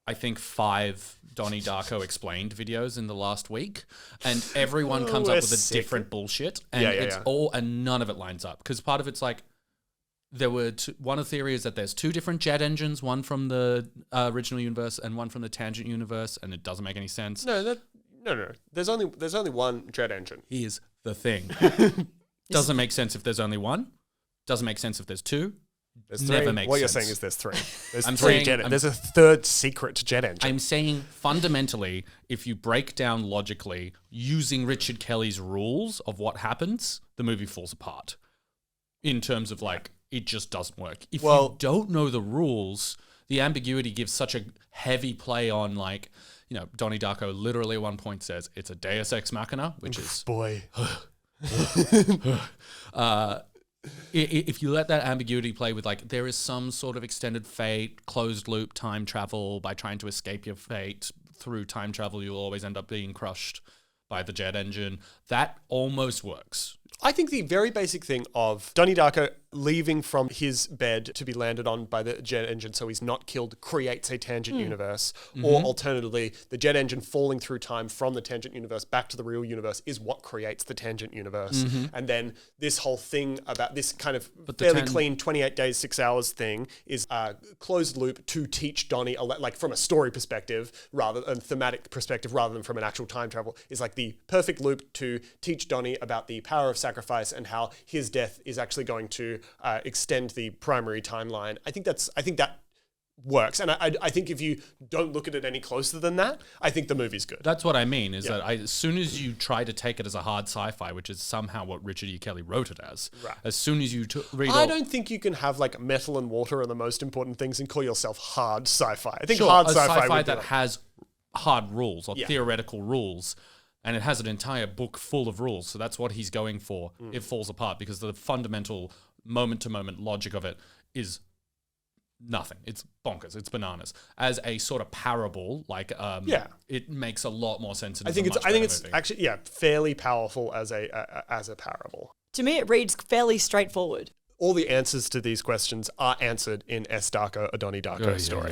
I think 5 Donnie Darko explained videos in the last week, and everyone comes up we're with a sick. different bullshit, and Yeah, it's yeah. all and none of it lines up because part of it's like there were one of the theories is that there's two different jet engines, one from the original universe and one from the tangent universe, and it doesn't make any sense. No. There's only one jet engine. Here's the thing. Doesn't make sense if there's only one. Doesn't make sense if there's two. There's Never three. makes What sense. you're saying is there's three. There's I'm three saying- jet. I'm- There's a third secret jet engine. I'm saying fundamentally, if you break down logically, using Richard Kelly's rules of what happens, the movie falls apart. In terms of like, it just doesn't work. If you don't know the rules, the ambiguity gives such a heavy play on like, you know, Donnie Darko literally at one point says it's a Deus Ex Machina, which is Boy. if you let that ambiguity play with like there is some sort of extended fate, closed loop time travel, by trying to escape your fate through time travel, you'll always end up being crushed by the jet engine. That almost works. I think the very basic thing of Donnie Darko leaving from his bed to be landed on by the jet engine so he's not killed creates a tangent universe. Or alternatively, the jet engine falling through time from the tangent universe back to the real universe is what creates the tangent universe. And then this whole thing about this kind of fairly clean 28 days, 6 hours thing is a closed loop to teach Donnie, like from a story perspective, rather than thematic perspective, rather than from an actual time travel, is like the perfect loop to teach Donnie about the power of sacrifice and how his death is actually going to extend the primary timeline. I think that works, and I think if you don't look at it any closer than that, I think the movie's good. That's what I mean, is that as soon as you try to take it as a hard sci-fi, which is somehow what Richard E. Kelly wrote it as, as soon as you read I don't think you can have like metal and water are the most important things and call yourself hard sci-fi. I think hard sci-fi would that be has hard rules or theoretical rules, and it has an entire book full of rules, so that's what he's going for. It falls apart because the fundamental moment-to-moment logic of it is nothing. It's bonkers. It's bananas. As a sort of parable, like it makes a lot more sense. And I think it's actually fairly powerful as a parable. To me, it reads fairly straightforward. All the answers to these questions are answered in S. Darko, a Donnie Darko story.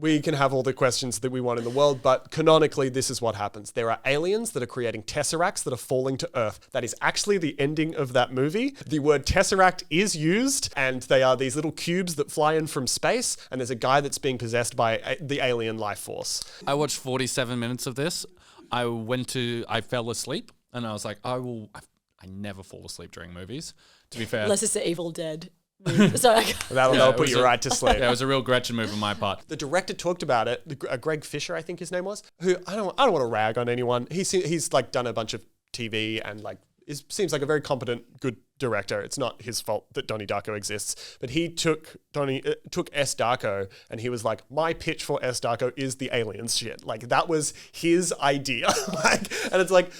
We can have all the questions that we want in the world, but canonically, this is what happens. There are aliens that are creating tesseracts that are falling to Earth. That is actually the ending of that movie. The word tesseract is used, and they are these little cubes that fly in from space, and there's a guy that's being possessed by the alien life force. I watched 47 minutes of this. I fell asleep, and I was like, I never fall asleep during movies. To be fair, Unless it's the Evil Dead. Sorry. That'll put you right to sleep. Yeah, it was a real Gretchen move on my part. The director talked about it. Greg Fisher, I think his name was. Who I don't want to rag on anyone. He's like done a bunch of TV and like seems like a very competent, good director. It's not his fault that Donnie Darko exists. But he took S. Darko and he was like, my pitch for S. Darko is the aliens shit. Like that was his idea. And it's like,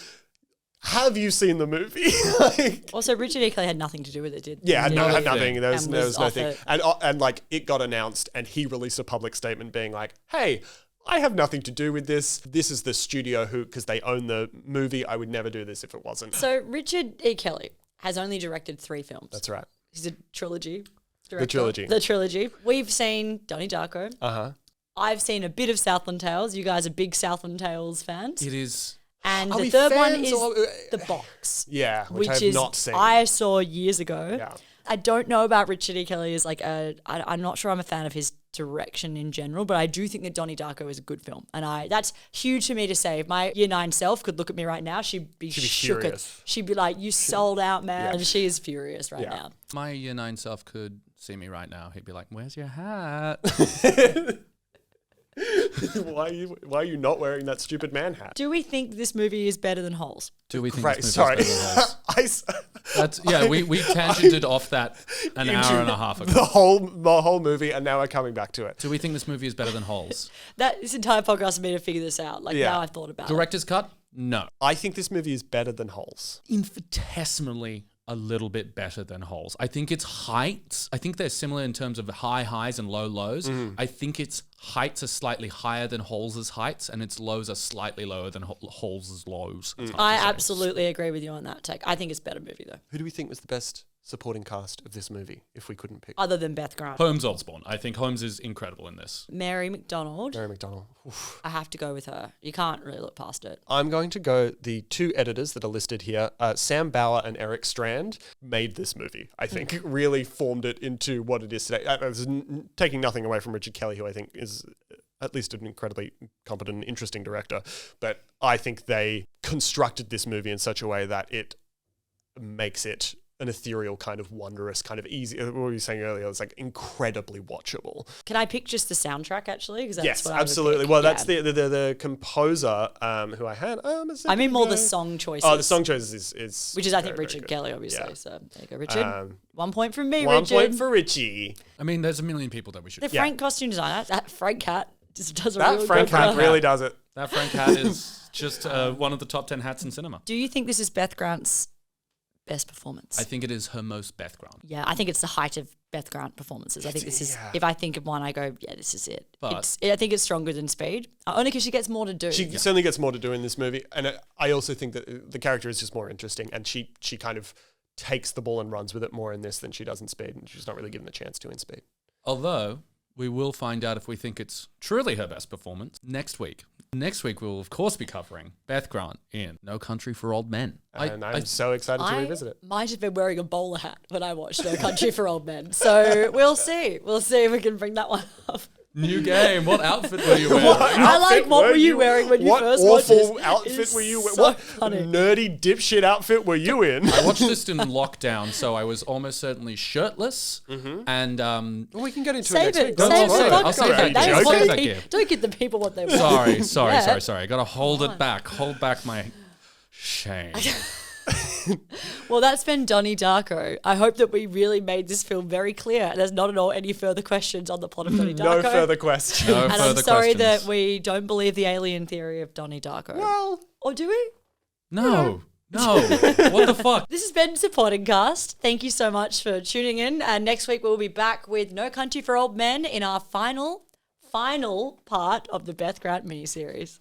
have you seen the movie? Also, Richard E. Kelly had nothing to do with it, did Yeah, had had nothing. There was nothing. it. And like it got announced and he released a public statement being like, hey, I have nothing to do with this. This is the studio because they own the movie. I would never do this if it wasn't. So Richard E. Kelly has only directed 3 films. That's right. He's a trilogy The director. The trilogy. We've seen Donnie Darko. Uh-huh. I've seen a bit of Southland Tales. You guys are big Southland Tales fans. It is. And Are the we third one fans is or- The Box. Yeah, which I have is not seen. I saw years ago. Yeah. I don't know about Richard E. Kelly as like I'm not sure I'm a fan of his direction in general, but I do think that Donnie Darko is a good film. And that's huge for me to say. If my year 9 self could look at me right now, she'd be shook. furious. She'd be like, you sold out, man. Yeah. And she is furious right now. My year 9 self could see me right now. He'd be like, where's your hat? Why are you not wearing that stupid man hat? Do we think this movie is better than Holes? Do we think Right, this sorry. movie is better than Holes? That's we tangented off that an hour and a half ago. the whole movie, and now we're coming back to it. Do we think this movie is better than Holes? This entire podcast for me to figure this out. Like Yeah. now I've thought about it. Director's cut? No. I think this movie is better than Holes. Infinitesimally a little bit better than Holes. I think its heights, I think they're similar in terms of high highs and low lows. I think its heights are slightly higher than Holes' heights and its lows are slightly lower than Holes' lows. I absolutely agree with you on that take. I think it's a better movie though. Who do we think was the best supporting cast of this movie if we couldn't pick? Other than Beth Grant. Holmes Osborne. I think Holmes is incredible in this. Mary McDonald. Mary McDonald. Oof. I have to go with her. You can't really look past it. I'm going to go the two editors that are listed here, Sam Bauer and Eric Strand, made this movie, I think, really formed it into what it is today. Taking nothing away from Richard Kelly, who I think is at least an incredibly competent and interesting director, but I think they constructed this movie in such a way that it makes it an ethereal kind of wondrous, kind of easy. What were you saying earlier? It's like incredibly watchable. Can I pick just the soundtrack actually? Because that's Yes, what I would absolutely. pick. Well, Yeah. that's the composer who I had. I mean more the song choices. Oh, the song choices is which is I think very, very Richard good. Kelly, obviously. Yeah. So there you go, Richard. 1 point from me, 1 Richard. point for Richie. I mean, there's a million people that we should. The Frank costume designer, that Frank hat, just does a That real Frank good hat job. really does it. That Frank hat is just one of the top 10 hats in cinema. Do you think this is Beth Grant's best performance? I think it is her most Beth Grant. Yeah, I think it's the height of Beth Grant performances. I think this is, Yeah. if I think of one, I go, yeah, this is it. But- I think it's stronger than Speed, only because she gets more to do. She certainly gets more to do in this movie, and I also think that the character is just more interesting, and she kind of takes the ball and runs with it more in this than she does in Speed, and she's not really given the chance to in Speed. Although, we will find out if we think it's truly her best performance next week. Next week, we'll of course be covering Beth Grant in No Country for Old Men. And I'm so excited to revisit it. Might have been wearing a bowler hat when I watched No Country for Old Men. So we'll see. We'll see if we can bring that one up. New game. What outfit were you wearing? I like what were you wearing when you first watched this? What awful outfit It's were you wearing? so What funny. nerdy dipshit outfit were you in? I watched this in lockdown, so I was almost certainly shirtless. And Well, we can get into Save next it. week. No, Save I'll it. save it. I'll save it. That is Joking. what Save that pe- gift. Don't give the people what they want. sorry. Yeah. I gotta hold it back. Hold back my shame. Well, that's been Donnie Darko. I hope that we really made this film very clear. There's not at all any further questions on the plot of Donnie Darko. No further questions. No And I'm further sorry questions. that we don't believe the alien theory of Donnie Darko. Well, Or do we? No. What the fuck? This has been Supporting Cast. Thank you so much for tuning in. And next week we'll be back with No Country for Old Men in our final part of the Beth Grant miniseries.